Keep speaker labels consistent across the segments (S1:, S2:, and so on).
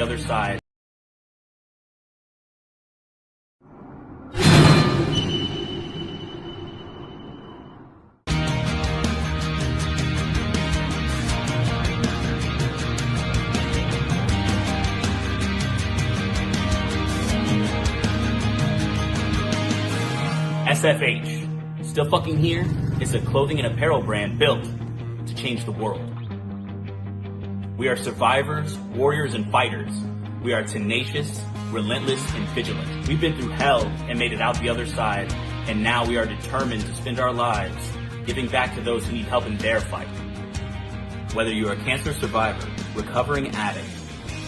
S1: the other side. SFH, Still Fucking Here, is a clothing and apparel brand built to change the world. We are survivors, warriors, and fighters. We are tenacious, relentless, and vigilant. We've been through hell and made it out the other side, and now we are determined to spend our lives giving back to those who need help in their fight. Whether you are a cancer survivor, recovering addict,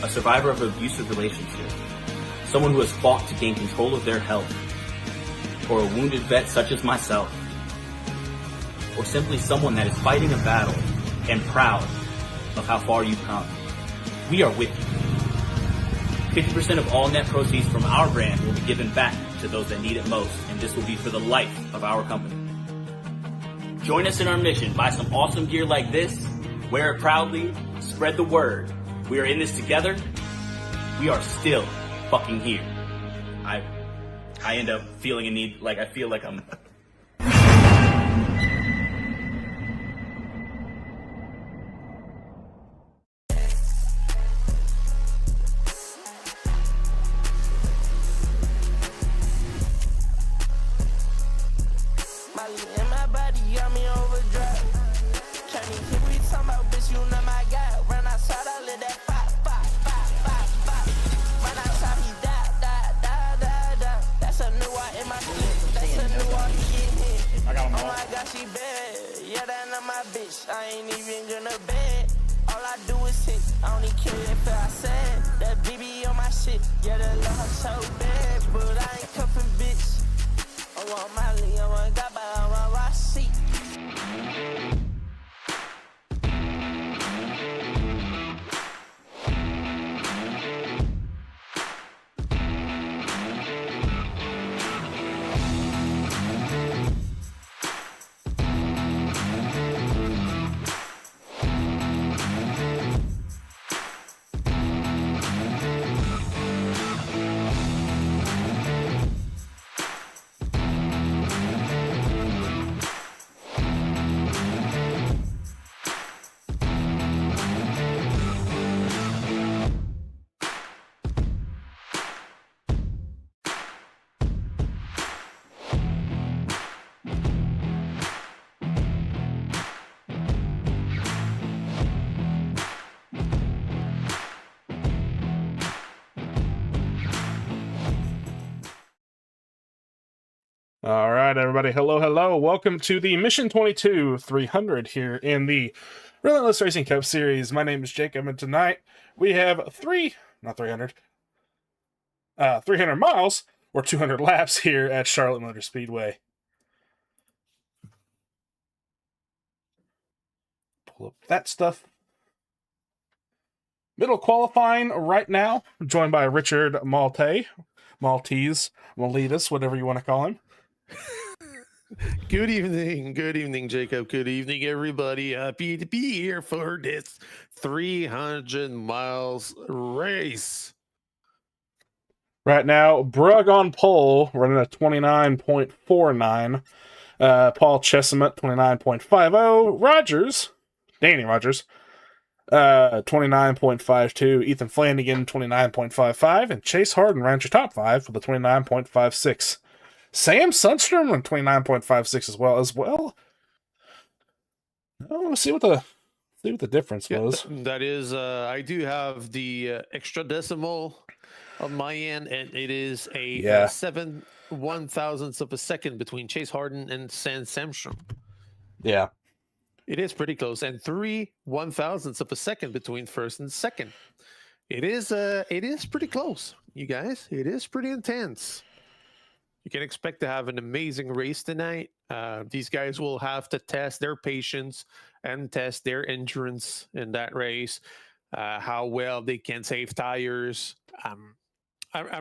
S1: a survivor of an abusive relationship, someone who has fought to gain control of their health, or a wounded vet such as myself, or simply someone that is fighting a battle and proud of how far you've come, we are with you. 50% of all net proceeds from our brand will be given back to those that need it most, and this will be for the life of our company. Join us in our mission. Buy some awesome gear like this, wear it proudly, spread the word. We are in this together. We are still fucking here. I end up feeling a need, like I feel like I'm...
S2: I ain't even gonna bet. All I do is hit. I don't even care if I said that BB on my shit. Yeah, the love so bad, but I ain't cuffing bitch. I want Molly, I want Gaba, I want Rossi.
S3: All right, everybody. Hello. Welcome to the Mission 22 300 here in the Relentless Racing Cup Series. My name is Jacob, and tonight we have 300 miles or 200 laps here at Charlotte Motor Speedway. Pull up that stuff. Middle qualifying right now, joined by Richard Maltese, Malitas, whatever you want to call him.
S4: Good evening, Jacob. Good evening, everybody. Happy to be here for this 300 miles race.
S3: Right now, Brugg on pole, running a 29.49. Paul Chesimut, 29.50. Danny Rogers, 29.52. Ethan Flanagan, 29.55. And Chase Harden ran your top five with a 29.56. Sam Sundstrom on 29.56 as well. Let's see what the difference was.
S4: That is, I do have the extra decimal on my end, and it is a 7 1,000ths of a second between Chase Harden and Sam Sundstrom.
S3: Yeah,
S4: it is pretty close, and 3 1,000ths of a second between first and second. It is pretty close, you guys. It is pretty intense. You can expect to have an amazing race tonight. These guys will have to test their patience and test their endurance in that race, how well they can save tires. I'm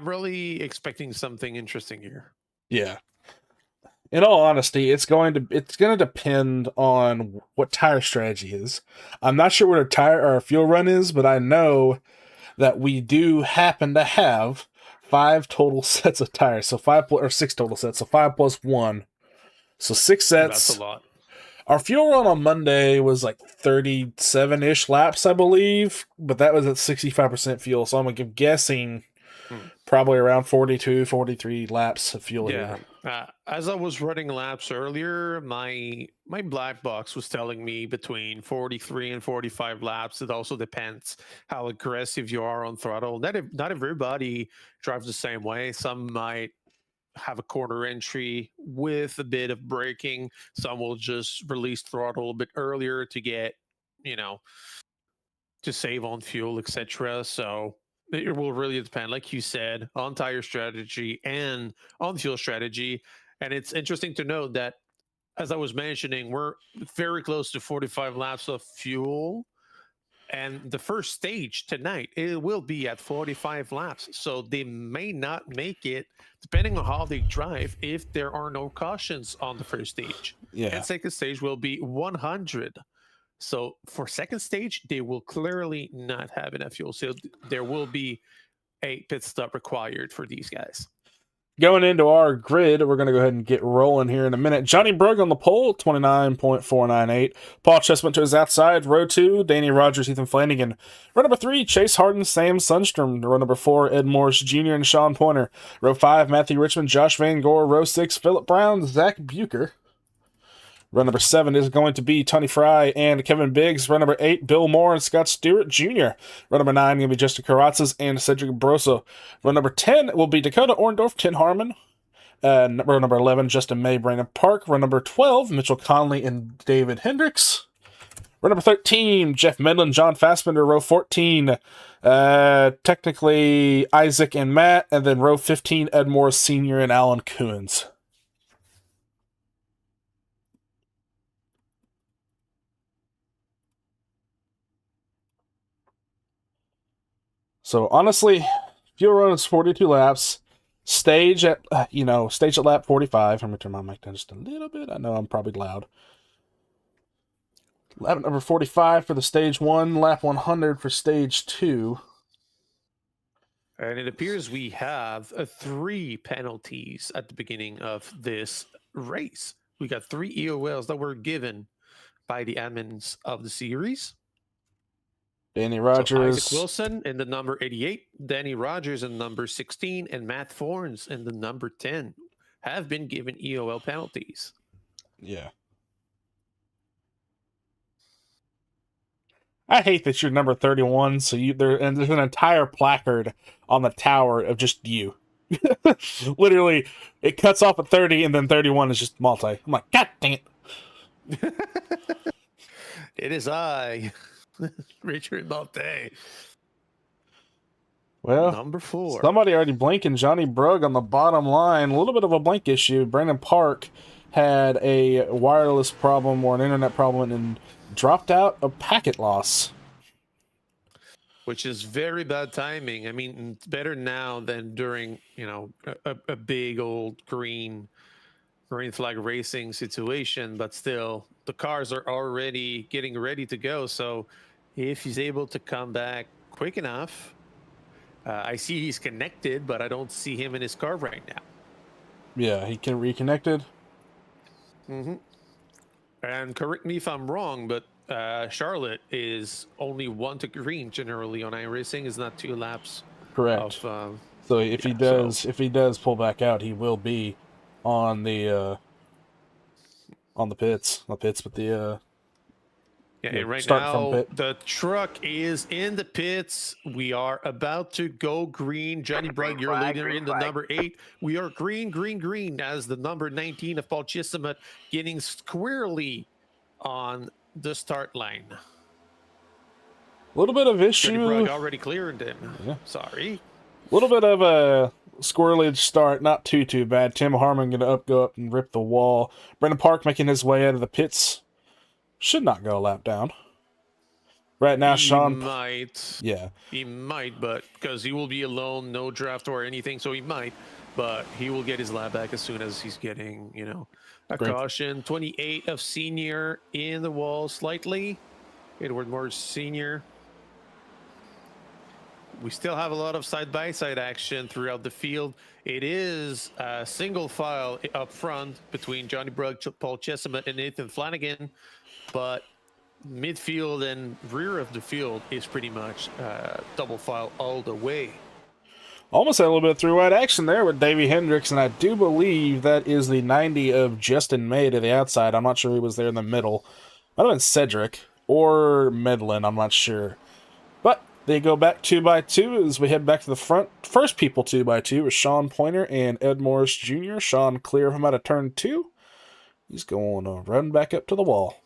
S4: really expecting something interesting here.
S3: Yeah. In all honesty, it's going to depend on what tire strategy is. I'm not sure what our fuel run is, but I know that we do happen to have 5 total sets of tires. So 6 total sets. So 5 plus 1. So 6 sets.
S4: That's a lot.
S3: Our fuel run on Monday was like 37-ish laps, I believe, but that was at 65% fuel. So I'm guessing probably around 42, 43 laps of fuel
S4: Yeah.
S3: here.
S4: As I was running laps earlier, my black box was telling me between 43 and 45 laps. It also depends how aggressive you are on throttle. Not everybody drives the same way. Some might have a corner entry with a bit of braking. Some will just release throttle a bit earlier to get, to save on fuel, etc. So it will really depend, like you said, on tire strategy and on fuel strategy. And it's interesting to note that, as I was mentioning, we're very close to 45 laps of fuel. And the first stage tonight, it will be at 45 laps. So they may not make it, depending on how they drive, if there are no cautions on the first stage.
S3: Yeah.
S4: And second stage will be 100. So for second stage, they will clearly not have enough fuel. So there will be a pit stop required for these guys.
S3: Going into our grid, we're going to go ahead and get rolling here in a minute. Johnny Brugg on the pole, 29.498. Paul Chessman to his outside. Row 2, Danny Rogers, Ethan Flanagan. Row number 3, Chase Harden, Sam Sundstrom. Row number 4, Ed Morris Jr. and Sean Pointer. Row 5, Matthew Richmond, Josh Van Gore. Row 6, Philip Brown, Zach Bucher. Row number 7 is going to be Tony Fry and Kevin Biggs. Row number 8, Bill Moore and Scott Stewart Jr. Row number 9 going to be Justin Carrazas and Cedric Broso. Row number 10 will be Dakota Orndorff, Tim Harmon. Row number 11, Justin May, Brandon Park. Row number 12, Mitchell Conley and David Hendricks. Row number 13, Jeff Medlin, John Fassbender. Row 14, technically Isaac and Matt. And then row 15, Ed Morris Sr. and Alan Coons. So honestly, fuel run is 42 laps. Stage at lap 45. I'm gonna turn my mic down just a little bit. I know I'm probably loud. Lap number 45 for the stage 1, lap 100 for stage 2.
S4: And it appears we have 3 penalties at the beginning of this race. We got 3 EOLs that were given by the admins of the series.
S3: Danny Rogers.
S4: So Isaac Wilson in the number 88, Danny Rogers in number 16, and Matt Thorns in the number 10 have been given EOL penalties.
S3: Yeah. I hate that you're number 31, so there's an entire placard on the tower of just you. Literally, it cuts off at 30, and then 31 is just multi. I'm like, God dang it.
S4: It is I, Richard Malte.
S3: Well,
S4: number 4.
S3: Somebody already blinking Johnny Brugg on the bottom line. A little bit of a blink issue. Brandon Park had a wireless problem or an internet problem and dropped out a packet loss.
S4: Which is very bad timing. I mean, it's better now than during, a big old green flag racing situation, but still, the cars are already getting ready to go. So if he's able to come back quick enough, I see he's connected, but I don't see him in his car right now.
S3: Yeah, he can reconnected.
S4: Mm-hmm. And correct me if I'm wrong, but Charlotte is only 1 to green generally on iRacing. Is not 2 laps.
S3: Correct. So if he does pull back out, he will be on the pits. Not pits, but the
S4: and right now the truck is in the pits. We are about to go green. Johnny Brugg, your leader in the number 8. We are green as the number 19 of Paul Chisamet getting squarely on the start line.
S3: A little bit of issue.
S4: Johnny Brugg already cleared him.
S3: Yeah.
S4: Sorry.
S3: A little bit of a squirrely start, not too bad. Tim Harmon going to go up and rip the wall. Brendan Park making his way out of the pits. Should not go a lap down. Right now, Sean
S4: might.
S3: Yeah.
S4: He might, but because he will be alone, no draft or anything, so he might. But he will get his lap back as soon as he's getting, a caution. 28 of Senior in the wall slightly. Edward Morris Senior. We still have a lot of side-by-side action throughout the field. It is a single file up front between Johnny Brugg, Paul Chesimot, and Nathan Flanagan, but midfield and rear of the field is pretty much double file all the way.
S3: Almost had a little bit of through-wide action there with Davey Hendricks, and I do believe that is the 90 of Justin May to the outside. I'm not sure who was there in the middle. Might have been Cedric or Medlin, I'm not sure. But they go back 2x2 as we head back to the front. First people 2x2 was Sean Pointer and Ed Morris Jr. Sean clear of him out of turn 2. He's going to run back up to the wall.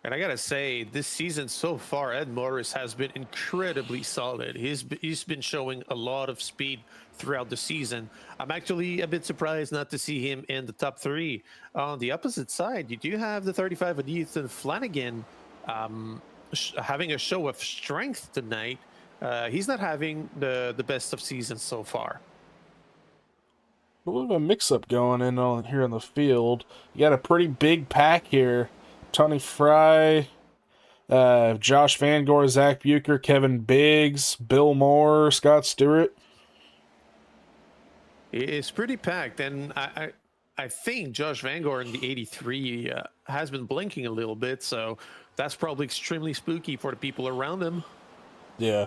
S4: And I gotta say, this season so far, Ed Morris has been incredibly solid. He's been showing a lot of speed throughout the season. I'm actually a bit surprised not to see him in the top 3. On the opposite side, you do have the 35 of Ethan Flanagan having a show of strength tonight. He's not having the best of seasons so far.
S3: A little bit of a mix-up going in on here in the field. You got a pretty big pack here. Tony Fry, Josh Van Gore, Zach Bucher, Kevin Biggs, Bill Moore, Scott Stewart.
S4: It's pretty packed, and I think Josh Van Gore in the 83 has been blinking a little bit, so that's probably extremely spooky for the people around him.
S3: Yeah.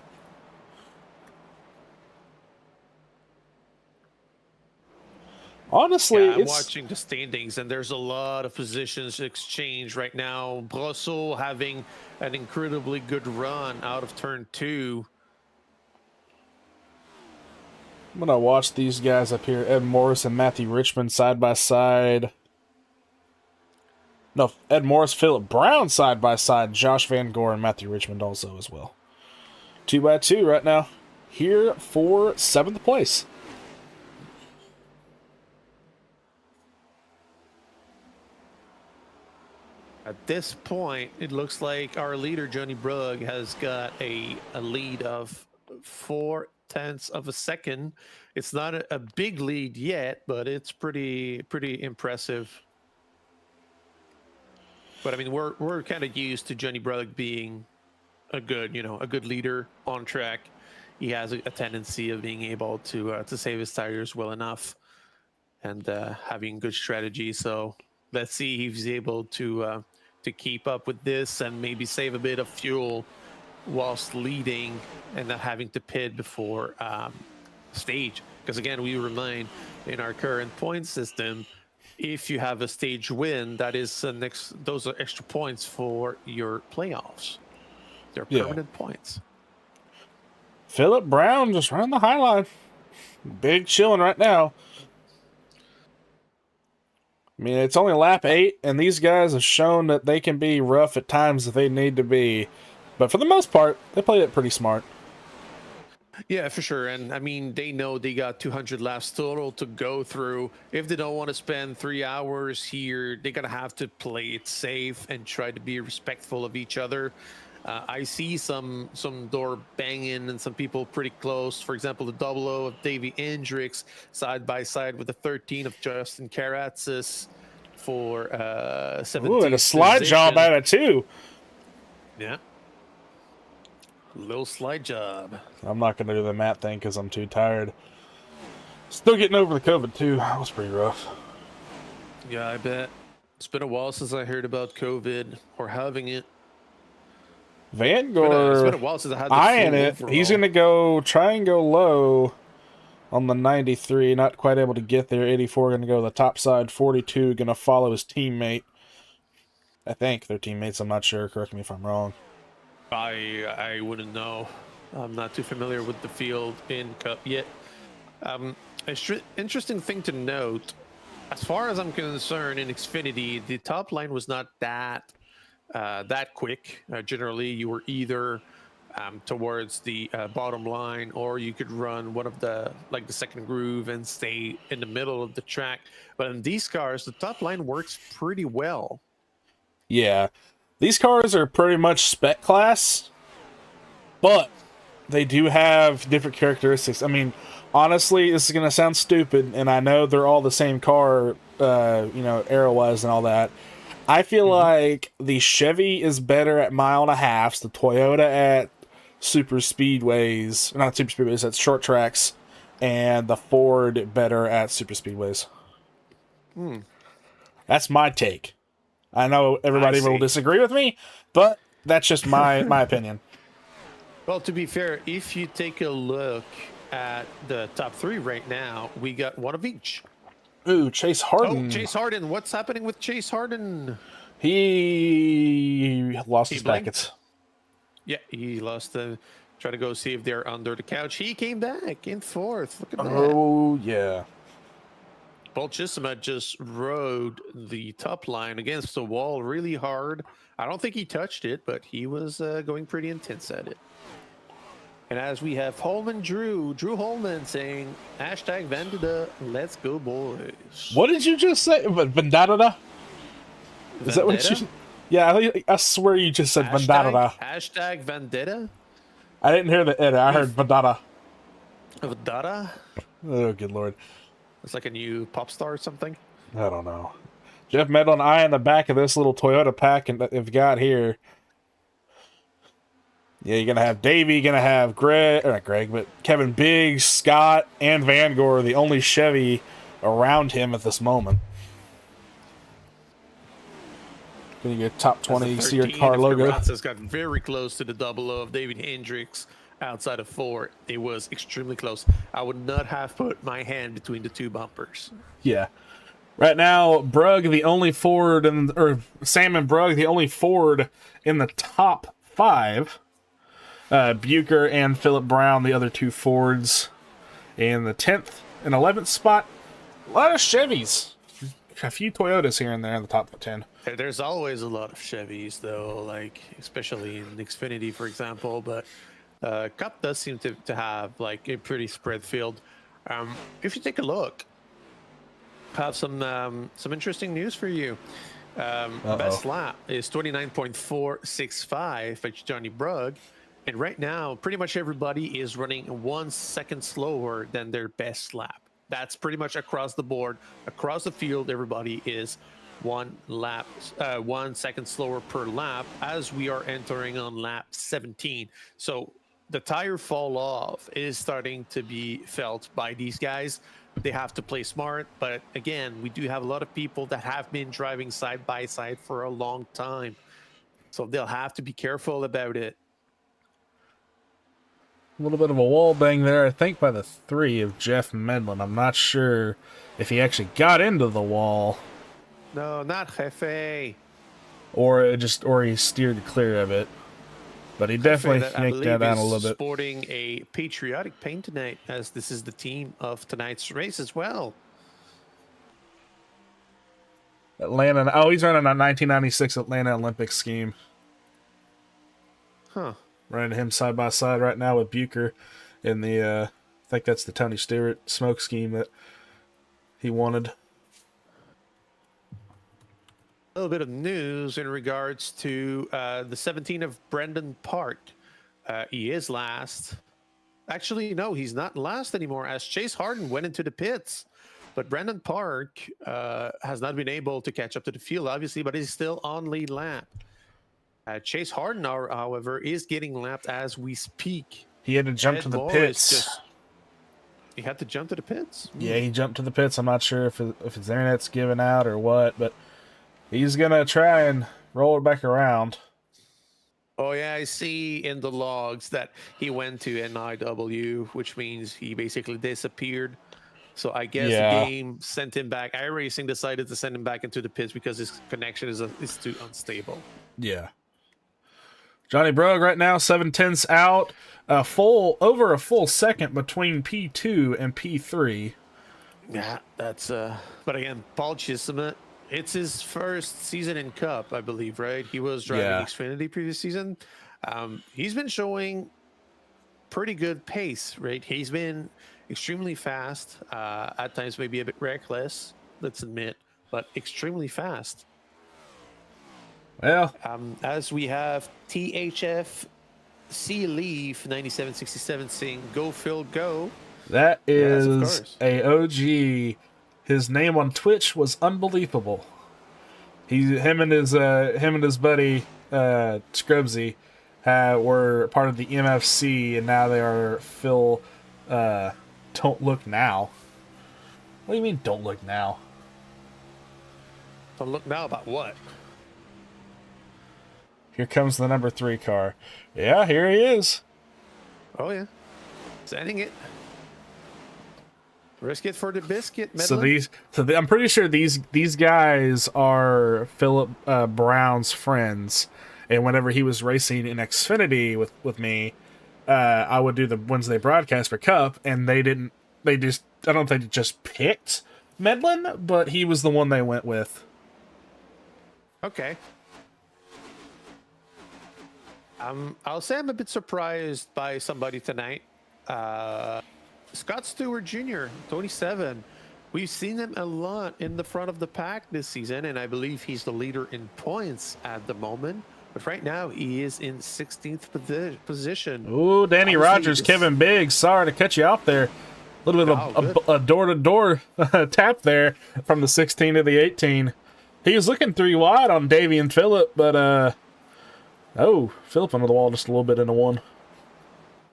S3: Honestly,
S4: I'm watching the standings, and there's a lot of positions exchange right now. Brosseau having an incredibly good run out of turn 2.
S3: I'm going to watch these guys up here, Ed Morris and Matthew Richmond side by side. No, Ed Morris, Phillip Brown side by side, Josh Van Gore and Matthew Richmond also as well. 2x2 right now, here for 7th place.
S4: At this point, it looks like our leader, Johnny Brugg, has got a lead of 0.4 of a second. It's not a big lead yet, but it's pretty impressive. But I mean, we're kind of used to Johnny Brugg being a good leader on track. He has a tendency of being able to save his tires well enough and having good strategy. So let's see if he's able to keep up with this and maybe save a bit of fuel whilst leading and not having to pit before stage. Because again, we remind in our current point system, if you have a stage win, that is those are extra points for your playoffs. They're permanent points.
S3: Phillip Brown just running the high line. Big chilling right now. I mean, it's only lap 8, and these guys have shown that they can be rough at times if they need to be. But for the most part, they played it pretty smart.
S4: Yeah, for sure. And I mean, they know they got 200 laps total to go through. If they don't want to spend 3 hours here, they're going to have to play it safe and try to be respectful of each other. I see some door banging and some people pretty close. For example, the 00 of Davey Hendricks side by side with the 13 of Justin Karatzis for 17th.
S3: Ooh, and a slide job out of 2.
S4: Yeah. Little slide job.
S3: I'm not going to do the mat thing because I'm too tired. Still getting over the COVID, too. That was pretty rough.
S4: Yeah, I bet. It's been a while since I heard about COVID or having it.
S3: Van Gore,
S4: it's been a while since I had the
S3: eyeing it. Overall. He's going to try and go low on the 93. Not quite able to get there. 84 going to go to the top side. 42 going to follow his teammate. I think they're teammates. I'm not sure. Correct me if I'm wrong.
S4: I wouldn't know. I'm not too familiar with the field in Cup yet. Interesting thing to note, as far as I'm concerned, in Xfinity, the top line was not that quick. Generally, you were either towards the bottom line, or you could run one of the second groove and stay in the middle of the track. But in these cars, the top line works pretty well.
S3: Yeah. These cars are pretty much spec class, but they do have different characteristics. I mean, honestly, this is going to sound stupid, and I know they're all the same car, aero-wise and all that. I feel like the Chevy is better at 1.5 miles, the Toyota at super speedways, not super speedways, that's short tracks, and the Ford better at super speedways. That's my take. I know everybody will disagree with me, but that's just my opinion.
S4: Well, to be fair, if you take a look at the top 3 right now, we got one of each.
S3: Ooh, Chase Harden.
S4: Oh, Chase Harden. What's happening with Chase Harden?
S3: He lost his brackets.
S4: Yeah, he lost the. Try to go see if they're under the couch. He came back in 4th. Look at that.
S3: Oh, yeah.
S4: Paul Chisholm just rode the top line against the wall really hard. I don't think he touched it, but he was going pretty intense at it. And as we have Drew Holman saying, #Vendetta, let's go, boys.
S3: What did you just say? Vendetta? Is that what you... Yeah, I swear you just said Vendetta.
S4: #Vendetta?
S3: I didn't hear the edit. I heard Vendetta.
S4: Vendetta?
S3: Oh, good lord.
S4: It's like a new pop star or something?
S3: I don't know. Jeff Mettle and I in the back of this little Toyota pack and they've got here. Yeah, you're going to have Davey, going to have Greg, or not Greg, but Kevin Biggs, Scott, and Van Gore, the only Chevy around him at this moment. Then you get top 20, see your car logo.
S4: Has got very close to the double O of David Hendricks outside of 4. It was extremely close. I would not have put my hand between the 2 bumpers.
S3: Yeah. Right now, Brugg, the only Ford, or Sam and Brugg, the only Ford in the top 5. Bucher and Phillip Brown, the other 2 Fords, in the 10th and 11th spot. A lot of Chevys. A few Toyotas here and there in the top 10.
S4: There's always a lot of Chevys, though, like especially in Xfinity, for example. But Cup does seem to have like a pretty spread field. If you take a look, I have some interesting news for you. Best lap is 29.465 by Johnny Brugg. And right now, pretty much everybody is running 1 second slower than their best lap. That's pretty much across the board. Across the field, everybody is 1 second slower per lap as we are entering on lap 17. So the tire fall off is starting to be felt by these guys. They have to play smart. But again, we do have a lot of people that have been driving side by side for a long time. So they'll have to be careful about it.
S3: A little bit of a wall bang there, I think, by the 3 of Jeff Medlin. I'm not sure if he actually got into the wall.
S4: No, not Jefe.
S3: Or he steered clear of it. But he definitely yanked that down a little bit.
S4: Sporting a patriotic paint tonight, as this is the team of tonight's race as well.
S3: Atlanta. Oh, he's running a 1996 Atlanta Olympic scheme.
S4: Huh.
S3: Running him side by side right now with Bucher in the, I think that's the Tony Stewart smoke scheme that he wanted.
S4: A little bit of news in regards to the 17 of Brendan Park. He is last. Actually, no, he's not last anymore as Chase Harden went into the pits. But Brendan Park has not been able to catch up to the field, obviously, but he's still on lead lap. Chase Harden, however, is getting lapped as we speak.
S3: He had to jump to the pits.
S4: He had to jump to the pits?
S3: Yeah, he jumped to the pits. I'm not sure if his internet's giving out or what, but he's going to try and roll it back around.
S4: Oh, yeah, I see in the logs that he went to NIW, which means he basically disappeared. So I guess the game sent him back. iRacing decided to send him back into the pits because his connection is too unstable.
S3: Yeah. Johnny Brugg right now, 7/10 out. Over a full second between P2 and P3.
S4: Yeah, that's... But again, Paul Chisholm, it's his first season in Cup, I believe, right? He was driving Xfinity previous season. He's been showing pretty good pace, right? He's been extremely fast, at times maybe a bit reckless, let's admit, but extremely fast.
S3: Well,
S4: as we have THF C Leaf 9767 saying "Go Phil, go."
S3: That is a OG. His name on Twitch was unbelievable. Him and his buddy Scrubsy were part of the MFC, and now they are Phil. Don't look now. What do you mean? Don't look now?
S4: Don't look now about what?
S3: Here comes the number 3 car. Yeah, here he is.
S4: Oh yeah, sending it. Risk it for the biscuit.
S3: I'm pretty sure these guys are Philip Brown's friends, and whenever he was racing in Xfinity with me, I would do the Wednesday broadcast for Cup, and I don't think they just picked Medlin, but he was the one they went with.
S4: Okay. I'll say I'm a bit surprised by somebody tonight. Scott Stewart Jr., 27. We've seen him a lot in the front of the pack this season, and I believe he's the leader in points at the moment. But right now, he is in 16th position.
S3: Ooh, Danny Rogers, Kevin Biggs. Sorry to cut you off there. A little bit of a door-to-door tap there from the 16 to the 18. He was looking 3 wide on Davey and Phillip, but Phillip under the wall just a little bit into 1.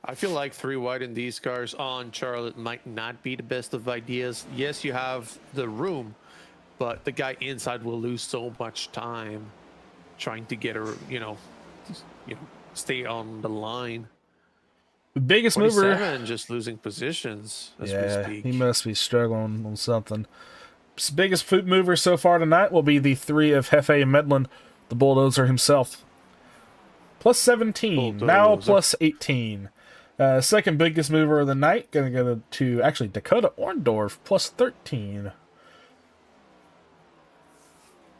S4: I feel like 3 wide in these cars on Charlotte might not be the best of ideas. Yes, you have the room, but the guy inside will lose so much time trying to get her, stay on the line.
S3: The biggest mover,
S4: just losing positions as
S3: yeah,
S4: we speak.
S3: He must be struggling on something. Biggest foot mover so far tonight will be the 3 of Hefe and Medlin, the bulldozer himself. Plus 17,
S4: bulldozer.
S3: Now plus 18. Second biggest mover of the night, going to go to actually Dakota Orndorff, plus 13.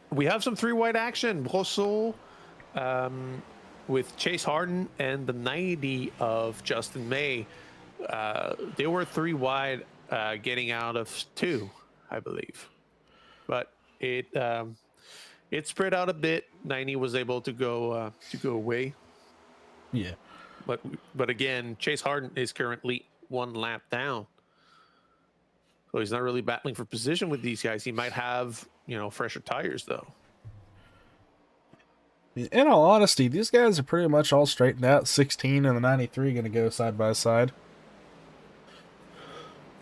S4: We have some 3 wide action. Brosseau with Chase Harden and the 90 of Justin May. They were 3 wide getting out of 2, I believe. But it spread out a bit. 90 was able to go away.
S3: Yeah.
S4: But again, Chase Harden is currently 1 lap down. So he's not really battling for position with these guys. He might have, fresher tires, though.
S3: In all honesty, these guys are pretty much all straightened out. 16 and the 93 going to go side by side.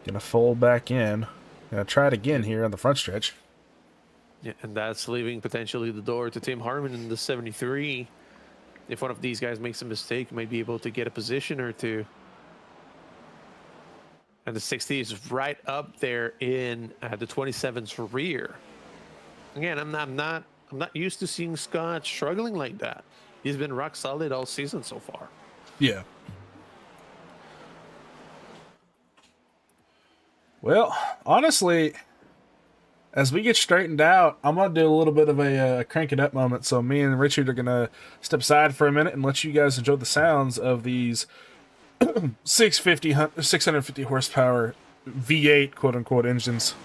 S3: Going to fold back in. Going to try it again here on the front stretch.
S4: Yeah, and that's leaving potentially the door to Tim Harmon in the 73. If one of these guys makes a mistake, might be able to get a position or 2. And the 60 is right up there in the 27's rear. Again, I'm not used to seeing Scott struggling like that. He's been rock solid all season so far.
S3: Yeah. Well, honestly, as we get straightened out, I'm going to do a little bit of a crank it up moment. So me and Richard are going to step aside for a minute and let you guys enjoy the sounds of these 650 horsepower V8 quote-unquote engines.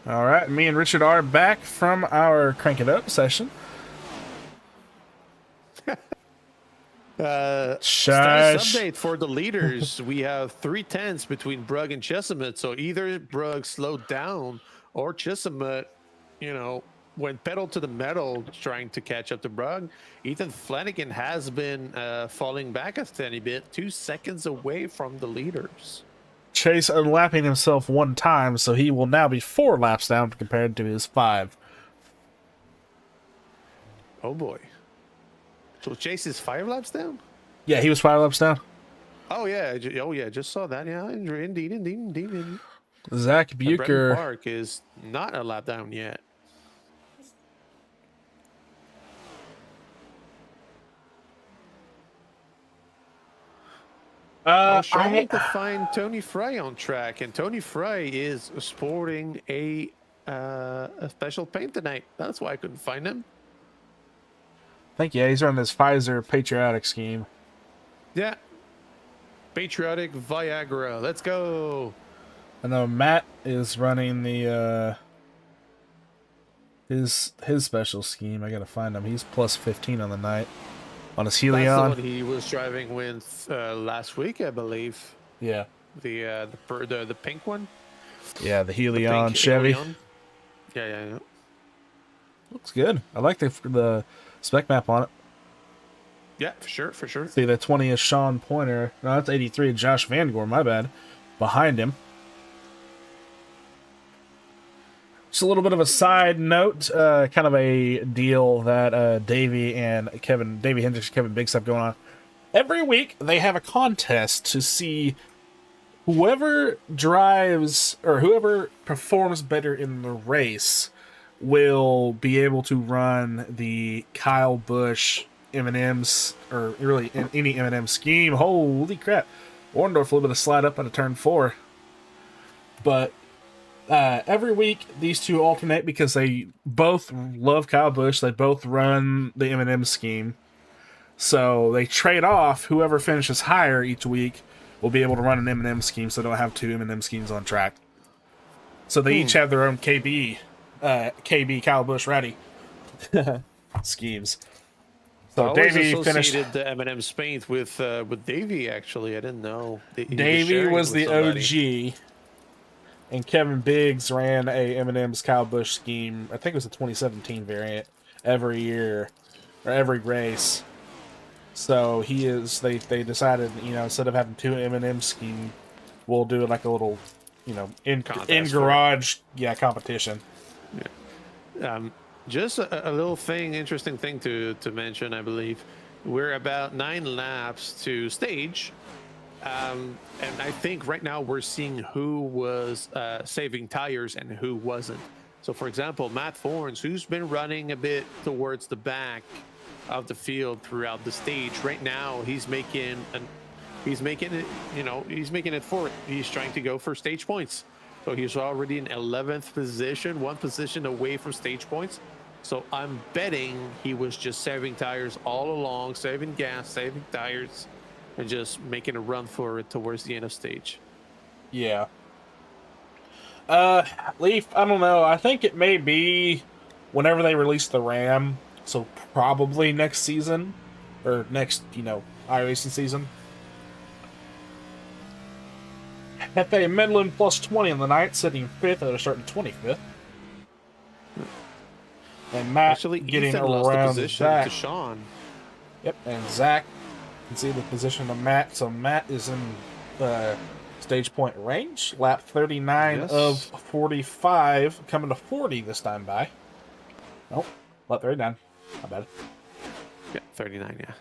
S3: All right, me and Richard are back from our Crank It Up session.
S4: Status update for the leaders. We have 3 tenths between Brugg and Chesimut. So either Brugg slowed down or Chesimut, went pedal to the metal trying to catch up to Brugg. Ethan Flanagan has been falling back a tiny bit, 2 seconds away from the leaders.
S3: Chase unlapping himself 1 time, so he will now be 4 laps down compared to his 5.
S4: Oh boy. So Chase is 5 laps down?
S3: Yeah, he was 5 laps down.
S4: Oh yeah, just saw that. Yeah, indeed.
S3: Zach Bucher.
S4: Park is not a lap down yet. I was trying to find Tony Fry on track, and Tony Fry is sporting a special paint tonight. That's why I couldn't find him.
S3: I think, yeah, he's running his Pfizer patriotic scheme.
S4: Yeah. Patriotic Viagra. Let's go.
S3: I know Matt is running the his special scheme. I gotta find him. He's plus 15 on the night on his Helion.
S4: That's the one he was driving with last week, I believe.
S3: Yeah.
S4: The pink one.
S3: Yeah, the Helion Chevy.
S4: Helion. Yeah.
S3: Looks good. I like the spec map on it.
S4: Yeah, for sure.
S3: See, the 20 is Sean Pointer. No, that's 83. Josh Van Gore, my bad. Behind him. Just a little bit of a side note, kind of a deal that Davey Hendricks and Kevin Biggs have going on. Every week, they have a contest to see whoever drives or whoever performs better in the race will be able to run the Kyle Busch M&M's, or really any M&M scheme. Holy crap. Orndorff a little bit of slide up on a turn 4. But every week, these two alternate because they both love Kyle Busch. They both run the M&M scheme. So they trade off. Whoever finishes higher each week will be able to run an M&M scheme, so they don't have 2 M&M schemes on track. So they each have their own KB Kyle Busch ready schemes. So Davey finished
S4: the M&M paint with Davey. Actually, I didn't know.
S3: Davey was the OG, and Kevin Biggs ran a M&M's Kyle Busch scheme. I think it was a 2017 variant every year or every race. So they decided, instead of having 2 M&M scheme, we'll do like a little, in garage competition.
S4: Yeah. Just a little interesting thing to mention, I believe. We're about 9 laps to stage. And I think right now we're seeing who was saving tires and who wasn't. So, for example, Matt Forns, who's been running a bit towards the back of the field throughout the stage. Right now, he's making it for it. He's trying to go for stage points. So he's already in 11th position, 1 position away from stage points. So I'm betting he was just saving tires all along, saving gas, saving tires, and just making a run for it towards the end of stage.
S3: Yeah. Leaf, I don't know. I think it may be whenever they release the Ram, so probably next season, or next, iRacing season. Hefe Medlin plus 20 on the night, sitting 5th at a starting 25th. And Matt
S4: actually
S3: getting
S4: Ethan
S3: around
S4: lost the position
S3: Zach.
S4: to Sean.
S3: Yep, and Zach can see the position of Matt. So Matt is in the stage point range. Lap 39 of 45, coming to 40 this time by. Nope, lap 39. Not bad.
S4: Yeah, 39, yeah.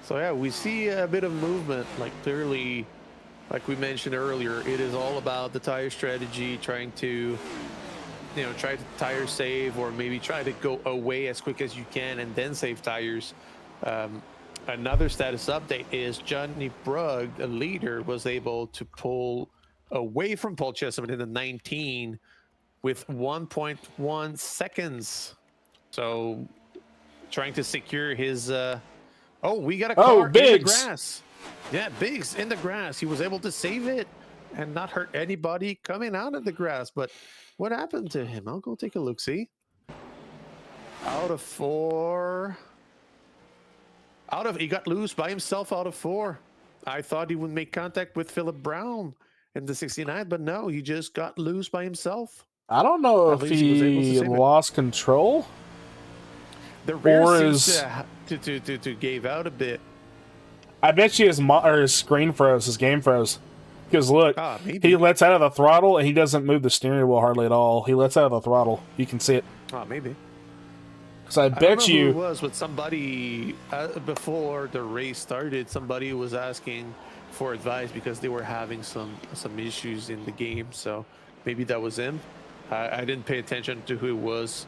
S4: So yeah, we see a bit of movement, clearly, like we mentioned earlier, it is all about the tire strategy, trying to try to tire save, or maybe try to go away as quick as you can and then save tires. Another status update is Johnny Brugg, the leader, was able to pull away from Paul Chesimard in the 19 with 1.1 seconds. So trying to secure his... we got a car in the grass. Yeah, Biggs in the grass. He was able to save it and not hurt anybody coming out of the grass. But what happened to him? I'll go take a look. See, out of 4. He got loose by himself out of 4. I thought he would make contact with Philip Brown in the 69, but no, he just got loose by himself.
S3: I don't know
S4: At
S3: if
S4: least he was able to
S3: he
S4: save it.
S3: lost control.
S4: The rear
S3: Or
S4: seems to gave out a bit.
S3: I bet you his screen froze, his game froze. Because look,
S4: Maybe.
S3: he lets out of the throttle and he doesn't move the steering wheel hardly at all. He lets out of the throttle. You can see it.
S4: Maybe.
S3: So I
S4: don't
S3: bet
S4: know
S3: you
S4: who it was, but somebody before the race started, somebody was asking for advice because they were having some issues in the game. So maybe that was him. I didn't pay attention to who it was.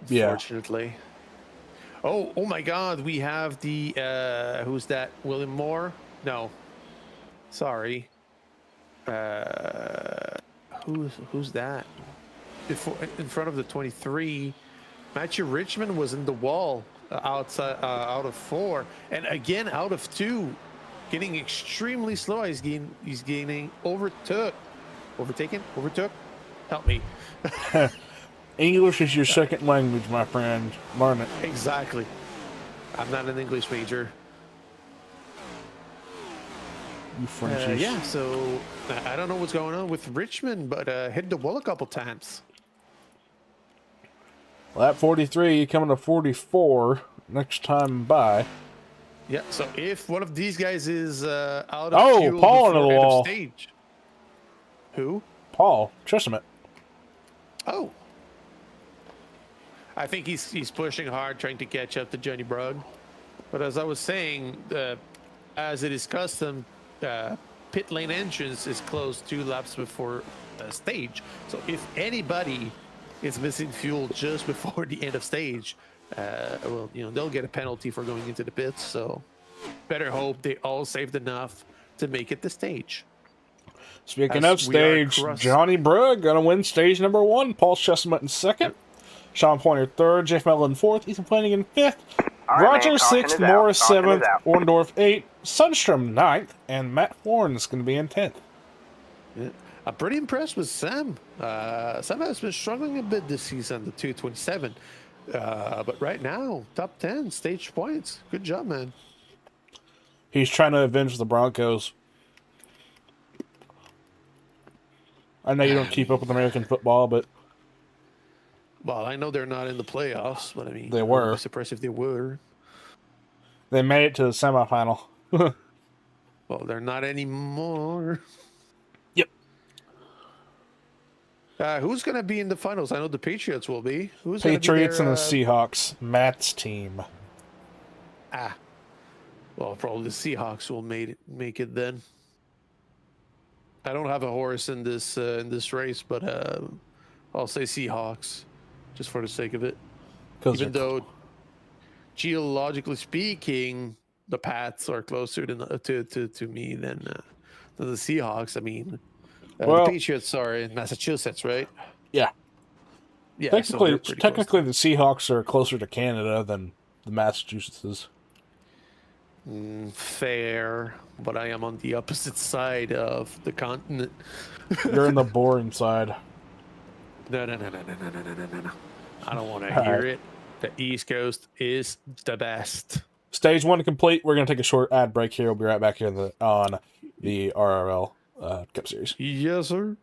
S3: Yeah.
S4: Fortunately. Oh my God! We have the who's that? William Moore? No. Sorry. Who's that? In front of the 23. Matthew Richmond was in the wall outside out of 4, and again out of 2, getting extremely slow. He's gaining overtook. Help me.
S3: English is your second language, my friend. Learn it.
S4: Exactly. I'm not an English major.
S3: You Frenchies.
S4: Yeah, so I don't know what's going on with Richmond, but hit the wall a couple times.
S3: Lap 43, coming to 44 next time by.
S4: Yeah, so if one of these guys is out of
S3: Oh,
S4: fuel
S3: Paul
S4: before
S3: into the
S4: end of
S3: wall.
S4: Stage. Who?
S3: Paul Chesimett.
S4: Oh. I think he's pushing hard, trying to catch up to Johnny Brugg. But as I was saying, as it is custom, pit lane entrance is closed 2 laps before stage. So if anybody is missing fuel just before the end of stage, well, they'll get a penalty for going into the pits. So better hope they all saved enough to make it to stage.
S3: Speaking of stage, Johnny Brugg gonna win stage number 1. Paul Chesimett in 2nd. Sean Pointer 3rd. Jeff Mellon in 4th. Ethan Flanagan in 5th. Roger 6th. Morris 7th. Orndorff 8th. Sundstrom 9th. And Matt Horn is going to be in 10th.
S4: Yeah. I'm pretty impressed with Sam. Sam has been struggling a bit this season, the 227. But right now, top 10, stage points. Good job, man.
S3: He's trying to avenge the Broncos. I know you don't keep up with American football, but...
S4: Well, I know they're not in the playoffs, but I mean...
S3: They were.
S4: I would be surprised if they were.
S3: They made it to the semifinal.
S4: Well, they're not anymore.
S3: Yep.
S4: Who's going to be in the finals? I know the Patriots will be. Who's
S3: Patriots
S4: gonna
S3: and
S4: be
S3: the Seahawks. Matt's team.
S4: Well, probably the Seahawks will make it then. I don't have a horse in this race, but I'll say Seahawks, just for the sake of it. Even though, geologically speaking, the Pats are closer to me than the Seahawks. I mean, the Patriots are in Massachusetts, right?
S3: Yeah.
S4: Yeah.
S3: Technically, the Seahawks are closer to Canada than the Massachusetts is.
S4: Fair, but I am on the opposite side of the continent.
S3: You're in the boring side.
S4: No. I don't want to hear it. The East Coast is the best.
S3: Stage 1 complete. We're going to take a short ad break here. We'll be right back here on the RRL Cup Series.
S4: Yes, sir.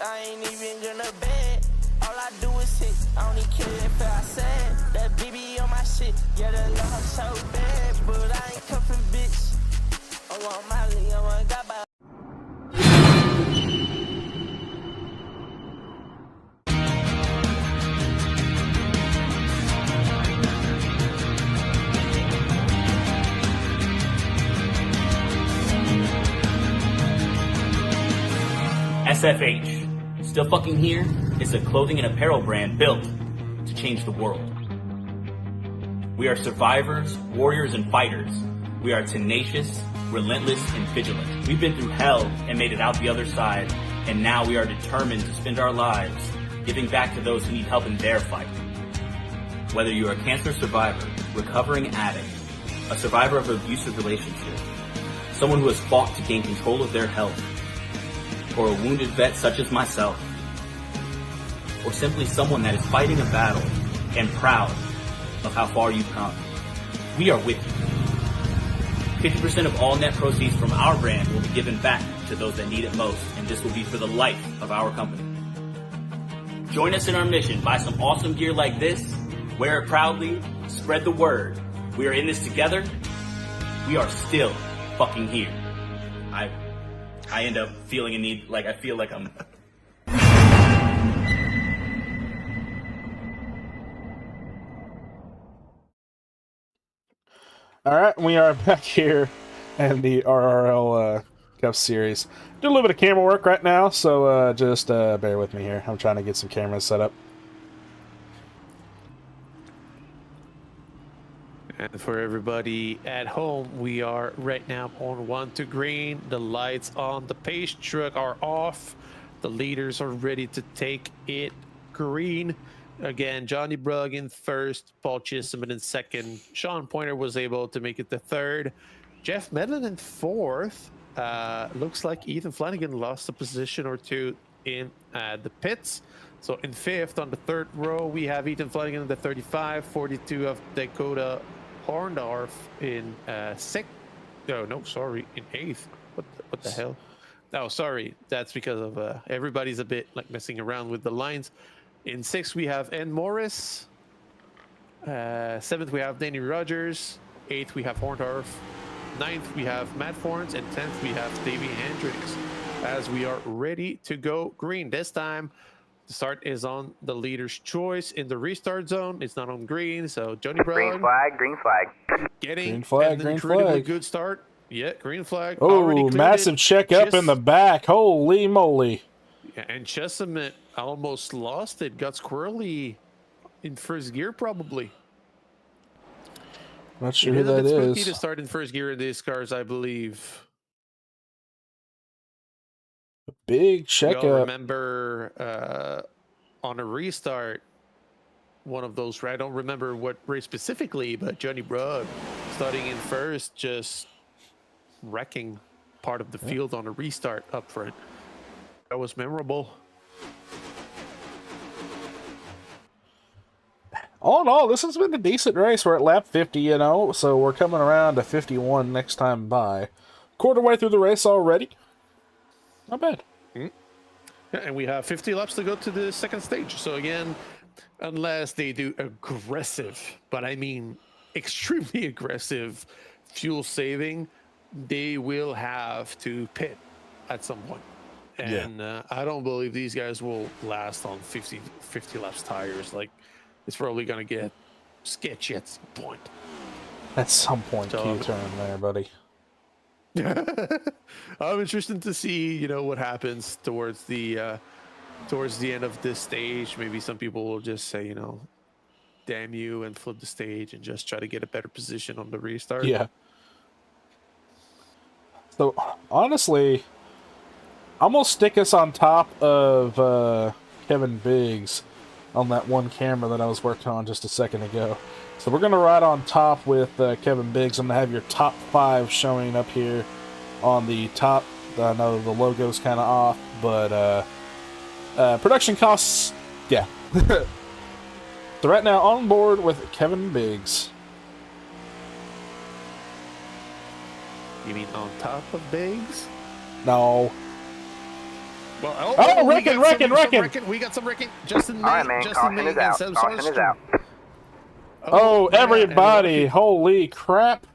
S2: I ain't even gonna bet. All I do is hit. I don't even care if I said that BB on my shit. Yeah, the love so bad, but I ain't cuffing bitch. I want Molly, I want Gaba.
S1: SFH. Still fucking here is a clothing and apparel brand built to change the world. We are survivors, warriors, and fighters. We are tenacious, relentless, and vigilant. We've been through hell and made it out the other side, and now we are determined to spend our lives giving back to those who need help in their fight. Whether you're a cancer survivor, recovering addict, a survivor of an abusive relationship, someone who has fought to gain control of their health, or a wounded vet such as myself, or simply someone that is fighting a battle and proud of how far you've come, we are with you. 50% of all net proceeds from our brand will be given back to those that need it most, and this will be for the life of our company. Join us in our mission. Buy some awesome gear like this, wear it proudly, spread the word. We are in this together. We are still fucking here. I end up feeling a need, like I feel like I'm...
S3: All right, we are back here in the RRL Cup Series. Do a little bit of camera work right now, so just bear with me here. I'm trying to get some cameras set up.
S4: And for everybody at home, we are right now on 1 to green. The lights on the pace truck are off. The leaders are ready to take it green. Again, Johnny Brugg in first, Paul Chisholm in second. Sean Pointer was able to make it to third. Jeff Medlin in fourth. Looks like Ethan Flanagan lost a position or two in the pits. So in fifth on the third row, we have Ethan Flanagan in the 35, 42 of Dakota Horndorf in sixth. No, sorry, in eighth. What the hell? Oh, sorry. That's because of everybody's a bit like messing around with the lines. In sixth, we have N. Morris. Seventh, we have Danny Rogers. Eighth, we have Horndorf. Ninth, we have Matt Forns. And 10th, we have Davey Hendricks. As we are ready to go green. This time, the start is on the leader's choice in the restart zone. It's not on green, so Johnny Brown.
S5: Green flag.
S4: Getting
S3: green flag,
S4: an
S3: green
S4: incredibly
S3: flag.
S4: good start. Yeah, green flag.
S3: Oh, massive check up in the back. Holy moly.
S4: Yeah, and Chesapeake almost lost it. Got squirrely in first gear, probably.
S3: Not sure who that is.
S4: Spooky to start in first gear in these cars, I believe.
S3: A big check
S4: We all
S3: up.
S4: remember on a restart, one of those. I don't remember what race specifically, but Johnny Brugg starting in first, just wrecking part of the field on a restart up front. That was memorable.
S3: All in all, this has been a decent race. We're at lap 50, you know, so we're coming around to 51 next time by. Quarter way through the race already. Not bad.
S4: Yeah, and we have 50 laps to go to the second stage. So again, unless they do aggressive, but I mean extremely aggressive fuel saving, they will have to pit at some point. And I don't believe these guys will last on 50 laps tires. Like, it's probably going to get sketchy at some point.
S3: At some point, key turn there, buddy.
S4: I'm interested to see, you know, what happens towards the end of this stage. Maybe some people will just say, you know, damn you, and flip the stage and just try to get a better position on the restart.
S3: Yeah. So, honestly, I'm going to stick us on top of Kevin Biggs on that one camera that I was working on just a second ago. So we're going to ride on top with Kevin Biggs. I'm going to have your top 5 showing up here on the top. I know the logo's kind of off, but production costs, yeah. So right now, on board with Kevin Biggs.
S4: You mean on top of Biggs?
S3: No.
S4: Well,
S3: Reckon.
S4: We got some wrecking. Justin May.
S5: All right, man.
S4: Justin May
S5: Caution is out.
S4: and
S5: Caution is out.
S3: Oh,
S4: yeah,
S3: everybody. Holy crap.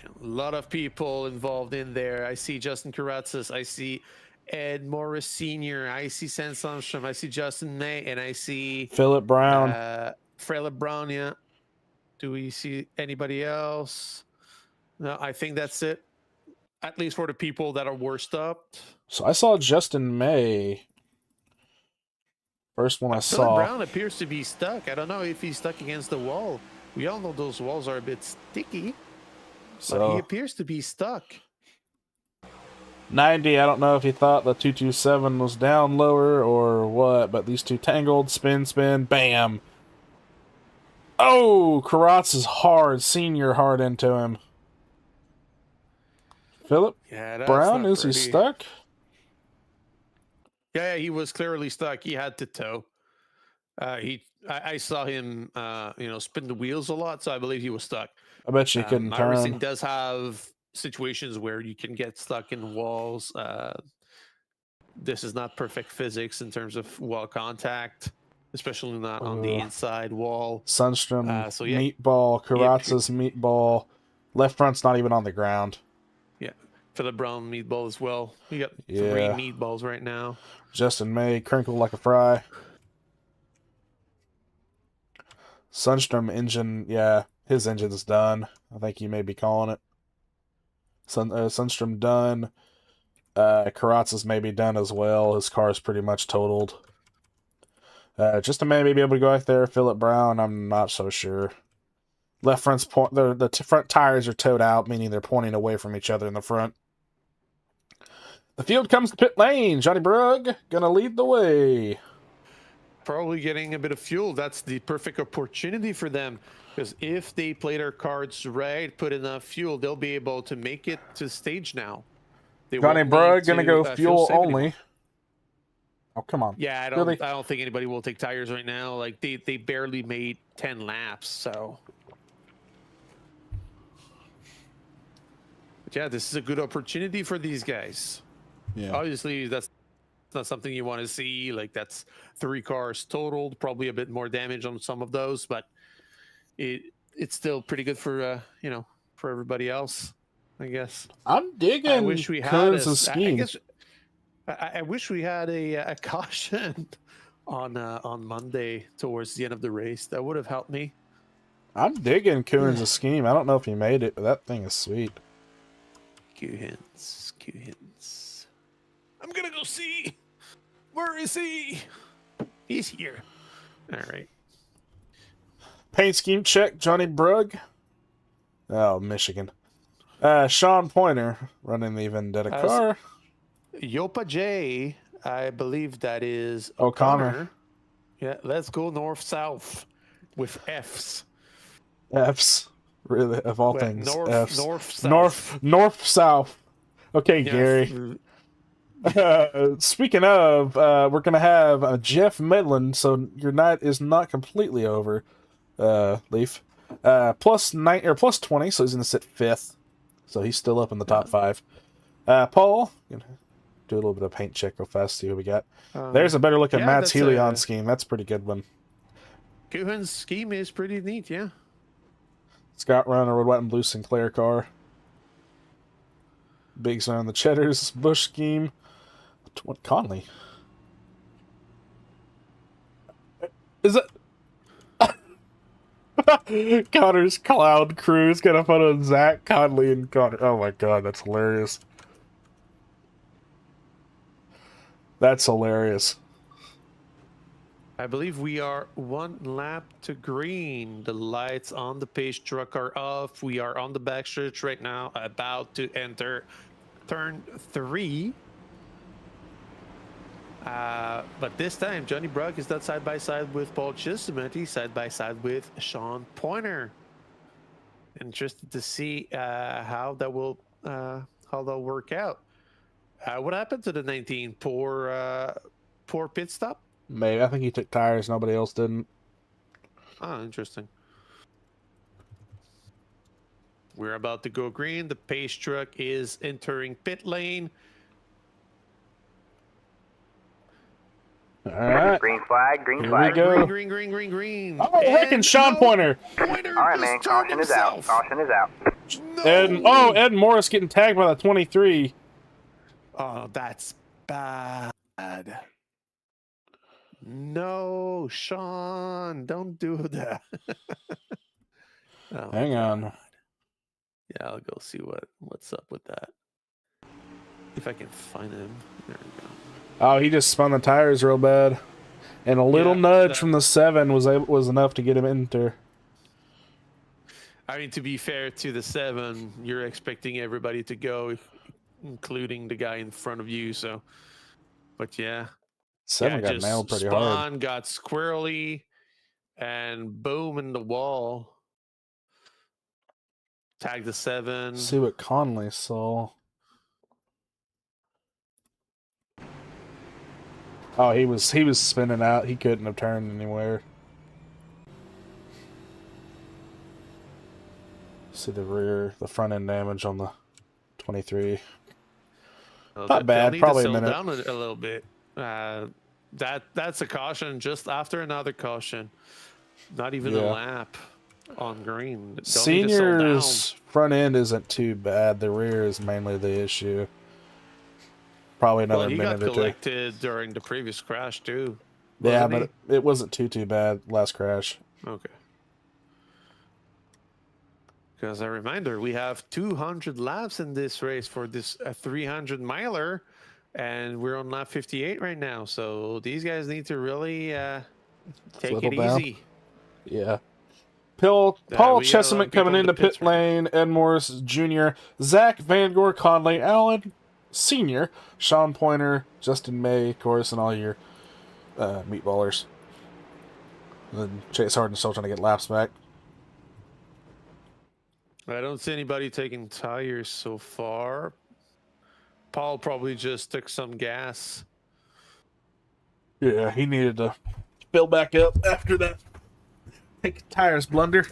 S4: A lot of people involved in there. I see Justin Karatzis. I see Ed Morris Sr. I see Sam Sundstrom. I see Justin May. And I see
S3: Philip Brown.
S4: Philip Brown, yeah. Do we see anybody else? No, I think that's it. At least for the people that are worst up.
S3: So I saw Justin May. First one I
S4: Philip
S3: saw.
S4: Brown appears to be stuck. I don't know if he's stuck against the wall. We all know those walls are a bit sticky. But he appears to be stuck.
S3: 90, I don't know if he thought the 227 was down lower or what, but these two tangled, spin, bam. Oh, Karatz is hard, senior hard into him. Philip Brown, is he stuck?
S4: Yeah, he was clearly stuck. He had to tow. I saw him, spin the wheels a lot, so I believe he was stuck.
S3: I bet you couldn't turn.
S4: iRacing does have situations where you can get stuck in walls. This is not perfect physics in terms of wall contact, especially not on the inside wall.
S3: Sundstrom, meatball, Karatz's meatball. Left front's not even on the ground.
S4: Yeah, Philip Brown meatball as well. We got 3 meatballs right now.
S3: Justin May, crinkled like a fry. Sundstrom engine, his engine's done. I think you may be calling it. Sundstrom done. Karatz is maybe done as well. His car is pretty much totaled. Just to maybe be able to go out there, Philip Brown, I'm not so sure. Left front's the front tires are towed out, meaning they're pointing away from each other in the front. The field comes to pit lane. Johnny Brugg gonna lead the way.
S4: Probably getting a bit of fuel. That's the perfect opportunity for them, because if they play their cards right, put enough fuel, they'll be able to make it to stage now.
S3: Johnny Brugg gonna go fuel only. Oh, come on.
S4: Yeah, I don't think anybody will take tires right now. Like they barely made 10 laps, so. But yeah, this is a good opportunity for these guys. Yeah. Obviously, that's not something you want to see. Like that's 3 cars totaled, probably a bit more damage on some of those, but it's still pretty good for for everybody else, I guess.
S3: I'm digging. I wish we had a scheme.
S4: I wish we had a caution on Monday towards the end of the race. That would have helped me.
S3: I'm digging Coons' scheme. I don't know if he made it, but that thing is sweet.
S4: Q-Hins. I'm gonna go see. Where is he? He's here. All right.
S3: Paint scheme check, Johnny Brugg. Oh, Michigan. Sean Pointer running the Vendetta car.
S4: Yopa J, I believe that is
S3: O'Connor.
S4: Yeah, let's go north-south with Fs.
S3: Fs. Really, of all things. Fs.
S4: North-south.
S3: North-south. Okay, yeah. Gary. Speaking of, we're going to have Jeff Medlin, so your night is not completely over, Leaf. Plus 20, so he's going to sit 5th. So he's still up in the top 5. Paul, do a little bit of paint check real fast, see who we got. There's a better look at Matt's Helion scheme. That's a pretty good one.
S4: Kuhan's scheme is pretty neat, yeah.
S3: Scott running a red, white, and blue Sinclair car. Biggs on the Cheddar's Bush scheme. What Conley? Is it Connor's Cloud Cruise got a photo of Zach Conley and Connor? Oh my god, that's hilarious. That's hilarious.
S4: I believe we are 1 lap to green. The lights on the pace truck are off. We are on the backstretch right now, about to enter turn 3. But this time, Johnny Brugg is not side by side with Paul Chisholm. He's side by side with Sean Pointer. Interested to see how that will work out. What happened to the 19? Poor pit stop.
S3: Maybe. I think he took tires. Nobody else didn't.
S4: Oh, interesting. We're about to go green. The pace truck is entering pit lane.
S3: All right.
S5: Green flag, green
S3: Here
S5: flag.
S3: We go.
S4: Green.
S3: Oh, reckon Sean Pointer.
S5: All right, man. Caution is out. Caution is out.
S4: No.
S3: Ed Morris getting tagged by the 23.
S4: Oh, that's bad. No, Sean, don't do that. Oh,
S3: hang on.
S4: Yeah, I'll go see what's up with that. If I can find him. There we go.
S3: Oh, he just spun the tires real bad. And a little nudge from the 7 was enough to get him enter.
S4: I mean, to be fair to the 7, you're expecting everybody to go including the guy in front of you. So, but yeah.
S3: 7 got
S4: just
S3: nailed pretty
S4: Spawn
S3: hard.
S4: got squirrely, and boom in the wall. Tag the 7.
S3: See what Conley saw. Oh, he was spinning out. He couldn't have turned anywhere. See the front end damage on the 23. Not bad. Probably a minute.
S4: Down a little bit. That's a caution just after another caution. Not even a lap on green. Don't
S3: Senior's front end isn't too bad. The rear is mainly the issue. Probably another minute or two.
S4: He got collected during the previous crash too.
S3: Yeah, but it wasn't too bad last crash.
S4: Okay. Because a reminder, we have 200 laps in this race for this 300 miler, and we're on lap 58 right now. So these guys need to really take it easy.
S3: Yeah. Paul Chesimant coming into pit lane. Ed Morris Jr., Zach Van Gore Conley, Allen Sr., Sean Pointer, Justin May, of course, and all your meatballers. And then Chase Harden still trying to get laps back.
S4: I don't see anybody taking tires so far. Paul probably just took some gas.
S3: Yeah, he needed to fill back up after that. Take tires blunder.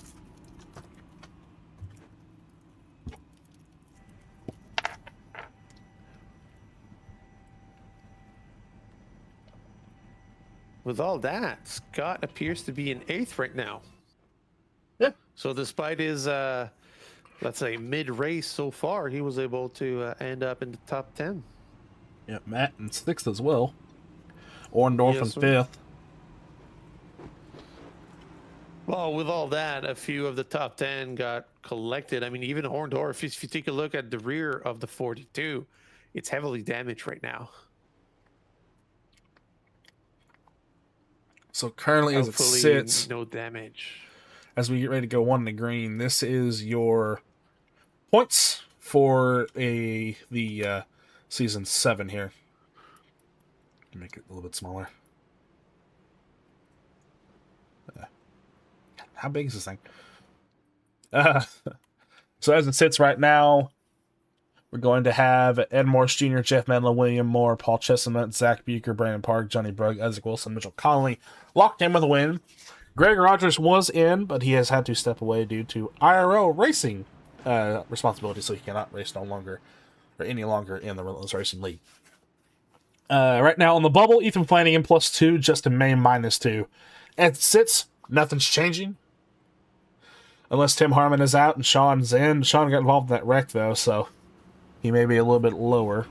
S4: With all that, Scott appears to be in 8th right now.
S3: Yeah.
S4: So despite his, let's say, mid-race so far, he was able to end up in the top 10.
S3: Yeah, Matt in 6th as well. Orndorff in 5th.
S4: Well, with all that, a few of the top 10 got collected. I mean, even Orndorff, if you take a look at the rear of the 42, it's heavily damaged right now.
S3: So currently, as it sits,
S4: no damage.
S3: As we get ready to go 1 to green, this is your points for the season 7 here. Make it a little bit smaller. How big is this thing? So as it sits right now, we're going to have Ed Morris Jr., Jeff Menlo, William Moore, Paul Chesimant, Zach Buecher, Brandon Park, Johnny Brugg, Isaac Wilson, Mitchell Connolly locked in with a win. Greg Rogers was in, but he has had to step away due to IRO racing responsibility, so he cannot race any longer in the Relentless Racing League. Right now on the bubble, Ethan Flanagan +2, Justin May -2. As it sits, nothing's changing. Unless Tim Harmon is out and Sean's in. Sean got involved in that wreck, though, so he may be a little bit lower.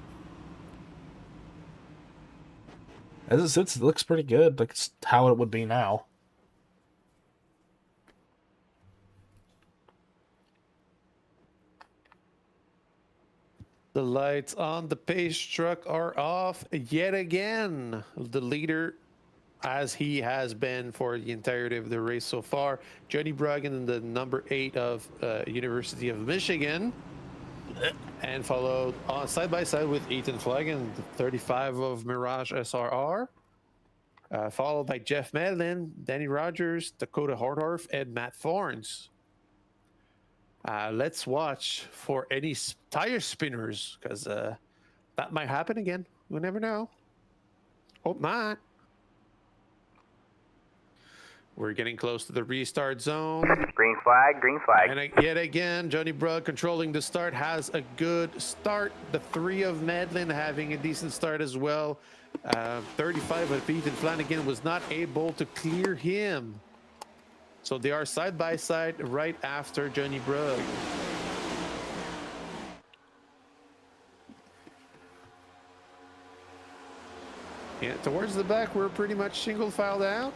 S3: As it sits, it looks pretty good. Like it's how it would be now.
S4: The lights on the pace truck are off yet again. The leader, as he has been for the entirety of the race so far, Johnny Brugg in the number 8 of University of Michigan, and followed on side by side with Ethan Flanagan, the 35 of Mirage SRR, followed by Jeff Medlin, Danny Rogers, Dakota Hordorf, and Matt Thorns. Let's watch for any tire spinners, because that might happen again. We never know. Hope not. We're getting close to the restart zone.
S5: Green flag, green flag.
S4: And yet again, Johnny Brugg controlling the start has a good start. The 3 of Medlin having a decent start as well. 35 of Ethan Flanagan was not able to clear him. So they are side by side right after Johnny Brugg. Yeah, towards the back, we're pretty much single filed out.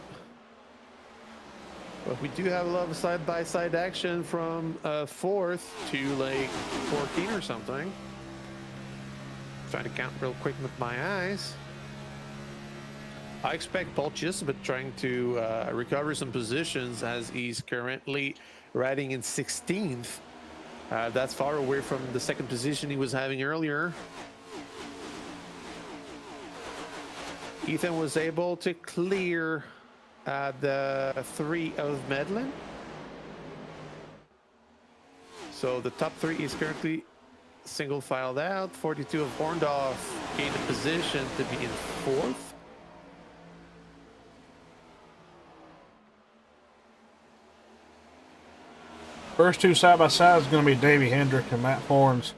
S4: But we do have a lot of side by side action from 4th to like 14 or something. Trying to count real quick with my eyes. I expect Paul Chesimant trying to recover some positions as he's currently riding in 16th. That's far away from the second position he was having earlier. Ethan was able to clear the 3 of Medlin. So the top 3 is currently single filed out. 42 of Orndorff gained a position to be in 4th.
S3: First 2 side-by-side is going to be Davey Hendrick and Matt Forns.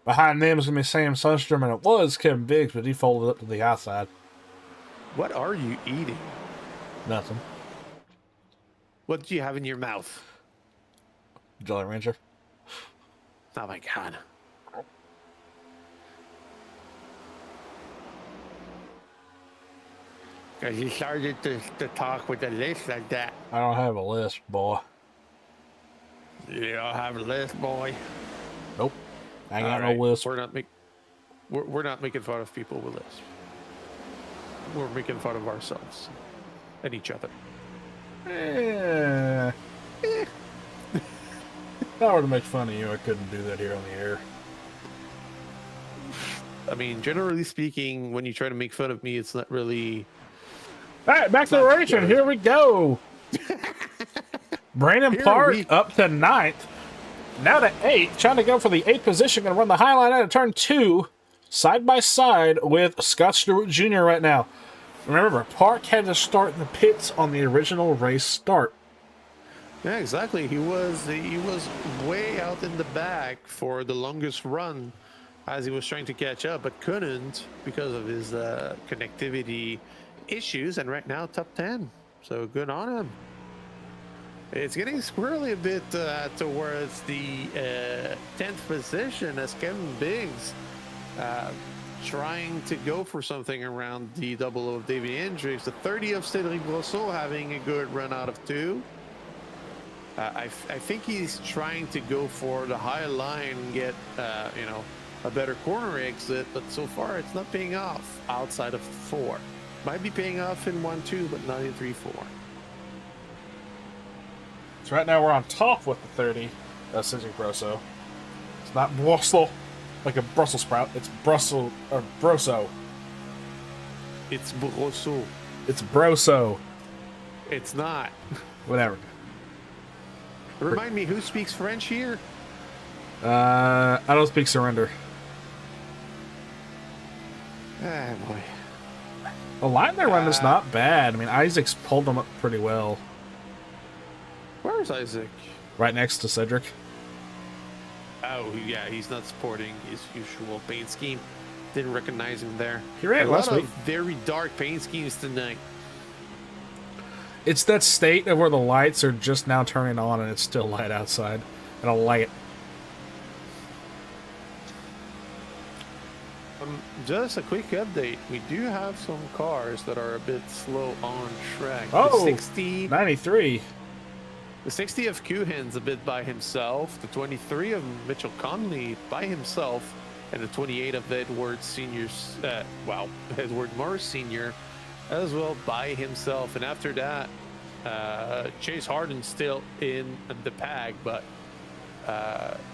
S3: Behind them is going to be Sam Sundstrom, and it was Kevin Biggs, but he folded up to the outside.
S4: What are you eating?
S3: Nothing.
S4: What do you have in your mouth?
S3: Jolly Rancher.
S4: Oh my God. Because you started to talk with a list like that.
S3: I don't have a list, boy.
S4: You don't have a list, boy.
S3: Nope. I ain't got
S4: All
S3: no list.
S4: We're not making fun of people with lists. We're making fun of ourselves and each other.
S3: If I were to make fun of you, I couldn't do that here on the air.
S4: I mean, generally speaking, when you try to make fun of me, it's not really...
S3: All right, back to the racing. Here we go. Brandon Park up to 9th. Now to 8th. Trying to go for the 8th position. Going to run the high line out of turn 2. Side by side with Scott Stewart Jr. right now. Remember, Park had to start in the pits on the original race start.
S4: Yeah, exactly. He was way out in the back for the longest run as he was trying to catch up, but couldn't because of his connectivity issues. And right now, top 10. So good on him. It's getting squirrely a bit towards the 10th position as Kevin Biggs trying to go for something around the double of Davey Hendricks. The 30 of Cedric Brosseau having a good run out of 2. I think he's trying to go for the high line and get, a better corner exit, but so far it's not paying off outside of 4. Might be paying off in 1-2, but not in 3-4.
S3: So right now we're on top with the 30. Cedric Brosseau. It's not Brussels, like a Brussels sprout. It's Brussels or Brosso.
S4: It's Brosseau.
S3: It's Brosso.
S4: It's not.
S3: Whatever.
S4: Remind me, who speaks French here?
S3: I don't speak surrender.
S4: Ah, boy.
S3: The line they're running is not bad. I mean, Isaac's pulled them up pretty well.
S4: Where's Isaac?
S3: Right next to Cedric.
S4: Oh, yeah, he's not supporting his usual paint scheme. Didn't recognize him there.
S3: He ran
S4: a
S3: last
S4: lot
S3: week.
S4: of very dark paint schemes tonight.
S3: It's that state of where the lights are just now turning on and it's still light outside. I don't like it.
S4: Just a quick update. We do have some cars that are a bit slow on track.
S3: Oh,
S4: the 60,
S3: 93.
S4: The 60 of Kuhin's a bit by himself. The 23 of Mitchell Conley by himself. And the 28 of Edward Senior's, Edward Morris Sr. as well by himself. And after that, Chase Harden still in the pack, but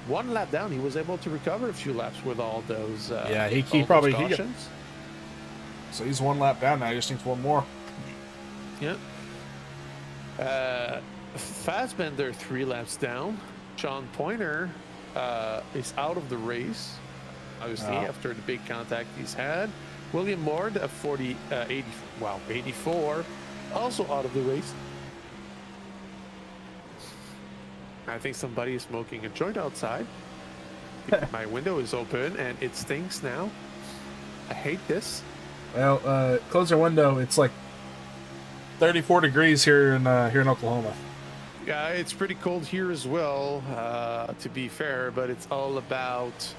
S4: one lap down, he was able to recover a few laps with all those.
S3: Yeah, he
S4: all
S3: probably
S4: those cautions.
S3: So he's one lap down now. He just needs one more.
S4: Yep. Fassbender 3 laps down. Sean Pointer is out of the race, obviously after the big contact he's had. William Mord at 84, also out of the race. I think somebody is smoking a joint outside. My window is open and it stinks now. I hate this.
S3: Well, close your window. It's like 34 degrees here in Oklahoma.
S4: Yeah, it's pretty cold here as well, to be fair, but it's all about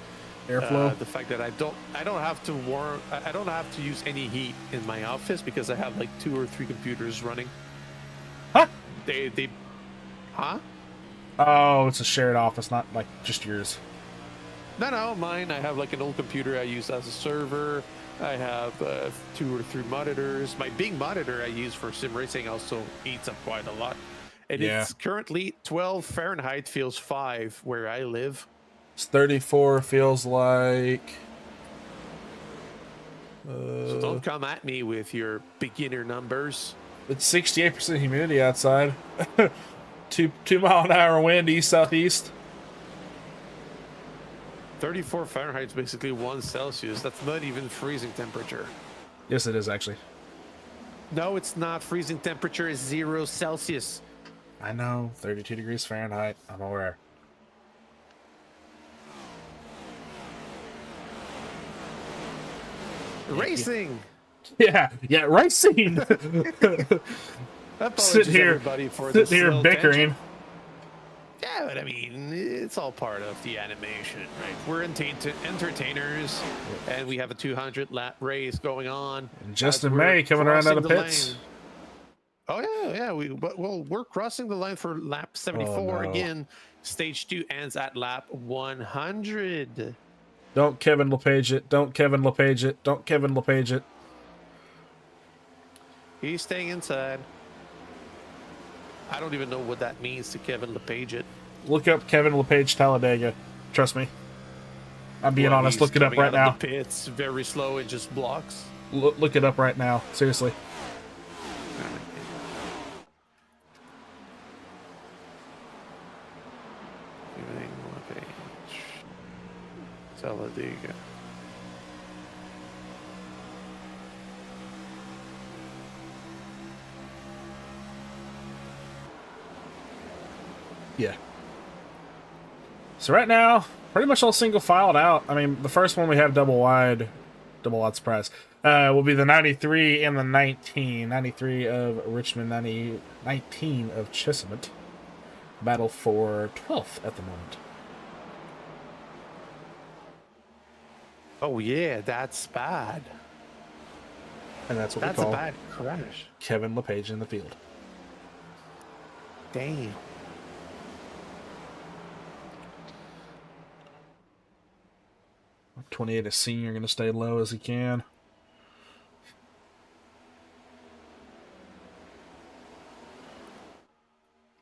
S3: airflow.
S4: The fact that I don't have to use any heat in my office because I have like 2 or 3 computers running.
S3: Huh?
S4: Huh?
S3: Oh, it's a shared office, not like just yours.
S4: No, mine. I have like an old computer I use as a server. I have 2 or 3 monitors. My big monitor I use for sim racing also eats up quite a lot. And it's currently 12 Fahrenheit, feels 5 where I live.
S3: It's 34 feels like.
S4: So don't come at me with your beginner numbers.
S3: It's 68% humidity outside. 2 mile-an-hour wind east southeast.
S4: 34 Fahrenheit is basically 1 Celsius. That's not even freezing temperature.
S3: Yes, it is actually.
S4: No, it's not. Freezing temperature is 0 Celsius.
S3: I know, 32 degrees Fahrenheit. I'm aware.
S4: Racing.
S3: Yeah, racing. Sit here bickering.
S4: Yeah, but I mean, it's all part of the animation, right? We're entertainers, and we have a 200-lap race going on.
S3: And Justin May coming around out of pits.
S4: Lane. Oh yeah. We're crossing the line for lap 74 again. Stage 2 ends at lap 100.
S3: Don't Kevin LePage it. Don't Kevin LePage it. Don't Kevin LePage it.
S4: He's staying inside. I don't even know what that means to Kevin LePage it.
S3: Look up Kevin LePage Talladega. Trust me. I'm being honest. Look it up right now.
S4: The pits very slow. It just blocks.
S3: Look it up right now. Seriously.
S4: Talladega.
S3: Yeah. So right now, pretty much all single filed out. I mean, the first one we have double wide surprise, will be the 93 and the 19. 93 of Richmond, 19 of Chesapeake. Battle for 12th at the moment.
S4: Oh yeah, that's bad.
S3: And that's what
S4: that's
S3: we call
S4: a bad crash.
S3: Kevin LePage in the field.
S4: Damn.
S3: .28 a senior, going to stay low as he can.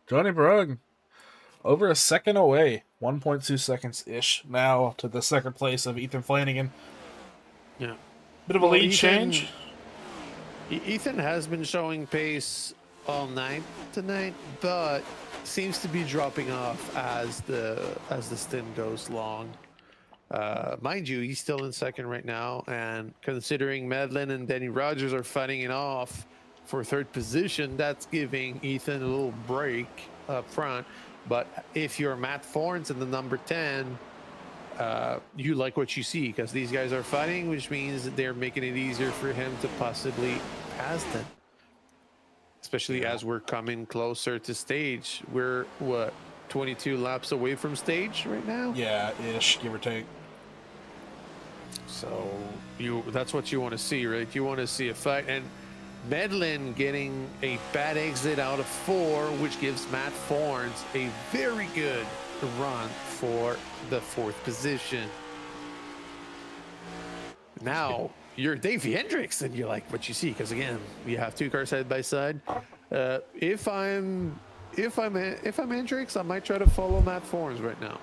S3: Johnny Brugg, over a second away, 1.2 seconds-ish now to the second place of Ethan Flanagan.
S4: Yeah.
S3: Bit of a lead change.
S4: Ethan has been showing pace all night tonight, but seems to be dropping off as the stint goes long. Mind you, he's still in second right now, and considering Medlin and Denny Rogers are fighting it off for third position, that's giving Ethan a little break up front. But if you're Matt Thorns in the number 10, you like what you see, because these guys are fighting, which means that they're making it easier for him to possibly pass them. Especially as we're coming closer to stage. We're, what, 22 laps away from stage right now?
S3: Yeah, ish, give or take.
S4: So that's what you want to see, right? You want to see a fight. And Medlin getting a bad exit out of 4, which gives Matt Thorns a very good run for the 4th position. Now you're Davey Hendricks, and you like what you see, because again, we have 2 cars side by side. If I'm Hendricks, I might try to follow Matt Thorns right now.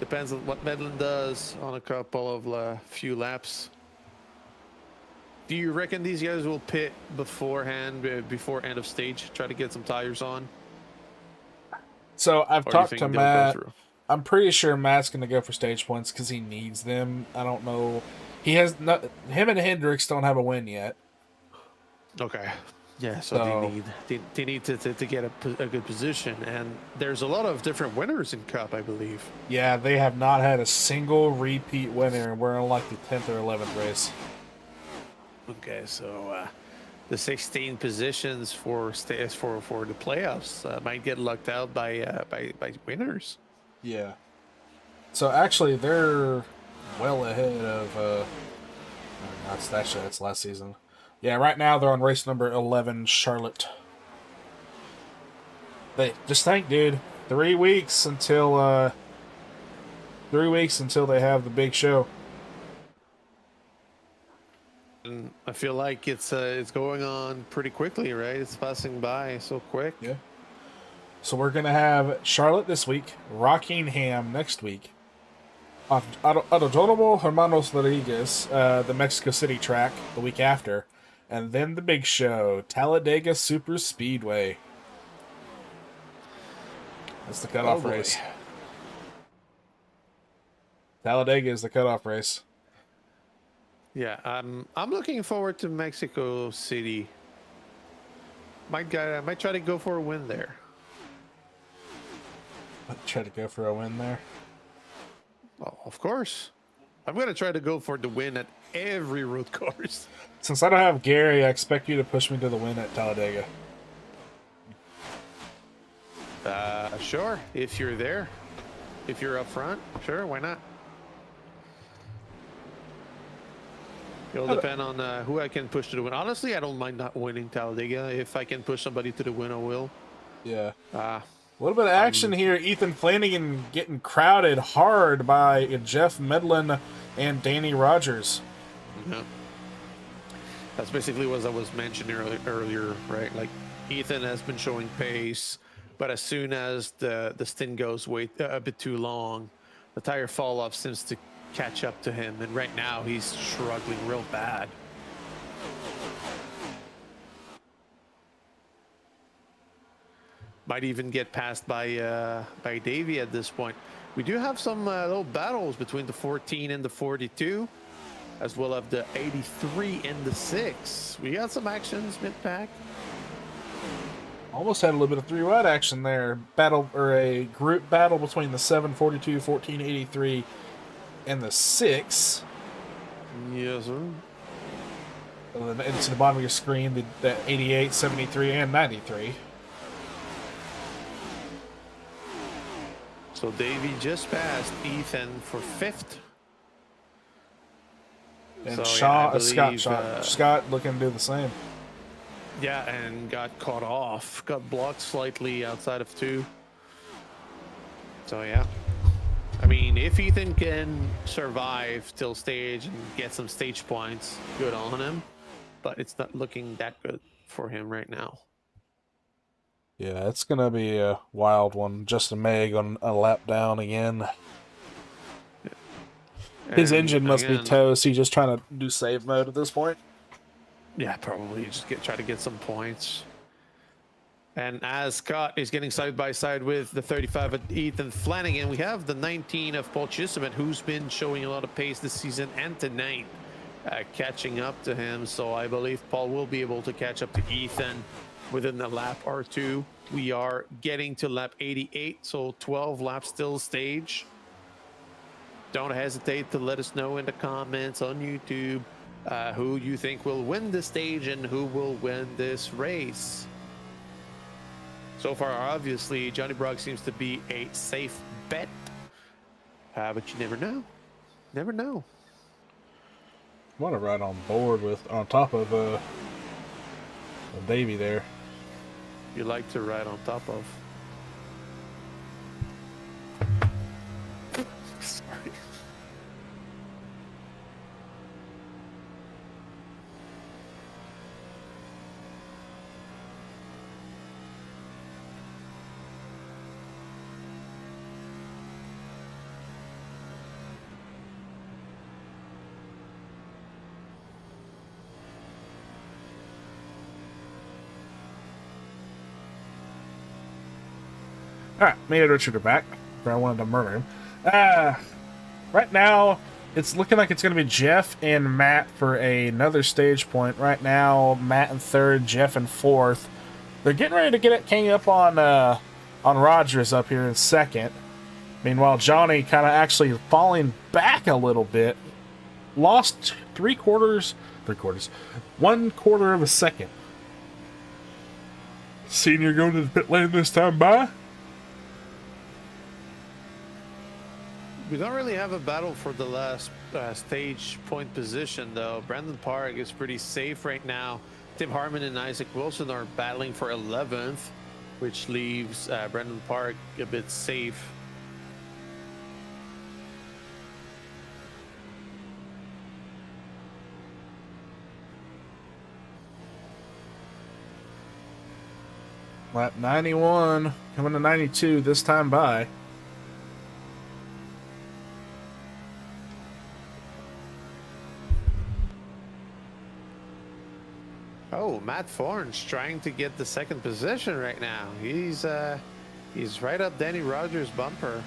S4: Depends on what Medlin does on a couple of few laps. Do you reckon these guys will pit beforehand, before end of stage, try to get some tires on?
S3: So I've talked to Matt. I'm pretty sure Matt's going to go for stage points because he needs them. I don't know. He has not. Him and Hendricks don't have a win yet.
S4: Okay. Yeah, so they need to get a good position, and there's a lot of different winners in Cup, I believe.
S3: Yeah, they have not had a single repeat winner, and we're in like the 10th or 11th race.
S4: Okay, so the 16 positions for the playoffs might get lucked out by winners.
S3: Yeah. So actually, they're well ahead of. That's last season. Yeah, right now they're on race number 11, Charlotte. They just think, dude, 3 weeks until they have the big show.
S4: And I feel like it's going on pretty quickly, right? It's passing by so quick.
S3: Yeah. So we're going to have Charlotte this week, Rockingham next week, Autódromo Hermanos Rodriguez, the Mexico City track, the week after, and then the big show, Talladega Super Speedway. That's the cutoff race. Talladega is the cutoff race.
S4: Yeah, I'm looking forward to Mexico City. Might try to go for a win there.
S3: Try to go for a win there.
S4: Well, of course. I'm gonna try to go for the win at every road course.
S3: Since I don't have Gary, I expect you to push me to the win at Talladega.
S4: Sure. If you're there, if you're up front, sure, why not? It'll depend on who I can push to the win. Honestly, I don't mind not winning Talladega. If I can push somebody to the win, I will.
S3: Yeah. A little bit of action here. Ethan Flanagan getting crowded hard by Jeff Medlin and Danny Rogers.
S4: Yeah. That's basically what I was mentioning earlier, right? Like, Ethan has been showing pace, but as soon as the stint goes a bit too long, the tire fall off seems to catch up to him, and right now he's struggling real bad. Might even get passed by Davey at this point. We do have some little battles between the 14 and the 42, as well as the 83 and the 6. We got some actions mid-pack.
S3: Almost had a little bit of three-wide action there. A group battle between the 742, 1483, and the 6.
S4: Yes, sir.
S3: And then into the bottom of your screen, the 88, 73, and 93.
S4: So Davey just passed Ethan for 5th.
S3: And
S4: So,
S3: Scott looking to do the same.
S4: Yeah, and got caught off. Got blocked slightly outside of 2. So, yeah. I mean, if Ethan can survive till stage and get some stage points, good on him. But it's not looking that good for him right now.
S3: Yeah, it's going to be a wild one. Justin May on a lap down again. His engine must be toast. He's just trying to do save mode at this point.
S4: Yeah, probably just try to get some points. And as Scott is getting side by side with the 35 of Ethan Flanagan, we have the 19 of Paul Chisholm, who's been showing a lot of pace this season, and tonight catching up to him. So I believe Paul will be able to catch up to Ethan within the lap or two. We are getting to lap 88, so 12 laps still stage. Don't hesitate to let us know in the comments on YouTube who you think will win this stage and who will win this race. So far, obviously, Johnny Brock seems to be a safe bet, but you never know. Never know.
S3: I want to ride on top of Davey there.
S4: You like to ride on top of. Sorry.
S3: Alright, me and Richard are back. I wanted to murder him. Right now, it's looking like it's going to be Jeff and Matt for another stage point. Right now, Matt in 3rd, Jeff in 4th. They're getting ready to get it king up on Rogers up here in 2nd. Meanwhile, Johnny kind of actually falling back a little bit. Lost 1/4 of a second. Senior going to the pit lane this time by.
S4: We don't really have a battle for the last stage point position, though. Brandon Park is pretty safe right now. Tim Harmon and Isaac Wilson are battling for 11th, which leaves Brandon Park a bit safe.
S3: Lap 91, coming to 92 this time by.
S4: Oh, Matt Thorne's trying to get the second position right now. He's right up Danny Rogers' bumper.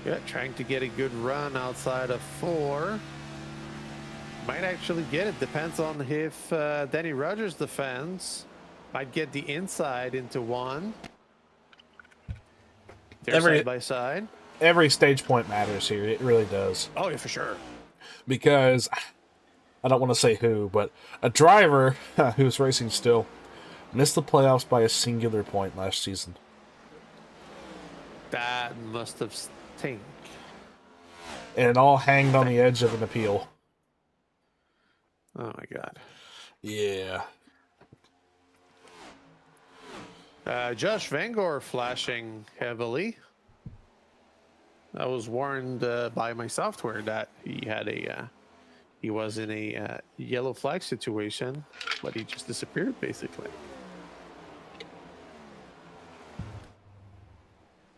S4: Yeah, trying to get a good run outside of 4. Might actually get it. Depends on if Danny Rogers defends. Might get the inside into 1. They're side by side.
S3: Every stage point matters here. It really does.
S4: Oh, yeah, for sure.
S3: Because, I don't want to say who, but a driver who's racing still missed the playoffs by a singular point last season.
S4: That must have stink.
S3: And it all hanged on the edge of an appeal.
S4: Oh, my God.
S3: Yeah.
S4: Josh Vangor flashing heavily. I was warned by my software that he was in a yellow flag situation, but he just disappeared basically.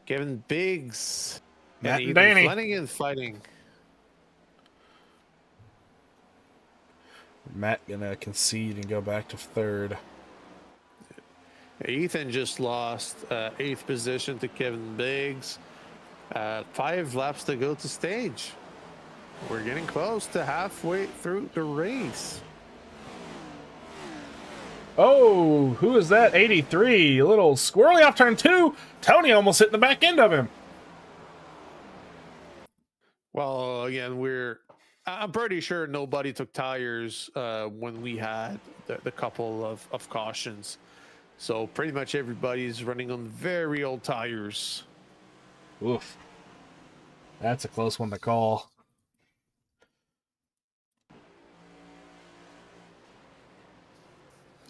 S4: Kevin Biggs
S3: Matt
S4: and
S3: and Danny
S4: Flanagan fighting.
S3: Matt gonna concede and go back to 3rd.
S4: Ethan just lost 8th position to Kevin Biggs. 5 laps to go to stage. We're getting close to halfway through the race.
S3: Oh, who is that? 83. A little squirrely off turn 2. Tony almost hit the back end of him.
S4: Well, again, I'm pretty sure nobody took tires when we had the couple of cautions. So pretty much everybody's running on very old tires.
S3: Oof. That's a close one to call.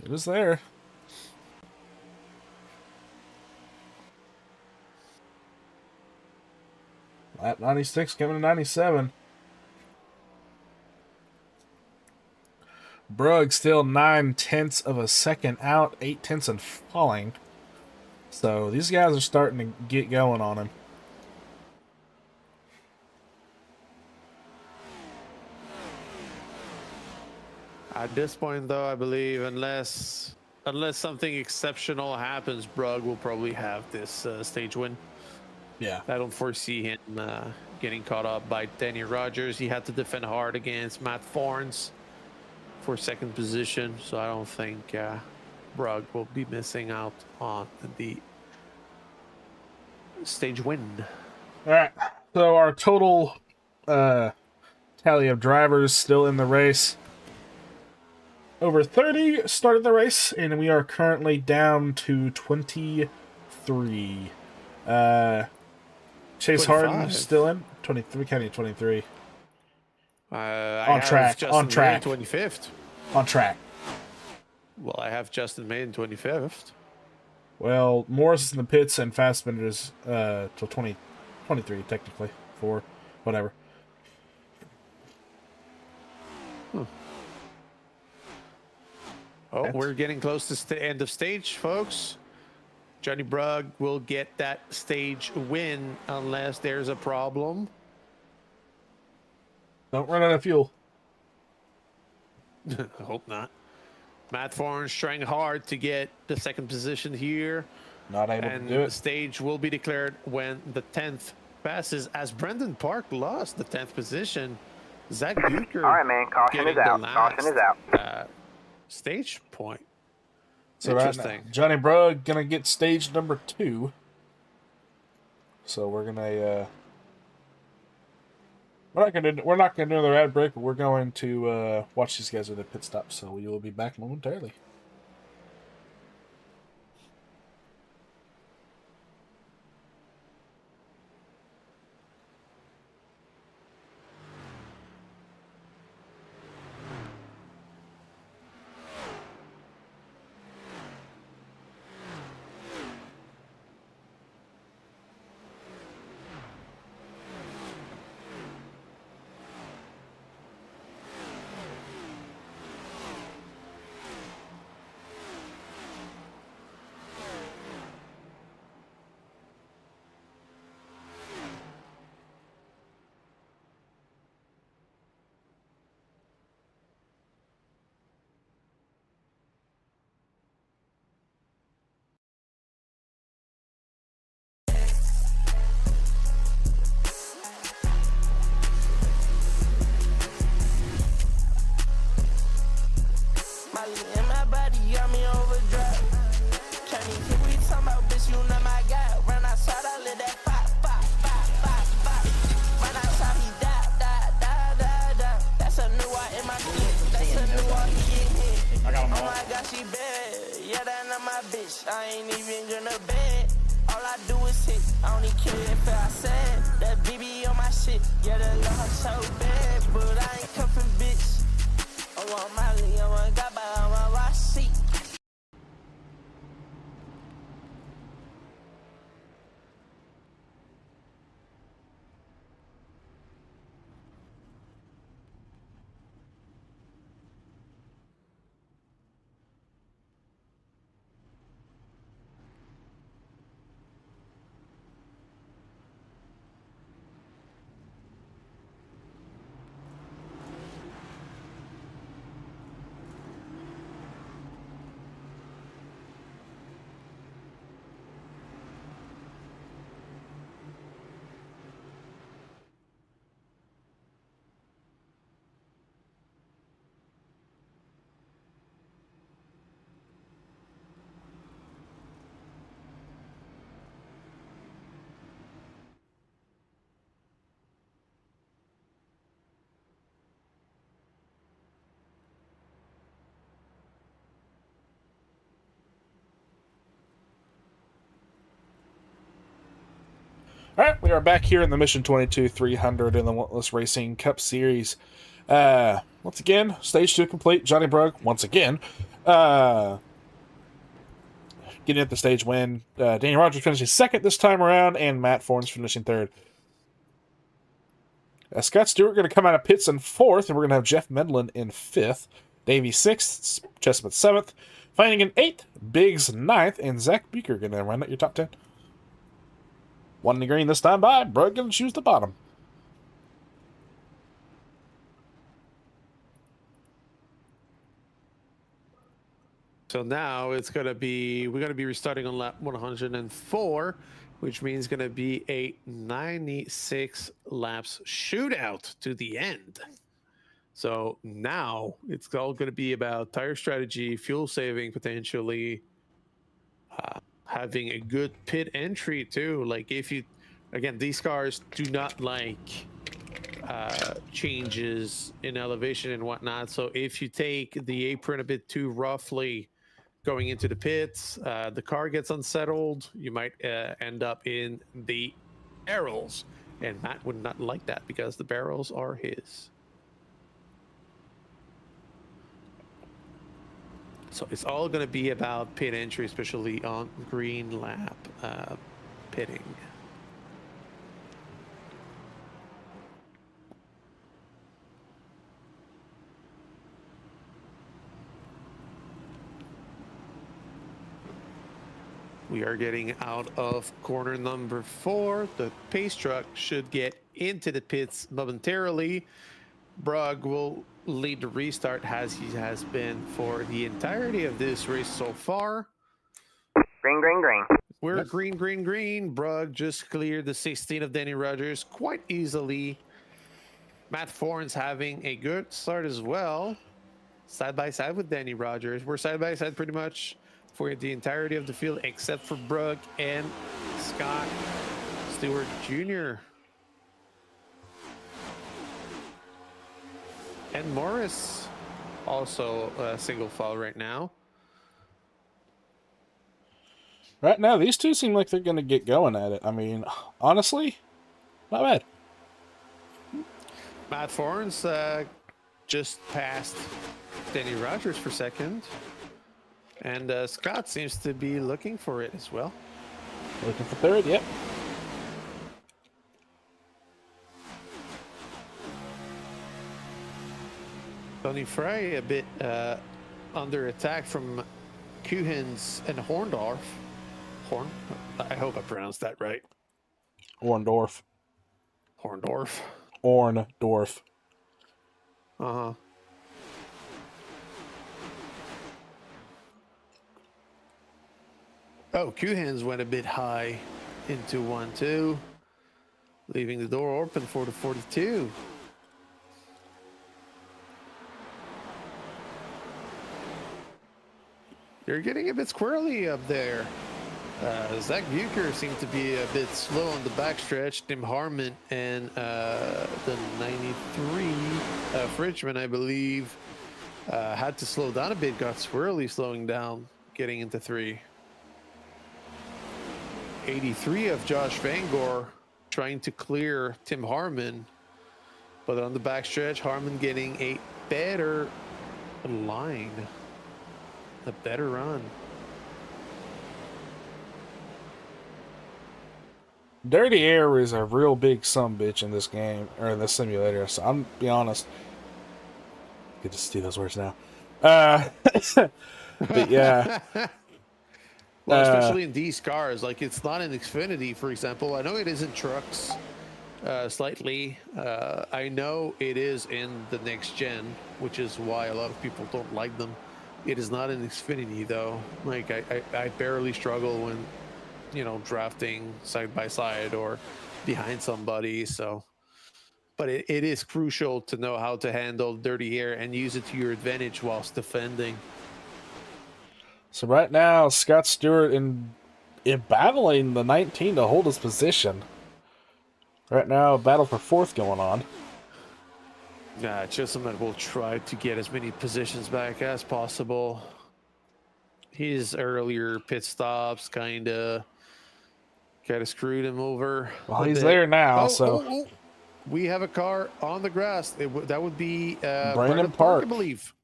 S3: It was there. Lap 96 coming to 97. Brugg still 9/10 of a second out, 8/10 and falling. So these guys are starting to get going on him.
S4: At this point, though, I believe unless something exceptional happens, Brugg will probably have this stage win.
S3: Yeah.
S4: I don't foresee him getting caught up by Danny Rogers. He had to defend hard against Matt Thorns for 2nd position, so I don't think Brugg will be missing out on the stage win.
S3: All right. So our total tally of drivers still in the race. Over 30 started the race, and we are currently down to 23. Chase
S4: 25.
S3: Harden still in 23. Counting 23.
S4: On
S3: track. On track.
S4: 25th.
S3: On track.
S4: Well, I have Justin May in 25th.
S3: Well, Morris is in the pits and Fassbender is till 23 technically for whatever.
S4: Oh, we're getting close to the end of stage, folks. Johnny Brugg will get that stage win unless there's a problem.
S3: Don't run out of fuel.
S4: Hope not. Matt Thorne's trying hard to get the 2nd position here.
S3: Not able to do it.
S4: The stage will be declared when the 10th passes, as Brendan Park lost the 10th position. Zach Bucher.
S5: All right, man. Caution is out. Caution is out.
S4: Stage point.
S3: So right now, Johnny Brugg gonna get stage number 2. So we're gonna we're not gonna do another ad break, but we're going to watch these guys at their pit stop. So we will be back momentarily.
S2: she got me overdrive. Can't even hear we talking about, bitch, you know my guy. Run outside, I let that pop. Run outside, he die. That's a new one in my shit. That's a new one, he get hit.
S3: I got him
S2: Oh
S3: all.
S2: my God, she bad. Yeah, that not my bitch. I ain't even gonna bed. All I do is hit. I only care if I said that BB on my shit. Yeah, the love so bad, but I ain't cuffing bitch. I want Molly, I want Gaba, I want Rossi.
S3: All right, we are back here in the Mission 22 300 in the Relentless Racing Cup Series. Once again, stage 2 complete. Johnny Brugg, once again, getting at the stage win. Danny Rogers finishing second this time around, and Matt Forns finishing third. Scott Stewart going to come out of pits in fourth, and we're going to have Jeff Medlin in fifth. Davey sixth, Chestnut seventh, Finding in eighth, Biggs ninth, and Zach Beaker going to run out your top 10. One in the green this time by. Brugg going to choose the bottom.
S4: So now it's going to be, we're going to be restarting on lap 104, which means going to be a 96 laps shootout to the end. So now it's all going to be about tire strategy, fuel saving, potentially having a good pit entry too. Like if you, again, these cars do not like changes in elevation and whatnot. So if you take the apron a bit too roughly going into the pits, the car gets unsettled. You might end up in the barrels, and Matt would not like that because the barrels are his. So it's all going to be about pit entry, especially on green lap pitting. We are getting out of corner number 4. The pace truck should get into the pits momentarily. Brugg will lead the restart as he has been for the entirety of this race so far.
S5: Green, green, green.
S4: We're green, green, green. Brugg just cleared the 16 of Danny Rogers quite easily. Matt Forns having a good start as well. Side by side with Danny Rogers. We're side by side pretty much for the entirety of the field, except for Brugg and Scott Stewart Jr. And Morris also a single file right now.
S3: Right now, these two seem like they're going to get going at it. I mean, honestly, not bad.
S4: Matt Forns just passed Danny Rogers for second. And Scott seems to be looking for it as well.
S3: Looking for third, yep.
S4: Tony Frey a bit under attack from Kuhens and Horndorf. I hope I pronounced that right.
S3: Orndorff.
S4: Horndorf.
S3: Orndorff.
S4: Uh-huh. Oh, Kuhens went a bit high into 1-2, leaving the door open for the 42. They're getting a bit squirrely up there. Zach Bucher seemed to be a bit slow on the backstretch. Tim Harmon and the 93 Fridgman, I believe, had to slow down a bit, got squirrely slowing down, getting into 3. 83 of Josh Vangor trying to clear Tim Harmon, but on the backstretch, Harmon getting a better line, a better run.
S3: Dirty air is a real big sumbitch in this game, or in this simulator, so I'm be honest. Good to see those words now. But yeah.
S4: Well, especially in these cars, like it's not in Xfinity, for example. I know it is in trucks, slightly. I know it is in the next gen, which is why a lot of people don't like them. It is not in Xfinity though. Like I barely struggle when, you know, drafting side by side or behind somebody. So, but it is crucial to know how to handle dirty air and use it to your advantage whilst defending.
S3: So right now, Scott Stewart in battling the 19 to hold his position. Right now, a battle for 4th going on.
S4: Chisholm will try to get as many positions back as possible. His earlier pit stops kind of screwed him over.
S3: Well, he's there now, so...
S4: We have a car on the grass. That would be
S3: Brandon Park,
S4: I believe.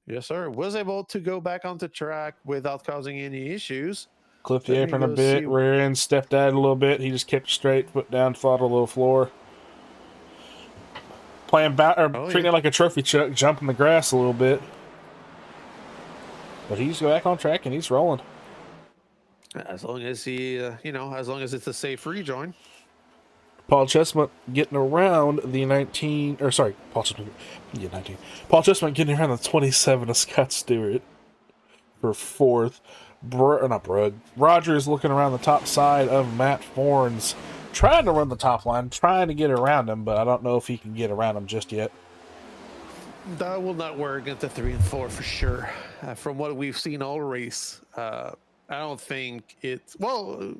S4: Yes, sir. Was able to go back onto track without causing any issues.
S3: Clipped the apron a bit, rear end, stepped out a little bit. He just kept straight, foot down, throttle low floor. Treating it like a trophy chuck, jumping the grass a little bit. But he's back on track and he's rolling.
S4: As long as he, as long as it's a safe rejoin.
S3: Paul Chestnut getting around the 19, or sorry, Paul Chestnut, yeah, 19. Paul Chestnut getting around the 27 of Scott Stewart for 4th. Rogers looking around the top side of Matt Fornes, trying to run the top line, trying to get around him, but I don't know if he can get around him just yet.
S4: That will not work into 3 and 4 for sure. From what we've seen all race, I don't think it's, well,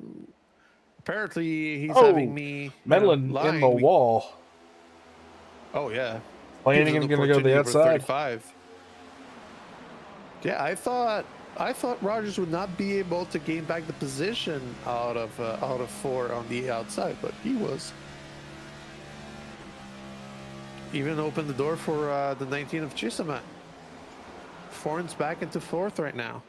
S4: apparently he's having me
S3: meddling in the wall.
S4: Oh yeah,
S3: Landing and gonna go to the outside.
S4: 35. Yeah, I thought Rogers would not be able to gain back the position out of 4 on the outside, but he was. Even opened the door for the 19 of Chisholm. Fornes back into 4th right now.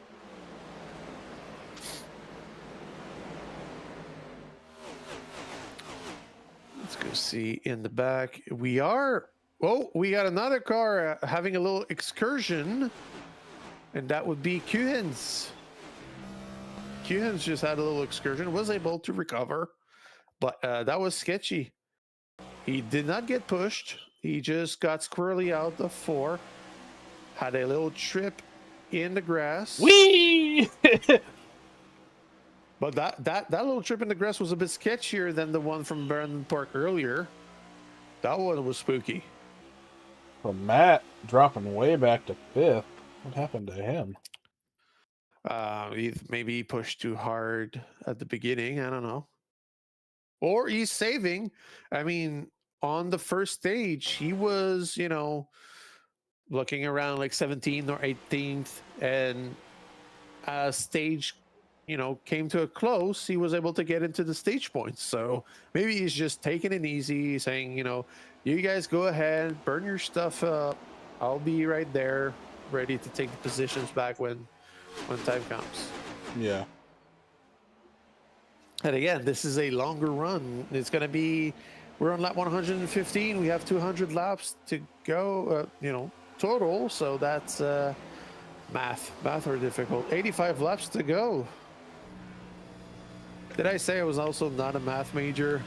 S4: Let's go see in the back. We got another car having a little excursion, and that would be Kuhns. Kuhns just had a little excursion, was able to recover, but that was sketchy. He did not get pushed. He just got squirrely out of 4. Had a little trip in the grass.
S3: Whee!
S4: But that little trip in the grass was a bit sketchier than the one from Brandon Park earlier. That one was spooky.
S3: Well, Matt dropping way back to 5th. What happened to him?
S4: Maybe he pushed too hard at the beginning. I don't know. Or he's saving. I mean, on the first stage, he was, looking around like 17th or 18th. And as stage, came to a close, he was able to get into the stage points. So maybe he's just taking it easy, saying, you guys go ahead, burn your stuff up. I'll be right there, ready to take the positions back when time comes.
S3: Yeah.
S4: And again, this is a longer run. It's going to be, we're on lap 115. We have 200 laps to go, total. So that's math are difficult. 85 laps to go. Did I say I was also not a math major?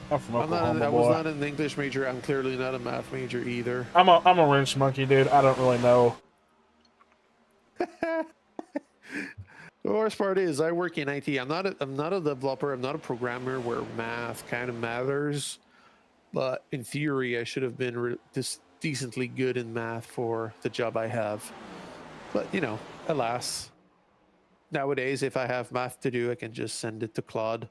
S3: I'm from Oklahoma,
S4: I was not an English major. I'm clearly not a math major either.
S3: I'm a wrench monkey, dude. I don't really know.
S4: The worst part is I work in IT. I'm not a developer. I'm not a programmer where math kind of matters. But in theory, I should have been decently good in math for the job I have. But, you know, alas, nowadays, if I have math to do, I can just send it to Claude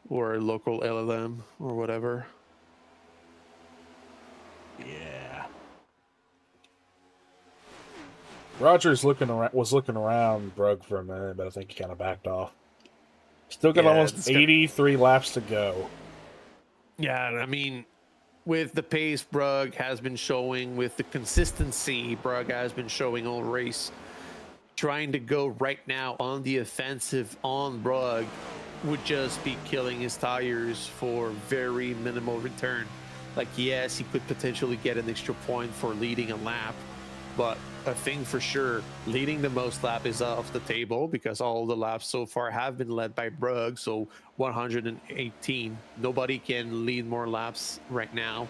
S4: or a local LLM or whatever.
S3: Yeah. Rogers was looking around Brugg for a minute, but I think he kind of backed off. Still got almost 83 laps to go.
S4: Yeah, I mean, with the pace Brugg has been showing, with the consistency Brugg has been showing all race, trying to go right now on the offensive on Brugg would just be killing his tires for very minimal return. Like, yes, he could potentially get an extra point for leading a lap, but a thing for sure, leading the most lap is off the table because all the laps so far have been led by Brugg, so 118. Nobody can lead more laps right now.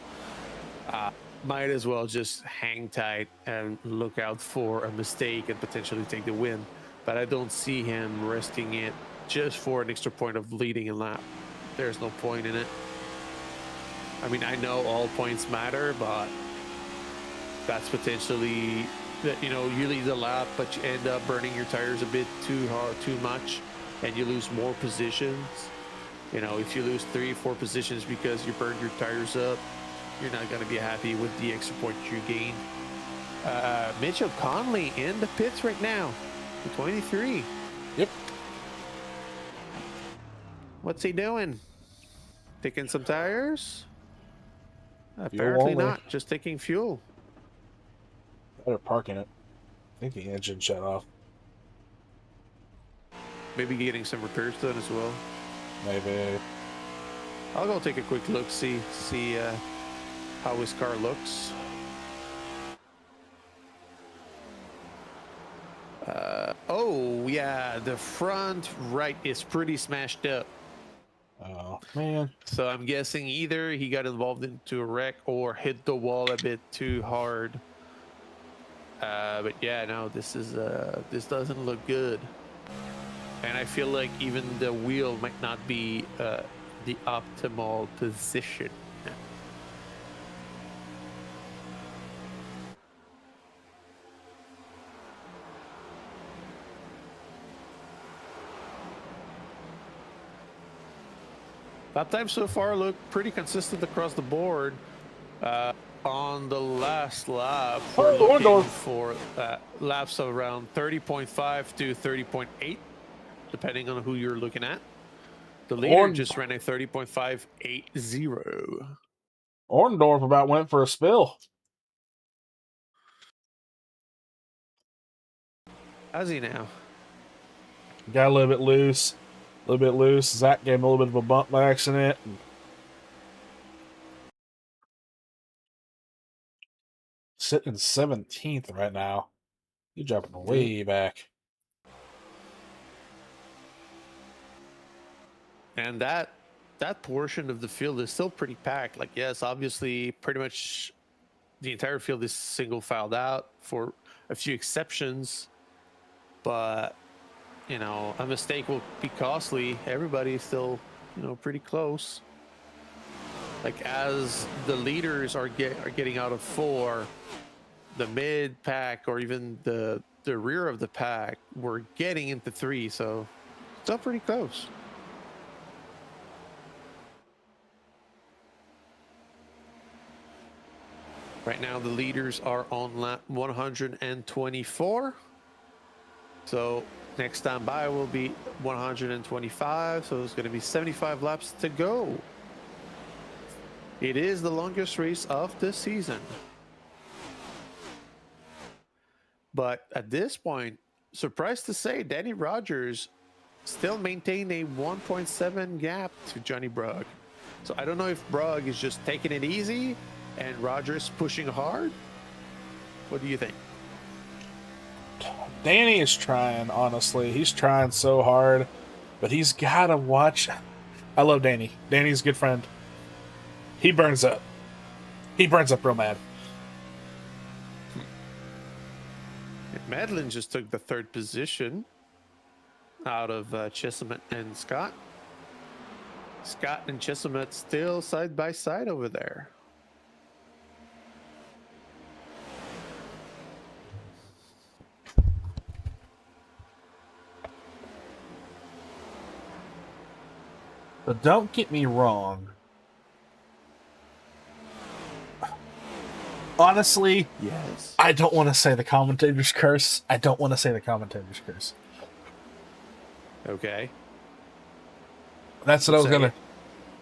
S4: Might as well just hang tight and look out for a mistake and potentially take the win. But I don't see him risking it just for an extra point of leading a lap. There's no point in it. I mean, I know all points matter, but that's potentially that, you know, you lead the lap, but you end up burning your tires a bit too hard, too much, and you lose more positions. You know, if you lose 3 or 4 positions because you burned your tires up, you're not going to be happy with the extra points you gained. Mitchell Conley in the pits right now, 23.
S3: Yep.
S4: What's he doing? Taking some tires? Apparently not, just taking fuel.
S3: Better parking it. I think the engine shut off.
S4: Maybe getting some repairs done as well.
S3: Maybe.
S4: I'll go take a quick look, see how his car looks. Oh yeah, the front right is pretty smashed up.
S3: Oh man.
S4: So I'm guessing either he got involved into a wreck or hit the wall a bit too hard. But yeah, no, this doesn't look good. And I feel like even the wheel might not be the optimal position. Lap times so far look pretty consistent across the board. On the last lap, we're looking for laps of around 30.5 to 30.8, depending on who you're looking at. The leader just ran a 30.580.
S3: Orndorff about went for a spill.
S4: How's he now?
S3: Got a little bit loose. Zach gave him a little bit of a bump by accident. Sitting 17th right now. You're jumping way back.
S4: And that portion of the field is still pretty packed. Like, yes, obviously, pretty much the entire field is single filed out for a few exceptions. But, you know, a mistake will be costly. Everybody's still, you know, pretty close. Like, as the leaders are getting out of 4, the mid pack or even the rear of the pack, we're getting into 3. So it's all pretty close. Right now, the leaders are on lap 124. So next time by will be 125. So it's going to be 75 laps to go. It is the longest race of the season. But at this point, surprised to say, Danny Rogers still maintained a 1.7 gap to Johnny Brugg. So I don't know if Brugg is just taking it easy and Rogers pushing hard. What do you think?
S3: Danny is trying, honestly. He's trying so hard, but he's got to watch. I love Danny. Danny's a good friend. He burns up. He burns up real mad.
S4: Madeline just took the 3rd position out of Chesamet and Scott. Scott and Chesamet still side by side over there.
S3: But don't get me wrong. Honestly,
S4: Yes.
S3: I don't want to say the commentator's curse.
S4: Okay.
S3: That's what I was
S4: Say
S3: gonna.
S4: it.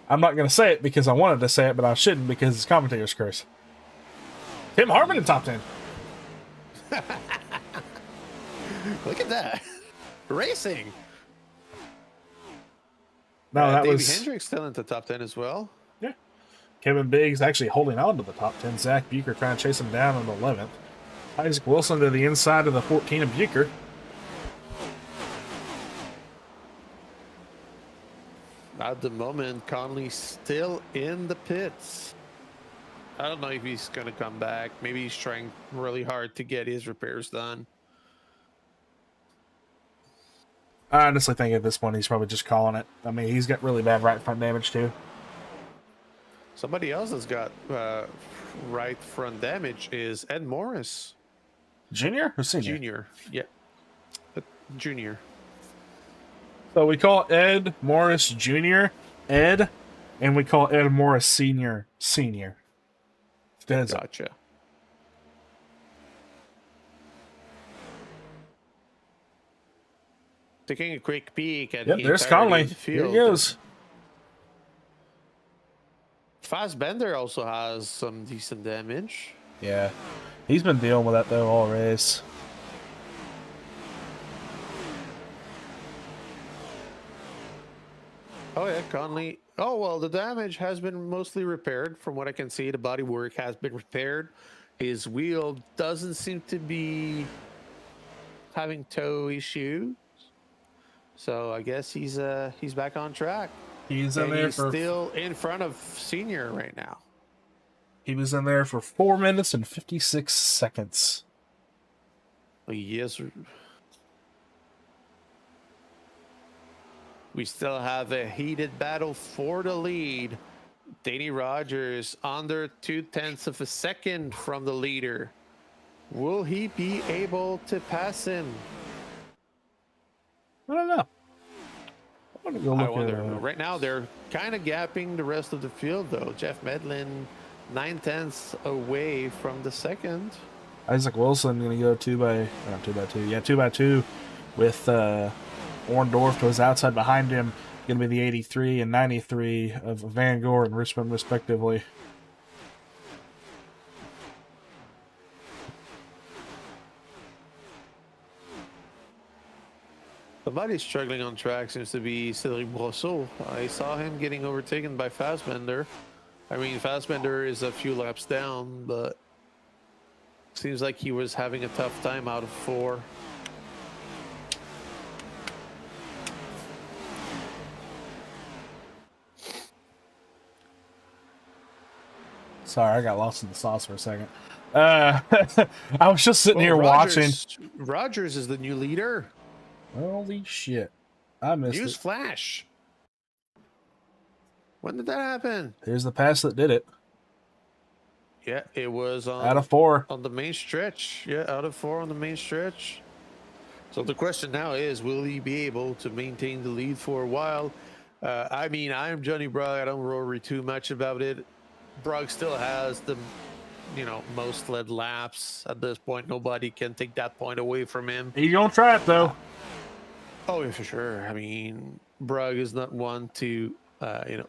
S3: I'm not gonna say it because I wanted to say it, but I shouldn't because it's commentator's curse. Tim Harmon in top 10.
S4: Look at that. Racing.
S3: No, that
S4: Davey
S3: was
S4: Hendrick's still into top 10 as well.
S3: yeah. Kevin Biggs actually holding on to the top 10. Zach Bucher trying to chase him down on the 11th. Isaac Wilson to the inside of the 14 of Bucher.
S4: At the moment, Conley's still in the pits. I don't know if he's going to come back. Maybe he's trying really hard to get his repairs done.
S3: I honestly think at this point he's probably just calling it. I mean, he's got really bad right front damage too.
S4: Somebody else that's got right front damage is Ed Morris.
S3: Junior or senior?
S4: Junior. Yeah. Junior.
S3: So we call Ed Morris Jr. Ed, and we call Ed Morris Senior.
S4: Gotcha. Taking a quick peek at
S3: Yep,
S4: the
S3: there's
S4: entirety
S3: Conley.
S4: of the
S3: Here
S4: field.
S3: he goes.
S4: Fassbender also has some decent damage.
S3: Yeah, he's been dealing with that though all race.
S4: Oh yeah, Conley. Oh well, the damage has been mostly repaired. From what I can see, the bodywork has been repaired. His wheel doesn't seem to be having toe issues. So I guess he's back on track.
S3: He's in
S4: And
S3: there
S4: he's
S3: for.
S4: still in front of Senior right now.
S3: He was in there for 4 minutes and 56 seconds.
S4: Yes. We still have a heated battle for the lead. Danny Rogers under 0.2 of a second from the leader. Will he be able to pass him?
S3: I don't know. I'm gonna go
S4: I
S3: look
S4: wonder.
S3: at
S4: Right now, they're kind of gapping the rest of the field, though. Jeff Medlin, 0.9 away from the second.
S3: Isaac Wilson gonna go 2 by 2 with Orndorff to his outside behind him. Gonna be the 83 and 93 of Van Gore and Richmond respectively.
S4: Somebody struggling on track seems to be Cedric Brosseau. I saw him getting overtaken by Fassbender. I mean, Fassbender is a few laps down, but seems like he was having a tough time out of 4.
S3: Sorry, I got lost in the sauce for a second. I was just sitting here watching.
S4: Rogers is the new leader.
S3: Holy shit. I missed
S4: News
S3: it.
S4: flash. When did that happen?
S3: Here's the pass that did it.
S4: Yeah, it was on,
S3: Out of 4.
S4: on the main stretch. Yeah, out of 4 on the main stretch. So the question now is, will he be able to maintain the lead for a while? I mean, I'm Johnny Brugg. I don't worry too much about it. Brugg still has the, most led laps at this point. Nobody can take that point away from him.
S3: He's gonna try it though.
S4: Oh, yeah, for sure. I mean, Brugg is not one to,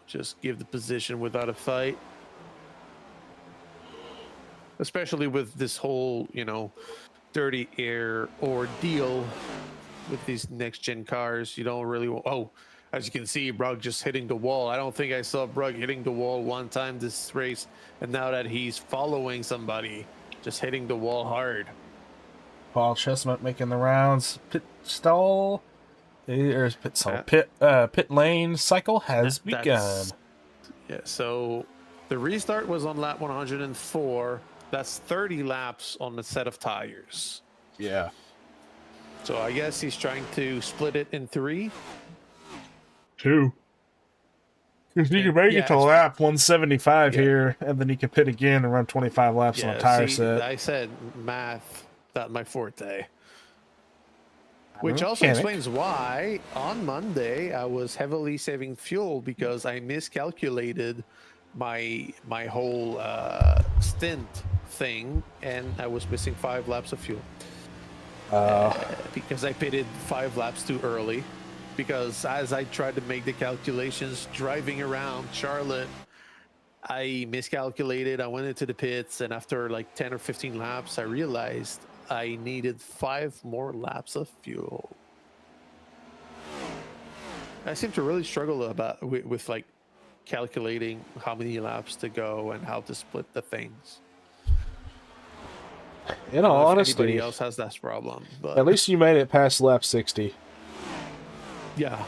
S4: just give the position without a fight. Especially with this whole, dirty air ordeal with these next-gen cars. You don't really... Oh, as you can see, Brugg just hitting the wall. I don't think I saw Brugg hitting the wall one time this race. And now that he's following somebody, just hitting the wall hard.
S3: Paul Chestnut making the rounds. Pit stall. There's pit stall. Pit lane cycle has begun.
S4: Yeah, so the restart was on lap 104. That's 30 laps on the set of tires.
S3: Yeah.
S4: So I guess he's trying to split it in 3.
S3: 2. Because you can make it to lap 175 here, and then you can pit again and run 25 laps on a tire set.
S4: I said math, not my forte. Which also
S3: Mechanic.
S4: explains why on Monday I was heavily saving fuel because I miscalculated my whole stint thing, and I was missing 5 laps of fuel because I pitted 5 laps too early. Because as I tried to make the calculations driving around Charlotte, I miscalculated. I went into the pits, and after like 10 or 15 laps, I realized I needed 5 more laps of fuel. I seem to really struggle with like calculating how many laps to go and how to split the things.
S3: In all honesty,
S4: anybody else has that problem, but
S3: at least you made it past lap 60.
S4: yeah.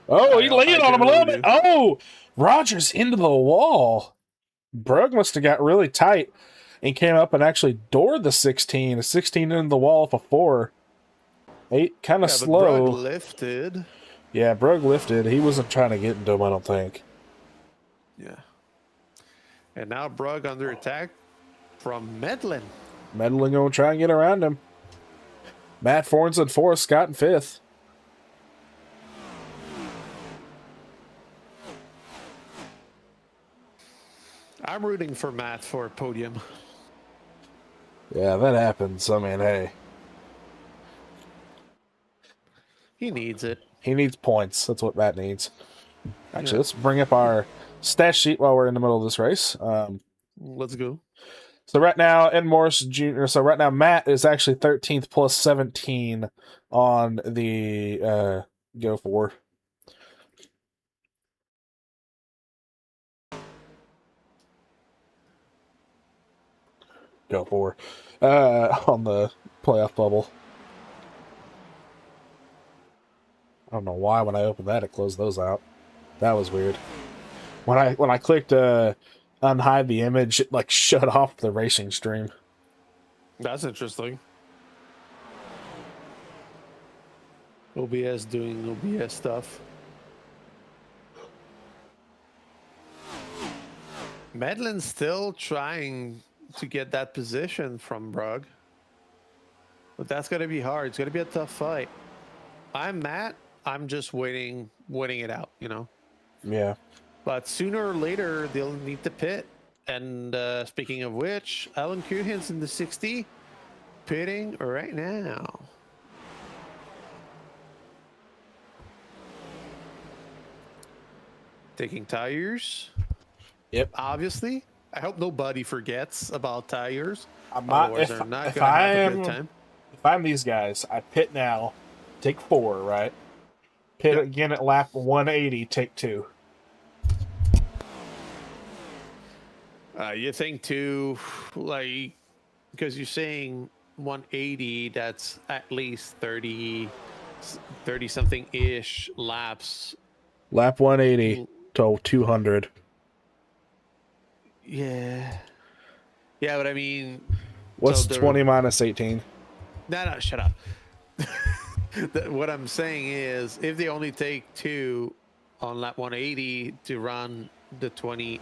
S3: Oh, he laid on him a little bit.
S4: generally do.
S3: Oh, Rogers into the wall. Brugg must have got really tight and came up and actually doored the 16. A 16 into the wall of a 4. 8 kind of
S4: Yeah, but
S3: slow.
S4: Brugg lifted.
S3: Yeah, Brugg lifted. He wasn't trying to get into him, I don't think.
S4: Yeah. And now Brugg under attack from Medlin.
S3: Meddling going to try and get around him. Matt Forns in 4th, Scott in 5th.
S4: I'm rooting for Matt for a podium.
S3: Yeah, that happens. I mean, hey.
S4: He needs it.
S3: He needs points. That's what Matt needs. Actually, let's bring up our stat sheet while we're in the middle of this race.
S4: Let's go.
S3: So right now, Ed Morris Jr. So right now, Matt is actually 13th plus 17 on the Go 4. Go 4 on the playoff bubble. I don't know why when I opened that it closed those out. That was weird. When I clicked unhide the image, it like shut off the racing stream.
S4: That's interesting. OBS doing OBS stuff. Medlin's still trying to get that position from Brugg. But that's going to be hard. It's going to be a tough fight. I'm Matt. I'm just waiting it out, you know?
S3: Yeah.
S4: But sooner or later, they'll need to pit. And speaking of which, Alan Kuhin's in the 60, pitting right now. Taking tires.
S3: Yep.
S4: Obviously. I hope nobody forgets about tires.
S3: I'm not,
S4: Otherwise, they're not going to have a good time.
S3: If I'm these guys, I pit now, take 4, right? Pit again at lap 180, take 2.
S4: You think too, like, because you're saying 180, that's at least 30 something ish laps.
S3: Lap 180 to 200.
S4: Yeah. Yeah, but I mean,
S3: What's
S4: so
S3: 20 minus 18?
S4: No, shut up. What I'm saying is, if they only take 2 on lap 180 to run the 20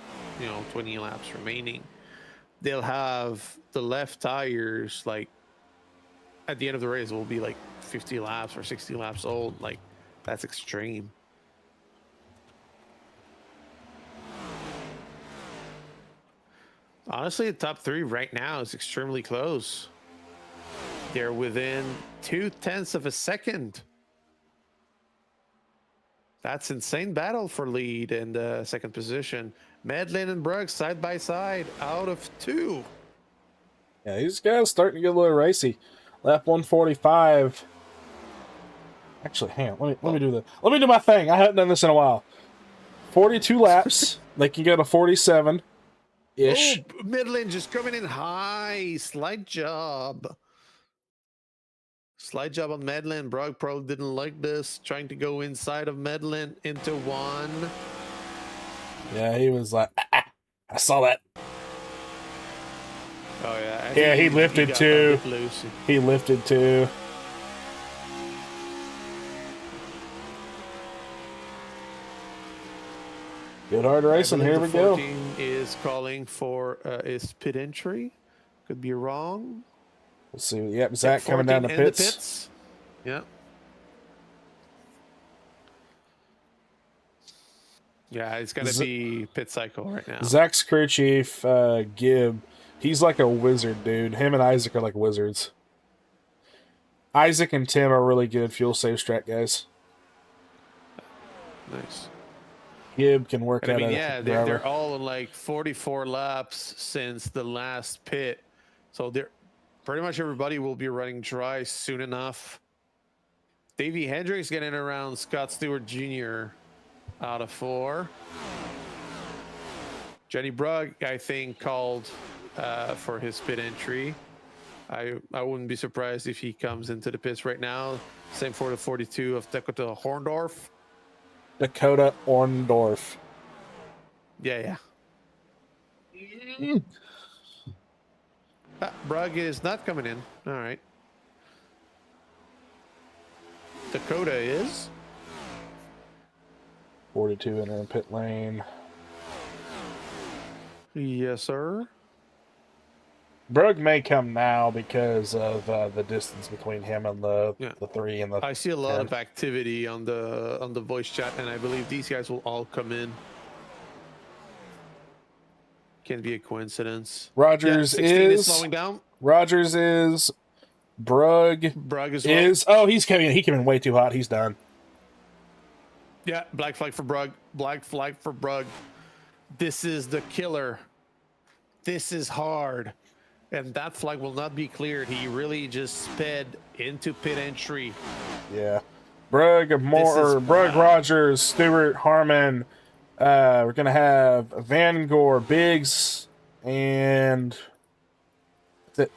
S4: laps remaining, they'll have the left tires, like, at the end of the race will be like 50 laps or 60 laps old. Like, that's extreme. Honestly, the top 3 right now is extremely close. They're within 0.2 of a second. That's insane battle for lead and second position. Medlin and Brugg side by side out of 2.
S3: Yeah, these guys starting to get a little racy. Lap 145. Actually, hang on. Let me do my thing. I haven't done this in a while. 42 laps. They can go to 47 ish.
S4: Oh, Medlin just coming in high. Slide job. Slide job on Medlin. Brugg probably didn't like this. Trying to go inside of Medlin into 1.
S3: Yeah, he was like, I saw that.
S4: Oh, yeah.
S3: Yeah, he lifted too. He lifted too. Good hard racing. Here we go.
S4: Is calling for his pit entry. Could be wrong.
S3: We'll see. Yep, Zach coming down the pits.
S4: Yeah. Yeah, it's gonna be pit cycle right now.
S3: Zach's crew chief, Gibb, he's like a wizard, dude. Him and Isaac are like wizards. Isaac and Tim are really good fuel save strat guys.
S4: Nice.
S3: Gibb can work
S4: And I
S3: out
S4: mean,
S3: a
S4: yeah,
S3: driver.
S4: they're all on like 44 laps since the last pit, so they're pretty much everybody will be running dry soon enough. Davey Hendricks getting around Scott Stewart Jr. out of 4. Jenny Brugg, I think, called for his pit entry. I wouldn't be surprised if he comes into the pits right now. Same for the 42 of Dakota Horndorf.
S3: Dakota Orndorff.
S4: Yeah. Brugg is not coming in. All right. Dakota is
S3: 42 in the pit lane.
S4: Yes, sir.
S3: Brugg may come now because of the distance between him and the 3 and the.
S4: I see a lot
S3: 10.
S4: of activity on the voice chat, and I believe these guys will all come in. Can't be a coincidence.
S3: Rogers
S4: 16
S3: is
S4: slowing down.
S3: Rogers is. Brugg
S4: as well.
S3: is. Oh, he's coming. He came in way too hot. He's done.
S4: Yeah, black flag for Brugg. Black flag for Brugg. This is the killer. This is hard. And that flag will not be cleared. He really just sped into pit entry.
S3: Yeah. Brugg, Rogers, Stewart, Harmon. We're going to have Van Gore, Biggs, and that's it.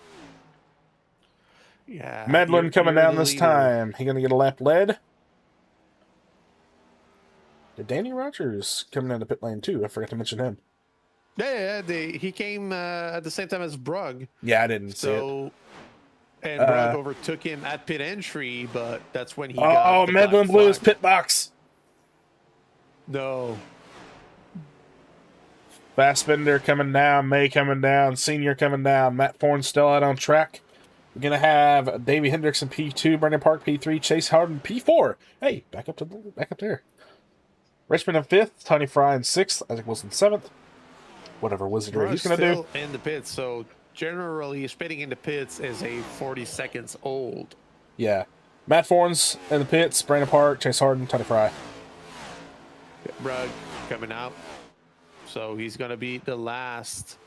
S4: Yeah.
S3: Medlin coming down this time. He going to get a lap lead? Did Danny Rogers coming down the pit lane too? I forgot to mention him.
S4: Yeah, he came at the same time as Brugg.
S3: Yeah, I didn't see it.
S4: And Brugg overtook him at pit entry, but that's when he got.
S3: Oh, Medlin blew his pit box.
S4: No.
S3: Fassbender coming down, May coming down, Senior coming down, Matt Thorne still out on track. We're gonna have Davey Hendricks in P2, Brendan Park P3, Chase Harden P4. Hey, back up there. Richmond in 5th, Tony Fry in 6th, Isaac Wilson 7th. Whatever wizardry he's gonna do.
S4: In the pits, so generally spitting in the pits is a 40 seconds old.
S3: Yeah. Matt Thorne's in the pits, Brandon Park, Chase Harden, Tony Fry.
S4: Brugg coming out. So he's gonna be the last.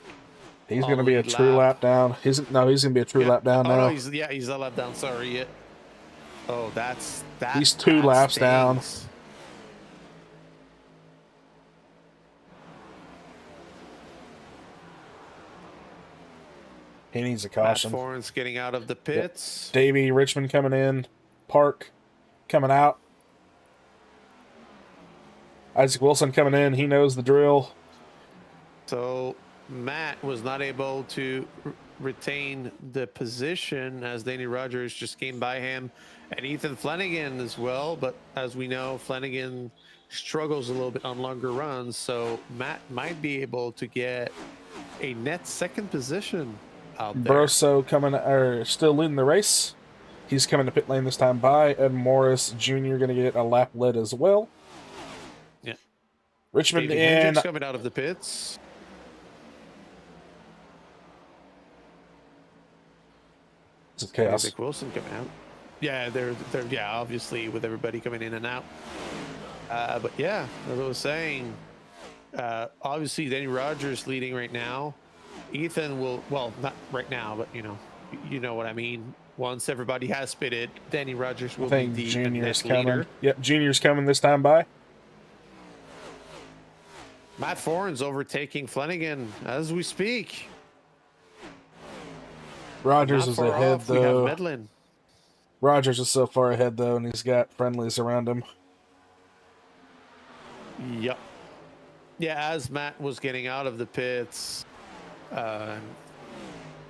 S3: He's gonna be a true lap down. He's gonna be a true lap down now.
S4: No, he's a lap down, sorry. Oh, that's
S3: He's 2 laps down. He needs a caution.
S4: Matt Thorne's getting out of the pits.
S3: Yep. Davey Richmond coming in. Park coming out. Isaac Wilson coming in. He knows the drill.
S4: So Matt was not able to retain the position as Danny Rogers just came by him, and Ethan Flanagan as well. But as we know, Flanagan struggles a little bit on longer runs, so Matt might be able to get a net second position out there.
S3: Broso still leading the race. He's coming to pit lane this time by Ed Morris Jr. Going to get a lap lead as well.
S4: Yeah.
S3: Richmond
S4: Davey
S3: in.
S4: Hendricks coming out of the pits.
S3: This is chaos.
S4: Isaac Wilson coming out. Yeah, they're obviously with everybody coming in and out. But yeah, as I was saying, obviously Danny Rogers leading right now. Ethan will, well, not right now, but you know what I mean. Once everybody has pitted, Danny Rogers will be the
S3: Junior's
S4: net leader.
S3: coming. Yep, Junior's coming this time by.
S4: Matt Thorne's overtaking Flanagan as we speak.
S3: Rogers is ahead
S4: We have
S3: though.
S4: Medlin.
S3: Rogers is so far ahead though, and he's got friendlies around him.
S4: Yep. Yeah, as Matt was getting out of the pits,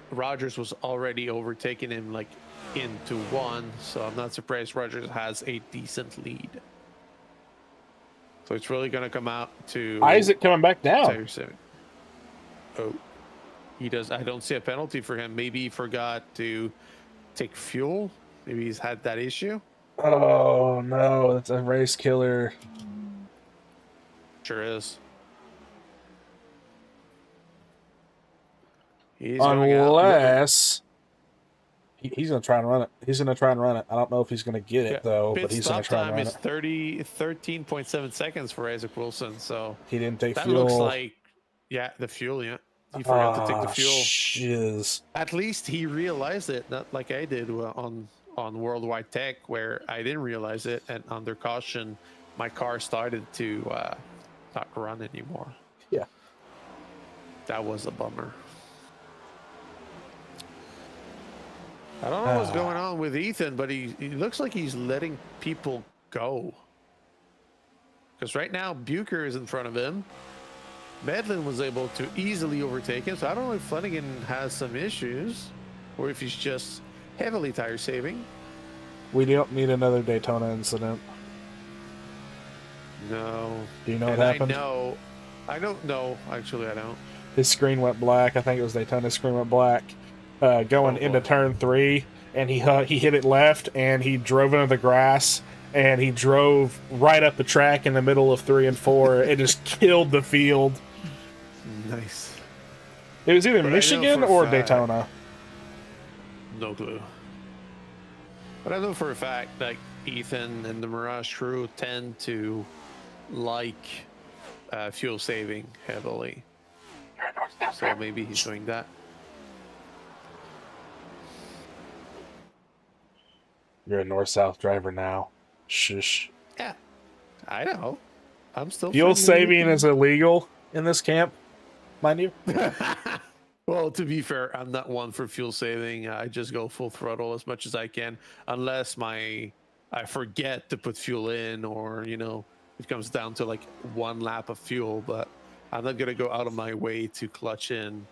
S4: Rogers was already overtaking him like into 1, so I'm not surprised Rogers has a decent lead. So it's really going to come out to
S3: Isaac coming back down.
S4: Oh, he does. I don't see a penalty for him. Maybe he forgot to take fuel. Maybe he's had that issue.
S3: Oh no, that's a race killer.
S4: Sure is. He's going out.
S3: Unless he's going to try and run it. He's going to try and run it. I don't know if he's going to get it, though,
S4: Pit
S3: but he's going
S4: stop
S3: to try and
S4: time
S3: run
S4: is
S3: it.
S4: 13.7 seconds for Isaac Wilson. So
S3: He didn't take
S4: that
S3: fuel.
S4: looks like, the fuel, yeah. He forgot to take the fuel.
S3: Shiz.
S4: At least he realized it, not like I did on Worldwide Tech, where I didn't realize it, and under caution, my car started to not run anymore.
S3: Yeah.
S4: That was a bummer. I don't know what's going on with Ethan, but he looks like he's letting people go. Because right now, Bucher is in front of him. Medlin was able to easily overtake him, so I don't know if Flanagan has some issues, or if he's just heavily tire saving.
S3: We don't need another Daytona incident.
S4: No.
S3: Do you know what happened?
S4: I don't know. Actually, I don't.
S3: His screen went black. I think it was Daytona's screen went black. Going into turn 3, and he hit it left, and he drove into the grass, and he drove right up the track in the middle of 3 and 4. It just killed the field.
S4: Nice.
S3: It was either Michigan or Daytona.
S4: No clue. But I know for a fact that Ethan and the Mirage crew tend to like fuel saving heavily. So maybe he's doing that.
S3: You're a north-south driver now. Shush.
S4: Yeah, I know. I'm still
S3: Fuel
S4: friendly with
S3: saving
S4: you.
S3: is illegal in this camp, mind you.
S4: Well, to be fair, I'm not one for fuel saving. I just go full throttle as much as I can, unless I forget to put fuel in, or it comes down to like one lap of fuel. But I'm not gonna go out of my way to clutch in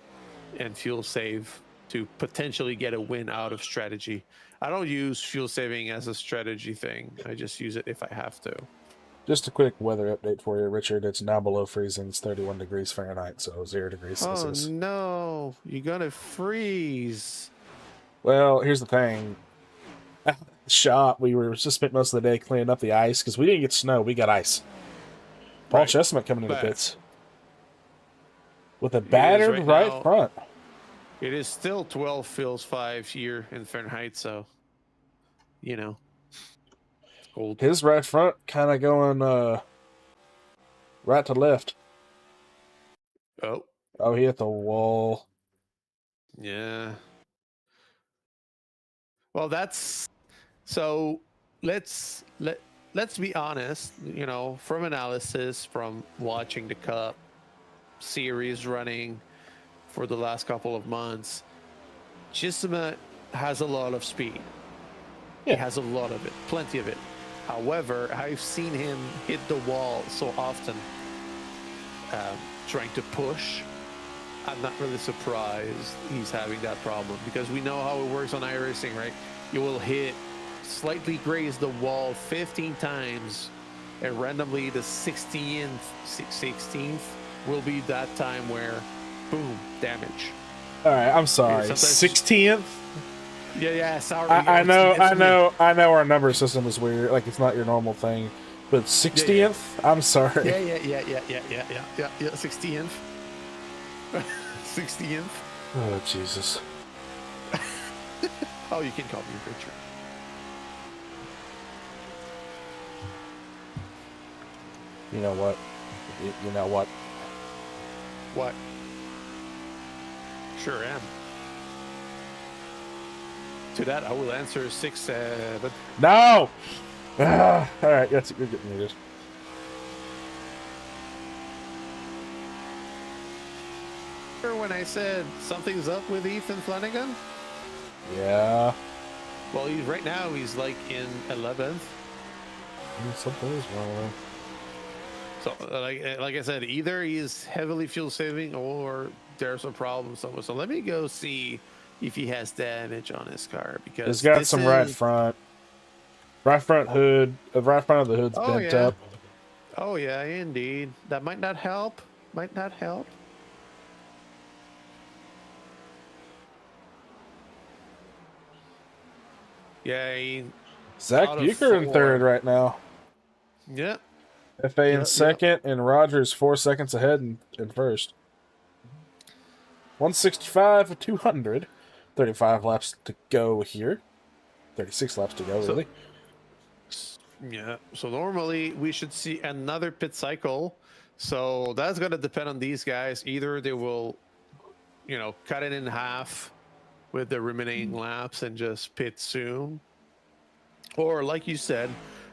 S4: and fuel save to potentially get a win out of strategy. I don't use fuel saving as a strategy thing. I just use it if I have to.
S3: Just a quick weather update for you, Richard. It's now below freezing. It's 31 degrees Fahrenheit, so 0 degrees Celsius.
S4: Oh no, you're gonna freeze.
S3: Well, here's the thing. At the shop, we were just spent most of the day cleaning up the ice because we didn't get snow. We got ice. Paul
S4: Right.
S3: Chestnut coming into
S4: But
S3: pits with a battered right front.
S4: It is still 12 feels 5 here in Fahrenheit, so it's cold.
S3: His right front kind of going right to left.
S4: Oh,
S3: he hit the wall.
S4: yeah. Well, that's so. Let's be honest. From analysis, from watching the Cup Series running for the last couple of months, Chisholm has a lot of speed.
S3: Yeah.
S4: He has a lot of it, plenty of it. However, I've seen him hit the wall so often trying to push. I'm not really surprised he's having that problem, because we know how it works on iRacing, right? You will slightly graze the wall 15 times, and randomly the 16th will be that time where, boom, damage.
S3: All right, I'm sorry.
S4: Yeah,
S3: 16th?
S4: Yeah, sorry.
S3: I know our number system is weird. Like, it's not your normal thing. But 60th? Yeah. I'm sorry.
S4: Yeah. 16th. 16th.
S3: Oh, Jesus.
S4: Oh, you can call me Richard.
S3: You know what? You know what?
S4: What? Sure am. To that, I will answer 6-7.
S3: No! All right, you're getting muted.
S4: When I said something's up with Ethan Flanagan?
S3: Yeah.
S4: Well, right now he's like in 11th.
S3: Something is wrong.
S4: So, like I said, either he's heavily fuel saving or there's a problem somewhere. So let me go see if he has damage on his car, because
S3: he's got some right front hood. The right front of the hood's bent up.
S4: Oh yeah, indeed. That might not help. Yeah,
S3: Zach Bucher in third right now.
S4: Yeah.
S3: FA in
S4: Yeah,
S3: second, and Rogers 4 seconds ahead in first. 165 of 200. 35 laps to go here. 36 laps to go,
S4: So-
S3: really.
S4: Yeah. So normally we should see another pit cycle. So that's going to depend on these guys. Either they will, cut it in half with the remaining laps and just pit soon. Or like you said,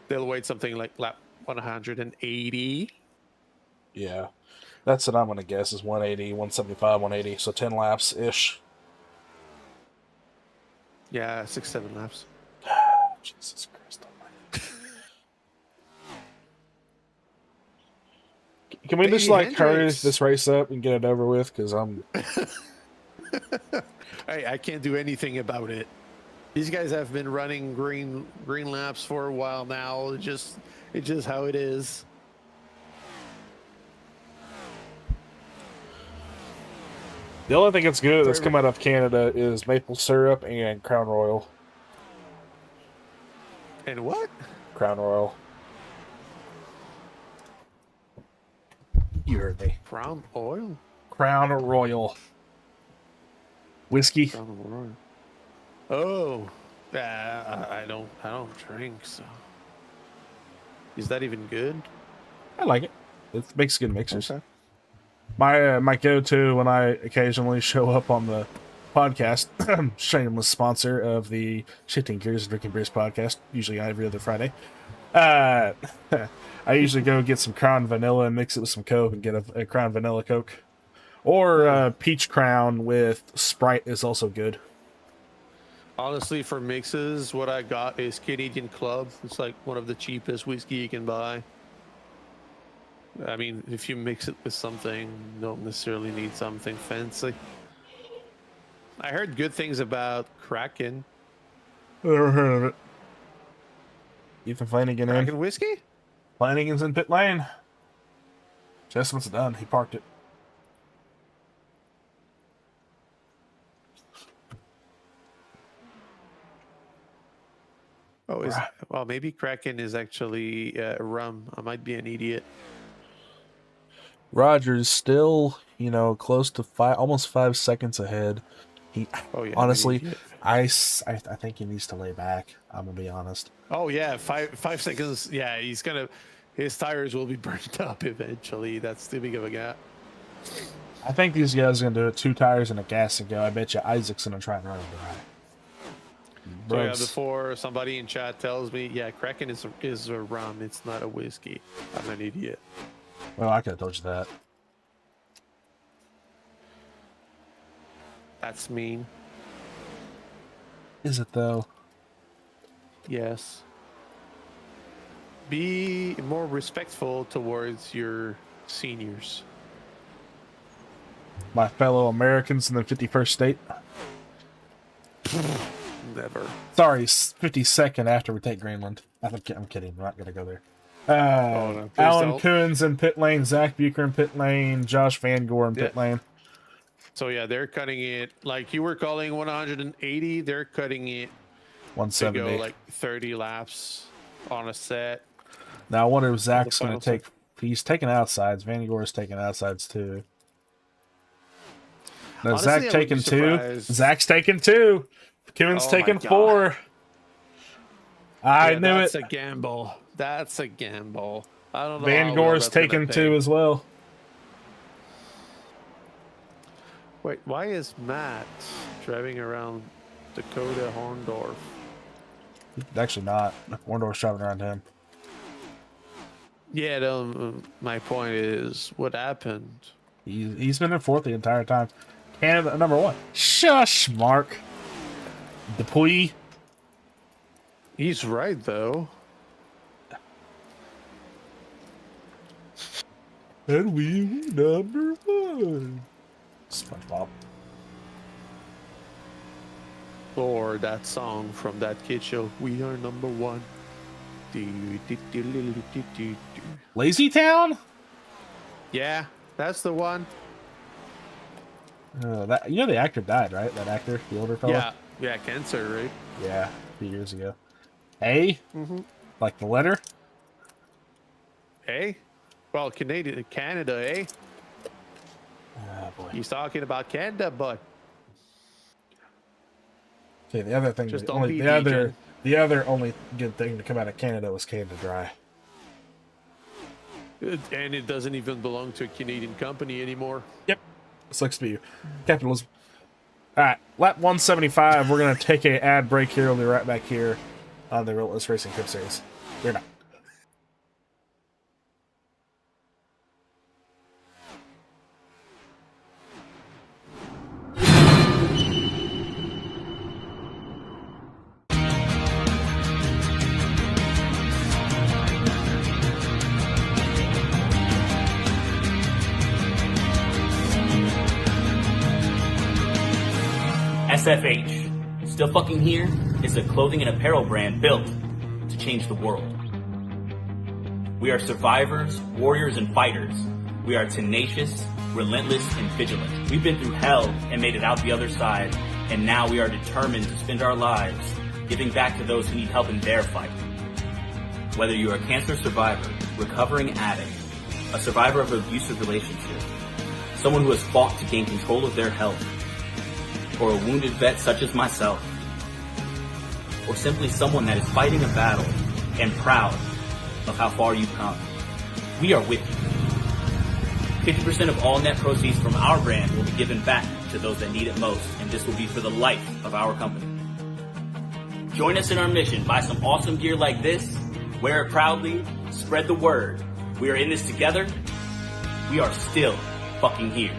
S4: they'll wait something like lap 180.
S3: Yeah. That's what I'm going to guess is 180, 175, 180. So 10 laps-ish.
S4: Yeah, 6-7 laps.
S3: Jesus Christ almighty. Can we just,
S4: Baby
S3: hurry
S4: Hendrix.
S3: this race up and get it over with? Because I'm...
S4: I can't do anything about it. These guys have been running green laps for a while now. It's just how it is.
S3: The only thing that's good that's come out of Canada is maple syrup and Crown Royal.
S4: And what?
S3: Crown Royal. You heard me.
S4: Crown oil?
S3: Crown Royal. Whiskey.
S4: Crown oil. Oh, I don't drink. So, is that even good?
S3: I like it. It makes good mixers.
S4: Okay.
S3: My go-to when I occasionally show up on the podcast, shameless sponsor of the Shifting Gears and Drinking Beers podcast, usually every other Friday. I usually go get some Crown Vanilla and mix it with some Coke and get a Crown Vanilla Coke. Or Peach Crown with Sprite is also good.
S4: Honestly, for mixes, what I got is Canadian Club. It's like one of the cheapest whiskey you can buy. I mean, if you mix it with something, you don't necessarily need something fancy. I heard good things about Kraken.
S3: Never heard of it. Ethan Flanagan in.
S4: Kraken whiskey?
S3: Flanagan's in pit lane. Chestnut's done. He parked it.
S4: Oh, well, maybe Kraken is actually rum. I might be an idiot.
S3: Rogers still, close to almost 5 seconds ahead. He honestly, I think he needs to lay back. I'm gonna be honest.
S4: Oh yeah, 5 seconds. Yeah, his tires will be burnt up eventually. That's too big of a gap.
S3: I think these guys are gonna do it 2 tires and a gas and go. I bet you Isaac's gonna try and run him dry.
S4: So yeah, before somebody in chat tells me, yeah, Kraken is a rum. It's not a whiskey. I'm an idiot.
S3: Well, I could have told you that.
S4: That's mean.
S3: Is it though?
S4: Yes. Be more respectful towards your seniors.
S3: My fellow Americans in the 51st state.
S4: Never.
S3: Sorry, 52nd after we take Greenland. I'm kidding. We're not gonna go there.
S4: No,
S3: Alan
S4: don't.
S3: Coons in pit lane, Zach Bucher in pit lane, Josh Van Gore in pit lane.
S4: So yeah, they're cutting it like you were calling 180. They're cutting it to
S3: 170.
S4: go like 30 laps on a set.
S3: Now I wonder if Zach's
S4: final
S3: going to take. He's taking outsides. Van Gore's taking outsides too. No,
S4: Honestly,
S3: Zach
S4: I would
S3: taking
S4: be
S3: 2.
S4: surprised.
S3: Zach's taking 2. Coons
S4: Oh my
S3: taking
S4: God.
S3: 4. I knew
S4: That's
S3: it.
S4: a gamble. That's a gamble. I don't know.
S3: Van
S4: how
S3: Gore's
S4: that's gonna
S3: taking
S4: pay.
S3: 2 as well.
S4: Wait, why is Matt driving around Dakota Horndorf?
S3: Actually, not. Orndorff's driving around him.
S4: Yeah, my point is, what happened?
S3: He's been in 4th the entire time. Canada number 1. Shush, Mark. Dupuy.
S4: He's right, though.
S3: And we were number 1. SpongeBob.
S4: Or that song from that kid show, We Are Number 1.
S3: Lazy Town?
S4: Yeah, that's the one.
S3: The actor died, right? That actor, the older fella?
S4: Yeah, cancer, right?
S3: Yeah, a few years ago. A?
S4: Mm-hmm.
S3: Like the letter?
S4: Eh? Well, Canada, eh?
S3: Oh, boy.
S4: He's talking about Canada, but
S3: Okay, the other thing,
S4: just
S3: that
S4: don't
S3: only
S4: be
S3: the other only good thing to come out of Canada was Canada Dry.
S4: and it doesn't even belong to a Canadian company anymore.
S3: Yep, sucks to be capitalism. All right, lap 175. We're gonna take a ad break here. We'll be right back here on the Relentless Racing Cup Series. We're not.
S1: SFH, still fucking here, is a clothing and apparel brand built to change the world. We are survivors, warriors, and fighters. We are tenacious, relentless, and vigilant. We've been through hell and made it out the other side, and now we are determined to spend our lives giving back to those who need help in their fight. Whether you are a cancer survivor, recovering addict, a survivor of an abusive relationship, someone who has fought to gain control of their health, or a wounded vet such as myself, or simply someone that is fighting a battle and proud of how far you've come, we are with you. 50% of all net proceeds from our brand will be given back to those that need it most, and this will be for the life of our company. Join us in our mission. Buy some awesome gear like this, wear it proudly, spread the word. We are in this together. We are still fucking here.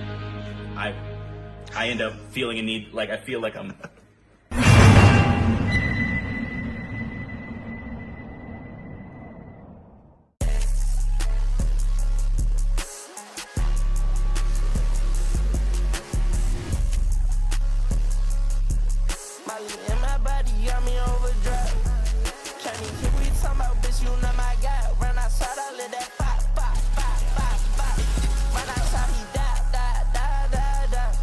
S1: I end up feeling a need, like I feel like I'm...
S2: And my body got me overdrive. Chinese kid, we talking about, bitch, you know my guy. Run outside, I let that pop, pop, pop, pop, pop. Run outside, he die.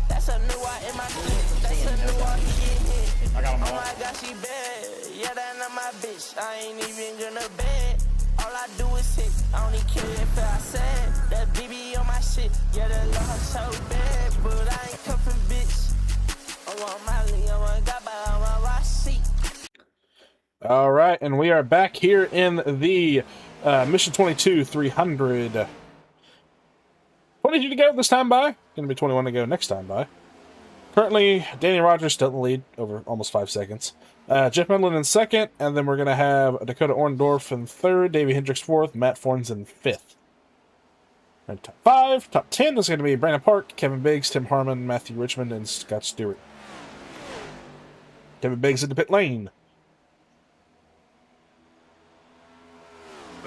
S2: That's a new one in my clip. That's a new one, he get hit. Oh my gosh, she bad. Yeah, that not my bitch. I ain't even gonna bed. All I do is hit. I don't even care if I said that BB on my shit. Yeah, that love her so bad, but I ain't cuffing bitch. I want Molly, I want Gaba, I want Rossi.
S3: All right, and we are back here in the Mission 22 300. 22 to go this time by. Going to be 21 to go next time by. Currently, Danny Rogers still in the lead over almost 5 seconds. Jeff Medlin in second, and then we're going to have Dakota Orndorff in third, Davey Hendricks fourth, Matt Forns in fifth. And top 5, top 10 is going to be Brandon Park, Kevin Biggs, Tim Harmon, Matthew Richmond, and Scott Stewart. Kevin Biggs at the pit lane.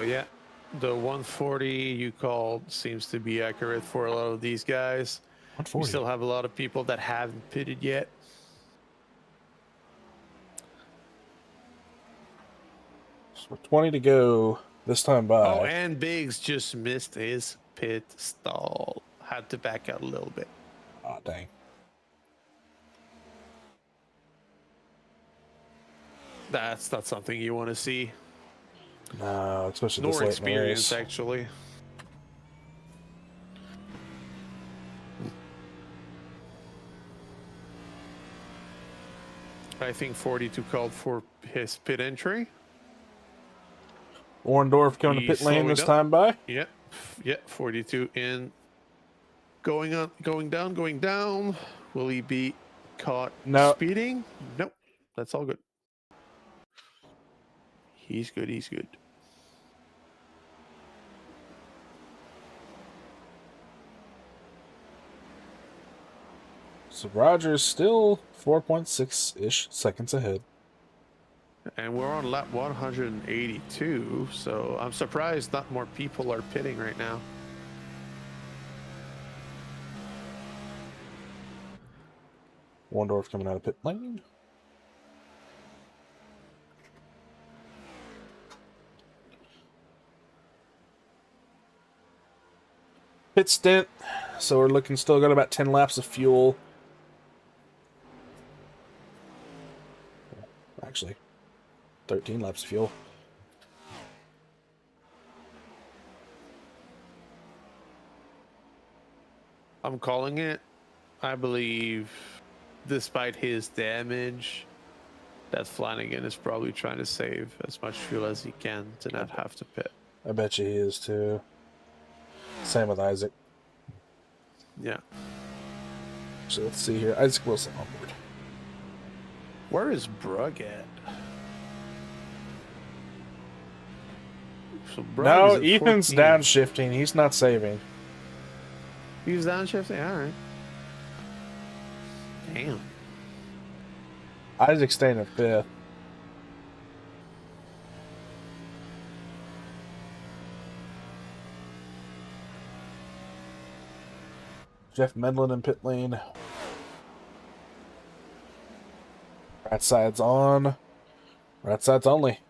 S4: Oh, yeah, the 140 you called seems to be accurate for a lot of these guys.
S3: 140.
S4: We still have a lot of people that haven't pitted yet.
S3: So 20 to go this time by.
S4: Oh, and Biggs just missed his pit stall. Had to back out a little bit.
S3: Oh, dang.
S4: That's not something you want to see.
S3: No, especially this
S4: Nor
S3: late in the
S4: experience,
S3: race.
S4: actually. I think 42 called for his pit entry.
S3: Orndorff coming to
S4: He's
S3: pit lane
S4: slowing
S3: this
S4: up.
S3: time by.
S4: Yep, 42 in. Going up, going down. Will he be caught
S3: No.
S4: speeding? Nope. That's all good. He's good.
S3: So Rogers still 4.6-ish seconds ahead.
S4: And we're on lap 182, so I'm surprised not more people are pitting right now.
S3: Orndorff coming out of pit lane. Pit stint. So we're looking, still got about 10 laps of fuel. Actually, 13 laps of fuel.
S4: I'm calling it. I believe, despite his damage, that Flanagan is probably trying to save as much fuel as he can to not have to pit.
S3: I bet you he is too. Same with Isaac.
S4: Yeah.
S3: So let's see here. Isaac Wilson on board.
S4: Where is Brugg at? So Brugg
S3: No,
S4: is at
S3: Ethan's
S4: 14.
S3: downshifting. He's not saving.
S4: He's downshifting? All right. Damn.
S3: Isaac's staying at 5th. Jeff Medlin in pit lane. Right side's on. Right side's only.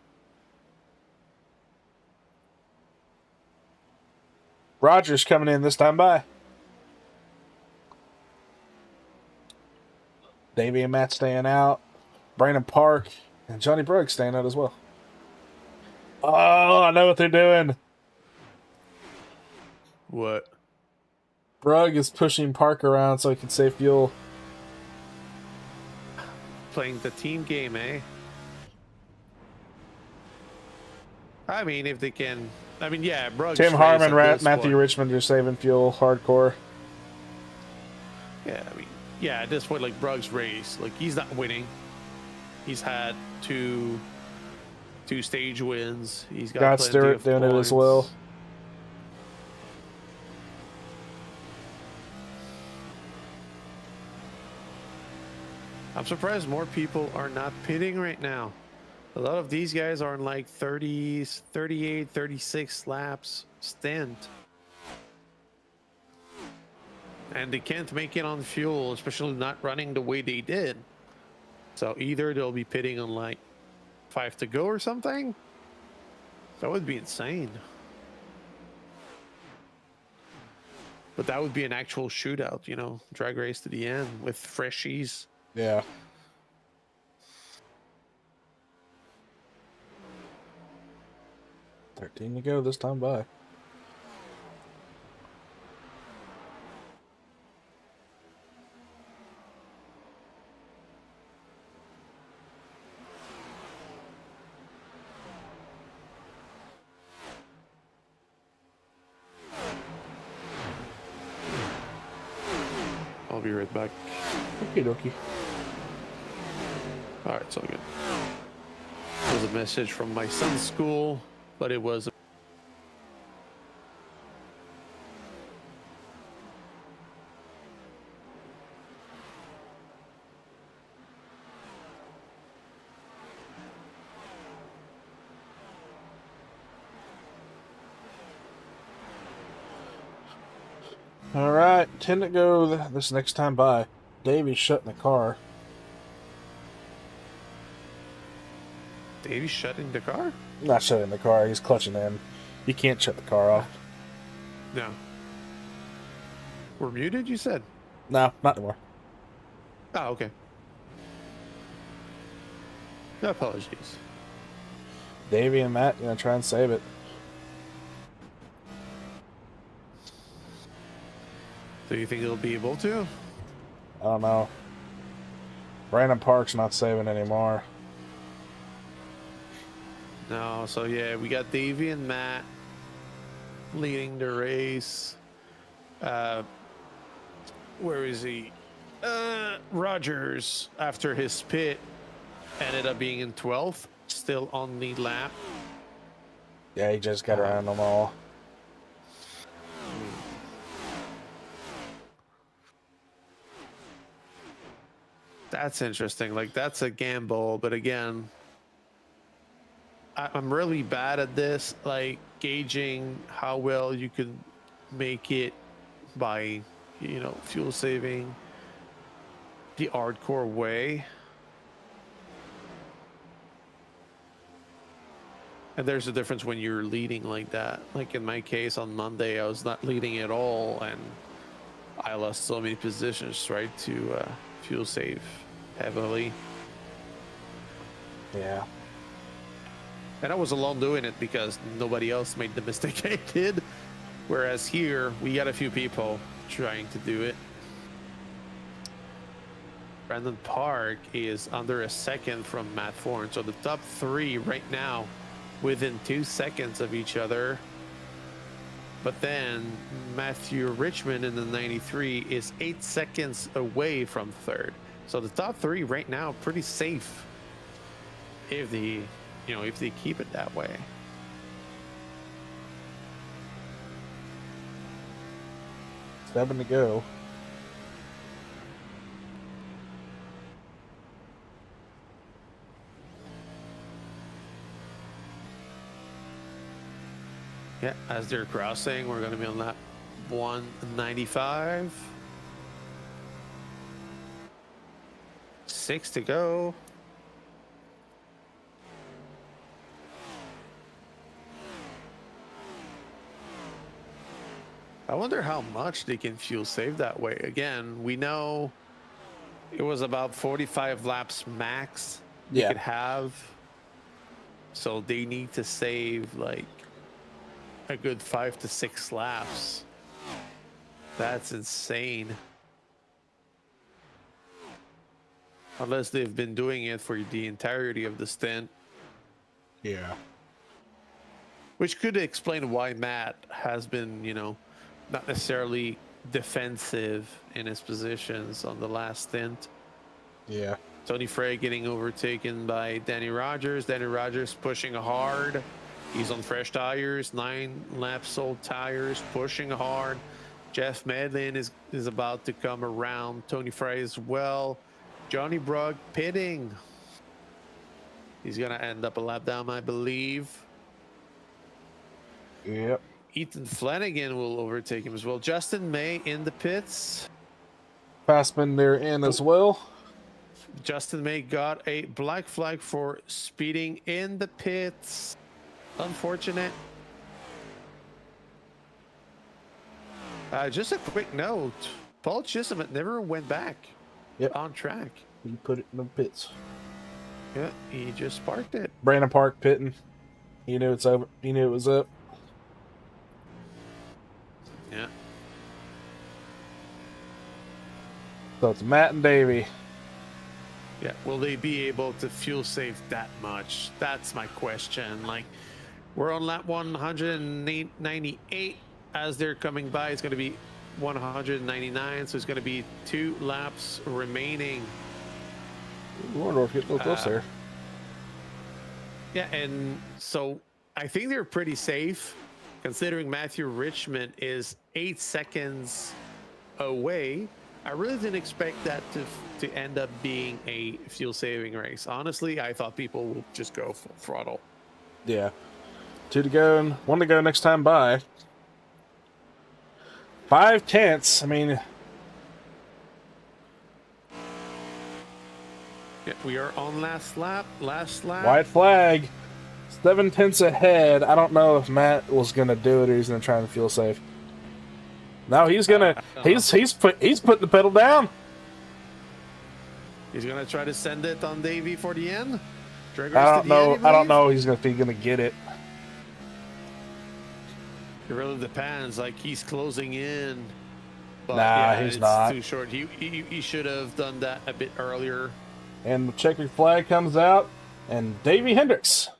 S3: Rogers coming in this time by. Davey and Matt staying out. Brandon Park and Johnny Brugg staying out as well. Oh, I know what they're doing.
S4: What?
S3: Brugg is pushing Park around so he can save fuel.
S4: Playing the team game, eh? I mean, if they can... I mean, yeah, Brugg.
S3: Tim Harmon, Matthew Richmond are saving fuel hardcore.
S4: Yeah, I mean, yeah, at this point, like, Brugg's race, like, he's not winning. He's had two stage wins. He's got
S3: Scott
S4: plenty
S3: Stewart
S4: of
S3: doing it as
S4: points.
S3: well.
S4: I'm surprised more people are not pitting right now. A lot of these guys are in like 30s, 38, 36 laps stint. And they can't make it on fuel, especially not running the way they did. So either they'll be pitting on like 5 to go or something. That would be insane. But that would be an actual shootout, you know, drag race to the end with freshies.
S3: Yeah. $13 to go this time by.
S4: I'll be right back.
S3: Okie dokie.
S4: All right, so good. It was a message from my son's school, but it was.
S3: All right, 10 to go this next time by. Davey's shutting the car.
S4: Davey's shutting the car?
S3: Not shutting the car, he's clutching in. You can't shut the car off.
S4: No. We're muted, you said?
S3: No, not anymore.
S4: Oh, okay. No apologies.
S3: Davey and Matt gonna try and save it.
S4: Do you think they'll be able to?
S3: I don't know. Brandon Park's not saving anymore.
S4: No, so yeah, we got Davey and Matt leading the race. Where is he? Rogers, after his pit, ended up being in 12th, still on the lap.
S3: Yeah, he just got around them all.
S4: That's interesting. Like, that's a gamble, but again, I'm really bad at this, like gauging how well you can make it by, you know, fuel saving the hardcore way. And there's a difference when you're leading like that. Like in my case on Monday, I was not leading at all, and I lost so many positions, right, to fuel save heavily.
S3: Yeah.
S4: And I was alone doing it because nobody else made the mistake I did. Whereas here, we got a few people trying to do it. Brandon Park is under a second from Matt Thorne. So the top three right now within 2 seconds of each other. But then Matthew Richmond in the 93 is 8 seconds away from third. So the top three right now pretty safe if they, if they keep it that way.
S3: Seven to go.
S4: Yeah, as they're crossing, we're going to be on lap 195. 6 to go. I wonder how much they can fuel save that way. Again, we know it was about 45 laps max you could have. So they need to save like a good 5 to 6 laps. That's insane. Unless they've been doing it for the entirety of the stint.
S3: Yeah.
S4: Which could explain why Matt has been, not necessarily defensive in his positions on the last stint.
S3: Yeah.
S4: Tony Frey getting overtaken by Danny Rogers. Danny Rogers pushing hard. He's on fresh tires, 9 laps old tires, pushing hard. Jeff Medlin is about to come around. Tony Frey as well. Johnny Brugg pitting. He's going to end up a lap down, I believe.
S3: Yep.
S4: Ethan Flanagan will overtake him as well. Justin May in the pits.
S3: Passman there in as well.
S4: Justin May got a black flag for speeding in the pits. Unfortunate. Just a quick note. Paul Chisholm never went back on track.
S3: He put it in the pits.
S4: Yeah, he just parked it.
S3: Brandon Park pitting. He knew it's over. He knew it was up.
S4: Yeah.
S3: So it's Matt and Davey.
S4: Yeah. Will they be able to fuel save that much? That's my question. Like, we're on lap 198 as they're coming by. It's going to be 199, so it's going to be 2 laps remaining.
S3: Wondorf getting a little close there.
S4: Yeah, and so I think they're pretty safe, considering Matthew Richmond is 8 seconds away. I really didn't expect that to end up being a fuel-saving race. Honestly, I thought people would just go full throttle.
S3: Yeah. 2 to go and 1 to go next time by. 5 tenths. I mean,
S4: yeah, we are on last lap.
S3: white flag. 7 tenths ahead. I don't know if Matt was gonna do it or he's gonna try and feel safe. No, he's gonna. He's putting the pedal down.
S4: He's gonna try to send it on Davey for the end.
S3: I don't know. I don't know. If he's gonna get it.
S4: It really depends. Like, he's closing in. But
S3: nah,
S4: yeah,
S3: he's not.
S4: Too short. He should have done that a bit earlier.
S3: And the checkered flag comes out, and Davey Hendricks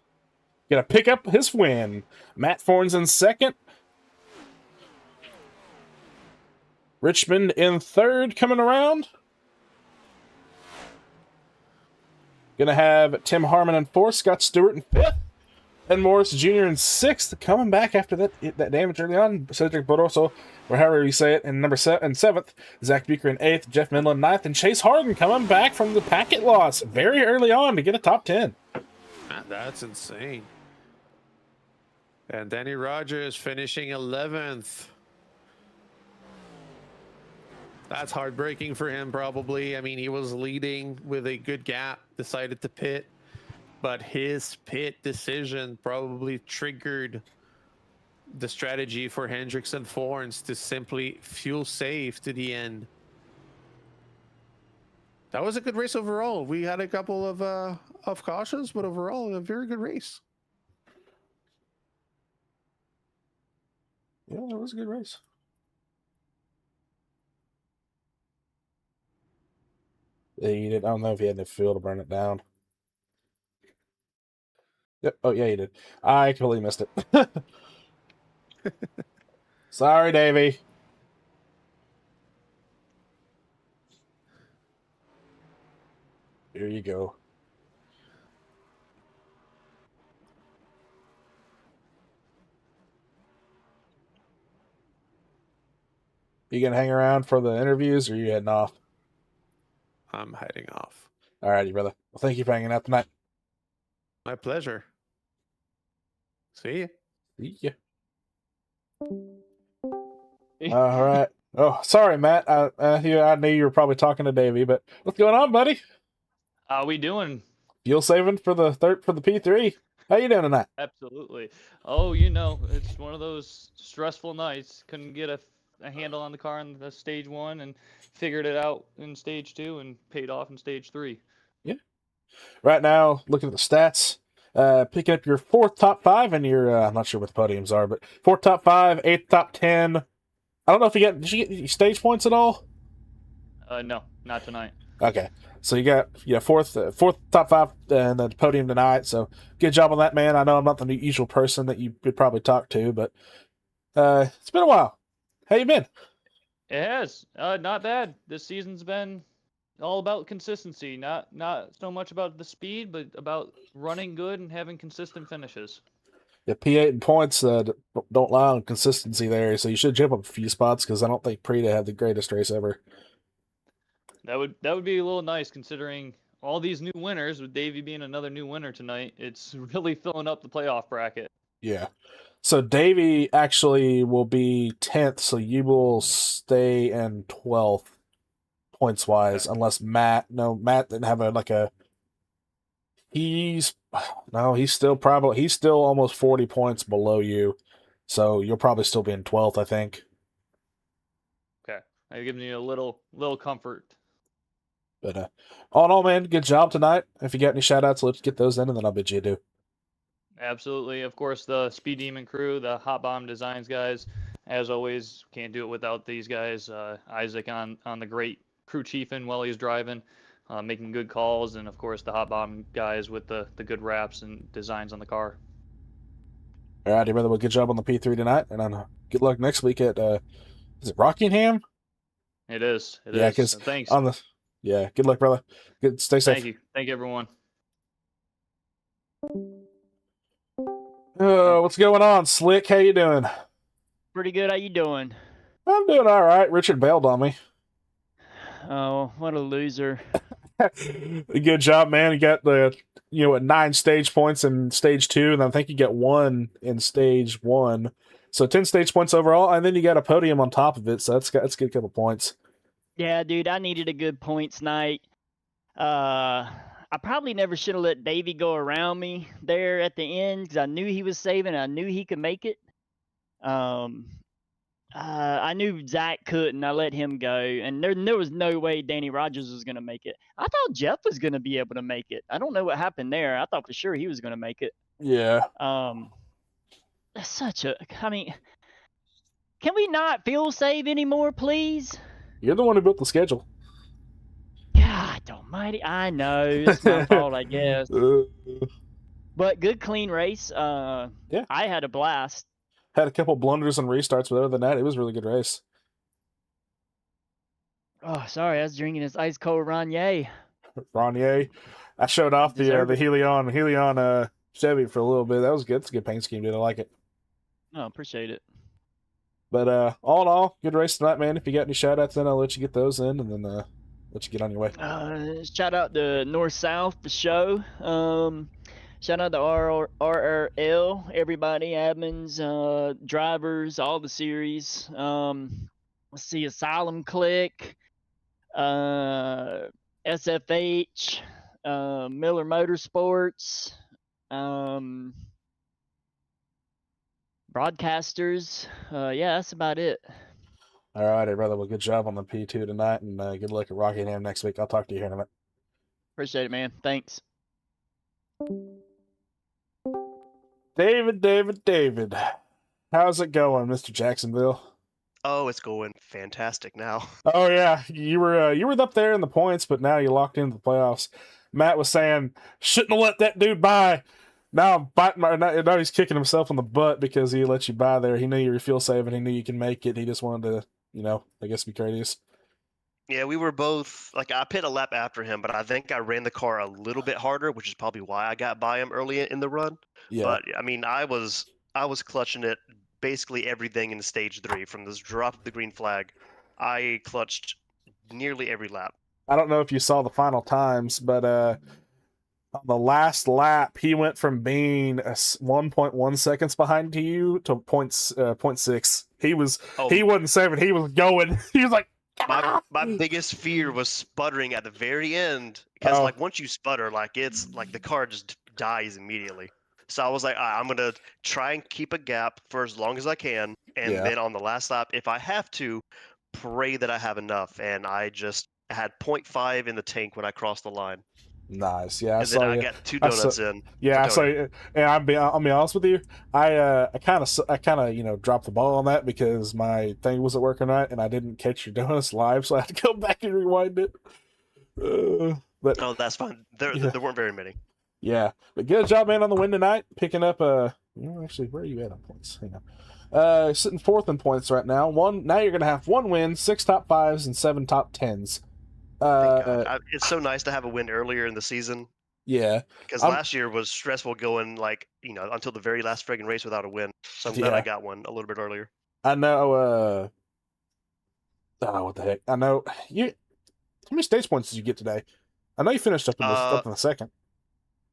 S3: gonna pick up his win. Matt Thorne's in second. Richmond in third, coming around. Gonna have Tim Harmon in fourth, Scott Stewart in fifth, and Morris Jr. in sixth. Coming back after that damage early on, Cedric Boroso, or however you say it, in seventh. Zach Buecher in eighth, Jeff Mindlin in ninth, and Chase Harden coming back from the packet loss very early on to get a top 10.
S4: That's insane. And Danny Rogers finishing 11th. That's heartbreaking for him, probably. I mean, he was leading with a good gap, decided to pit, but his pit decision probably triggered the strategy for Hendricks and Forns to simply fuel save to the end. That was a good race overall. We had a couple of cautions, but overall, a very good race.
S3: Yeah, it was a good race. Yeah, you didn't. I don't know if he had enough fuel to burn it down. Yep. Oh yeah, you did. I completely missed it. Sorry, Davey. Here you go. You gonna hang around for the interviews, or you heading off?
S4: I'm heading off.
S3: Alrighty, brother. Well, thank you for hanging out tonight.
S4: My pleasure. See you.
S3: See ya. All right. Oh, sorry, Matt. I knew you were probably talking to Davey, but what's going on, buddy?
S6: How we doing?
S3: Fuel saving for the P3. How you doing tonight?
S6: Absolutely. Oh, you know, it's one of those stressful nights. Couldn't get a handle on the car in the stage 1 and figured it out in stage 2 and paid off in stage 3.
S3: Yeah. Right now, looking at the stats, picking up your 4th top 5 and your I'm not sure what the podiums are, but 4th top 5, 8th top 10. I don't know if did you get your stage points at all?
S6: No, not tonight.
S3: Okay. So you got fourth top 5 and the podium tonight. So good job on that, man. I know I'm not the usual person that you could probably talk to, but it's been a while. How you been?
S6: It has. Not bad. This season's been all about consistency. Not so much about the speed, but about running good and having consistent finishes.
S3: Yeah, P8 and points don't lie on consistency there, so you should jump up a few spots because I don't think Prita had the greatest race ever.
S6: That would be a little nice considering all these new winners, with Davey being another new winner tonight. It's really filling up the playoff bracket.
S3: Yeah. So Davey actually will be 10th, so you will stay in 12th points wise, unless Matt didn't have he's still almost 40 points below you. So you'll probably still be in 12th, I think.
S6: Okay. That gives me a little comfort.
S3: But all in all, man, good job tonight. If you got any shout outs, let's get those in and then I'll bid you adieu.
S6: Absolutely. Of course, the Speed Demon crew, the Hot Bomb Designs guys, as always, can't do it without these guys. Isaac on the great crew chiefing while he's driving, making good calls, and of course the Hot Bomb guys with the good wraps and designs on the car.
S3: All righty, brother. Well, good job on the P3 tonight, and good luck next week at is it Rockingham?
S6: It is. It
S3: yeah,
S6: is.
S3: because
S6: Thanks.
S3: Yeah, good luck, brother. Good, stay safe.
S6: Thank you, everyone.
S3: What's going on, Slick? How you doing?
S7: Pretty good. How you doing?
S3: I'm doing all right. Richard bailed on me.
S7: Oh, what a loser.
S3: Good job, man. You got 9 stage points in stage 2, and I think you get 1 in stage 1. So 10 stage points overall, and then you got a podium on top of it. So that's a good couple points.
S7: Yeah, dude, I needed a good points night. I probably never should have let Davey go around me there at the end because I knew he was saving. I knew he could make it. I knew Zach couldn't. I let him go, and there was no way Danny Rogers was going to make it. I thought Jeff was going to be able to make it. I don't know what happened there. I thought for sure he was going to make it.
S3: Yeah.
S7: That's such a. I mean, can we not fuel save anymore, please?
S3: You're the one who built the schedule.
S7: God almighty. I know. It's my fault, I guess. But good, clean race. Yeah. I had a blast.
S3: Had a couple blunders and restarts, but other than that, it was a really good race.
S7: Oh, sorry. I was drinking this ice cold Ronier.
S3: Ronier. I showed off the Helion Chevy for a little bit. That was good. It's a good paint scheme, dude. I like it.
S7: Oh, appreciate it.
S3: But all in all, good race tonight, man. If you got any shout outs, then I'll let you get those in and then let you get on your way.
S7: Shout out to North South, the show. Shout out to RRL, everybody, admins, drivers, all the series. Let's see, Asylum Click, SFH, Miller Motorsports, broadcasters. Yeah, that's about it.
S3: All right, brother. Well, good job on the P2 tonight, and good luck at Rockingham next week. I'll talk to you here in a minute.
S7: Appreciate it, man. Thanks.
S3: David. How's it going, Mr. Jacksonville?
S8: Oh, it's going fantastic now.
S3: Oh yeah, you were up there in the points, but now you locked into the playoffs. Matt was saying shouldn't have let that dude by. Now I'm biting now he's kicking himself in the butt because he let you by there. He knew you were fuel saving. He knew you can make it. He just wanted to, I guess, be courteous.
S8: Yeah, we were both like I pit a lap after him, but I think I ran the car a little bit harder, which is probably why I got by him early in the run.
S3: Yeah,
S8: But I mean, I was clutching it basically everything in stage 3 from this drop of the green flag. I clutched nearly every lap.
S3: I don't know if you saw the final times, but on the last lap, he went from being 1.1 seconds behind you to 0.6. He wasn't saving. He was going. He was like,
S8: my biggest fear was sputtering at the very end because like once you sputter, like it's like the car just dies immediately. So I was like, I'm gonna try and keep a gap for as long as I can, and then on the last lap, if I have to, pray that I have enough. And I just had 0.5 in the tank when I crossed the line.
S3: Nice, yeah.
S8: And then I got 2 donuts in.
S3: Yeah, I saw you, and I'll be honest with you. I kind of dropped the ball on that because my thing wasn't working right, and I didn't catch your donuts live, so I had to go back and rewind it. But
S8: oh, that's fine. There weren't very many.
S3: Yeah, but good job, man, on the win tonight. Picking up actually, where are you at on points? Hang on. Sitting 4th in points right now. Now you're gonna have 1 win, 6 top 5s, and 7 top 10s.
S8: It's so nice to have a win earlier in the season.
S3: Yeah,
S8: because last year was stressful going until the very last friggin' race without a win. So I'm glad I got one a little bit earlier.
S3: I know. What the heck? I know you. How many stage points did you get today? I know you finished up in the second.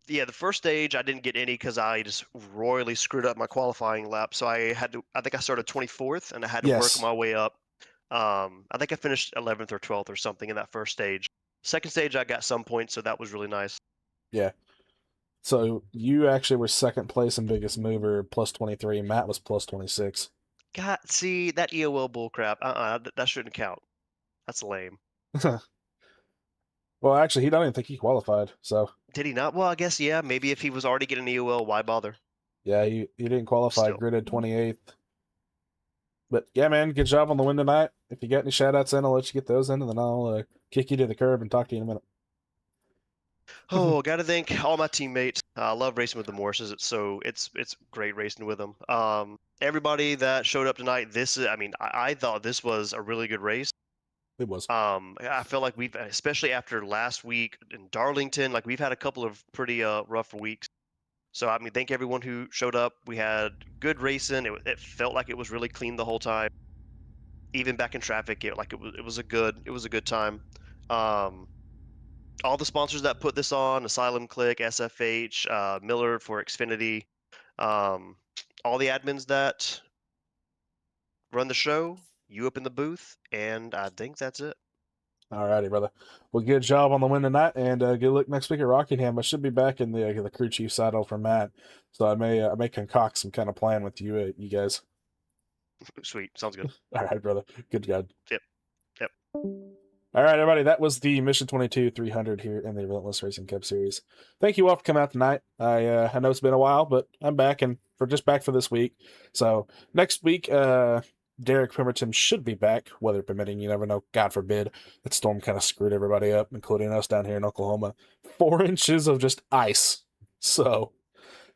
S8: Yeah, the first stage I didn't get any because I just royally screwed up my qualifying lap. So I think I started 24th and I had to work my way up. I think I finished 11th or 12th or something in that first stage. Second stage I got some points, so that was really nice.
S3: Yeah. So you actually were second place in biggest mover, plus 23. Matt was plus 26.
S8: God, see that EOL bullcrap. That shouldn't count. That's lame.
S3: Well, actually, I don't even think he qualified. So
S8: did he not? Well, I guess yeah. Maybe if he was already getting EOL, why bother?
S3: Yeah, he didn't qualify. Gridded 28th. But yeah, man, good job on the win tonight. If you got any shout outs in, I'll let you get those in, and then I'll kick you to the curb and talk to you in a minute.
S8: Oh, gotta thank all my teammates. I love racing with the Morses. It's great racing with them. Everybody that showed up tonight. I thought this was a really good race.
S3: It was.
S8: I feel like we've, especially after last week in Darlington, like we've had a couple of pretty rough weeks. So thank everyone who showed up. We had good racing. It felt like it was really clean the whole time. Even back in traffic, it was a good time. All the sponsors that put this on, Asylum Click, SFH, Miller for Xfinity, all the admins that run the show, you up in the booth, and I think that's it.
S3: All righty, brother. Well, good job on the win tonight, and good luck next week at Rockingham. I should be back in the crew chief saddle for Matt, so I may concoct some kind of plan with you guys.
S8: Sweet, sounds good.
S3: All right, brother. Good job.
S8: Yep.
S3: All right, everybody. That was the Mission 22 300 here in the Relentless Racing Cup Series. Thank you all for coming out tonight. I know it's been a while, but I'm back and back for this week. So next week, Derek Pemberton should be back, weather permitting. You never know. God forbid. That storm kind of screwed everybody up, including us down here in Oklahoma. 4 inches of just ice. So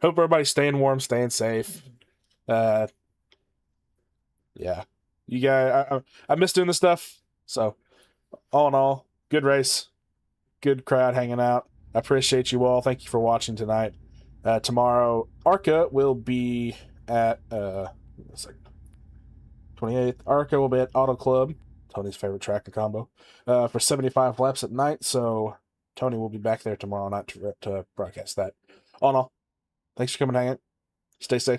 S3: hope everybody's staying warm, staying safe. Yeah. You guys, I miss doing this stuff. So all in all, good race, good crowd hanging out. I appreciate you all. Thank you for watching tonight. Tomorrow, ARCA will be at 28th. ARCA will be at Auto Club, Tony's favorite track and combo, for 75 laps at night. So Tony will be back there tomorrow night to broadcast that. All in all, thanks for coming hanging. Stay safe.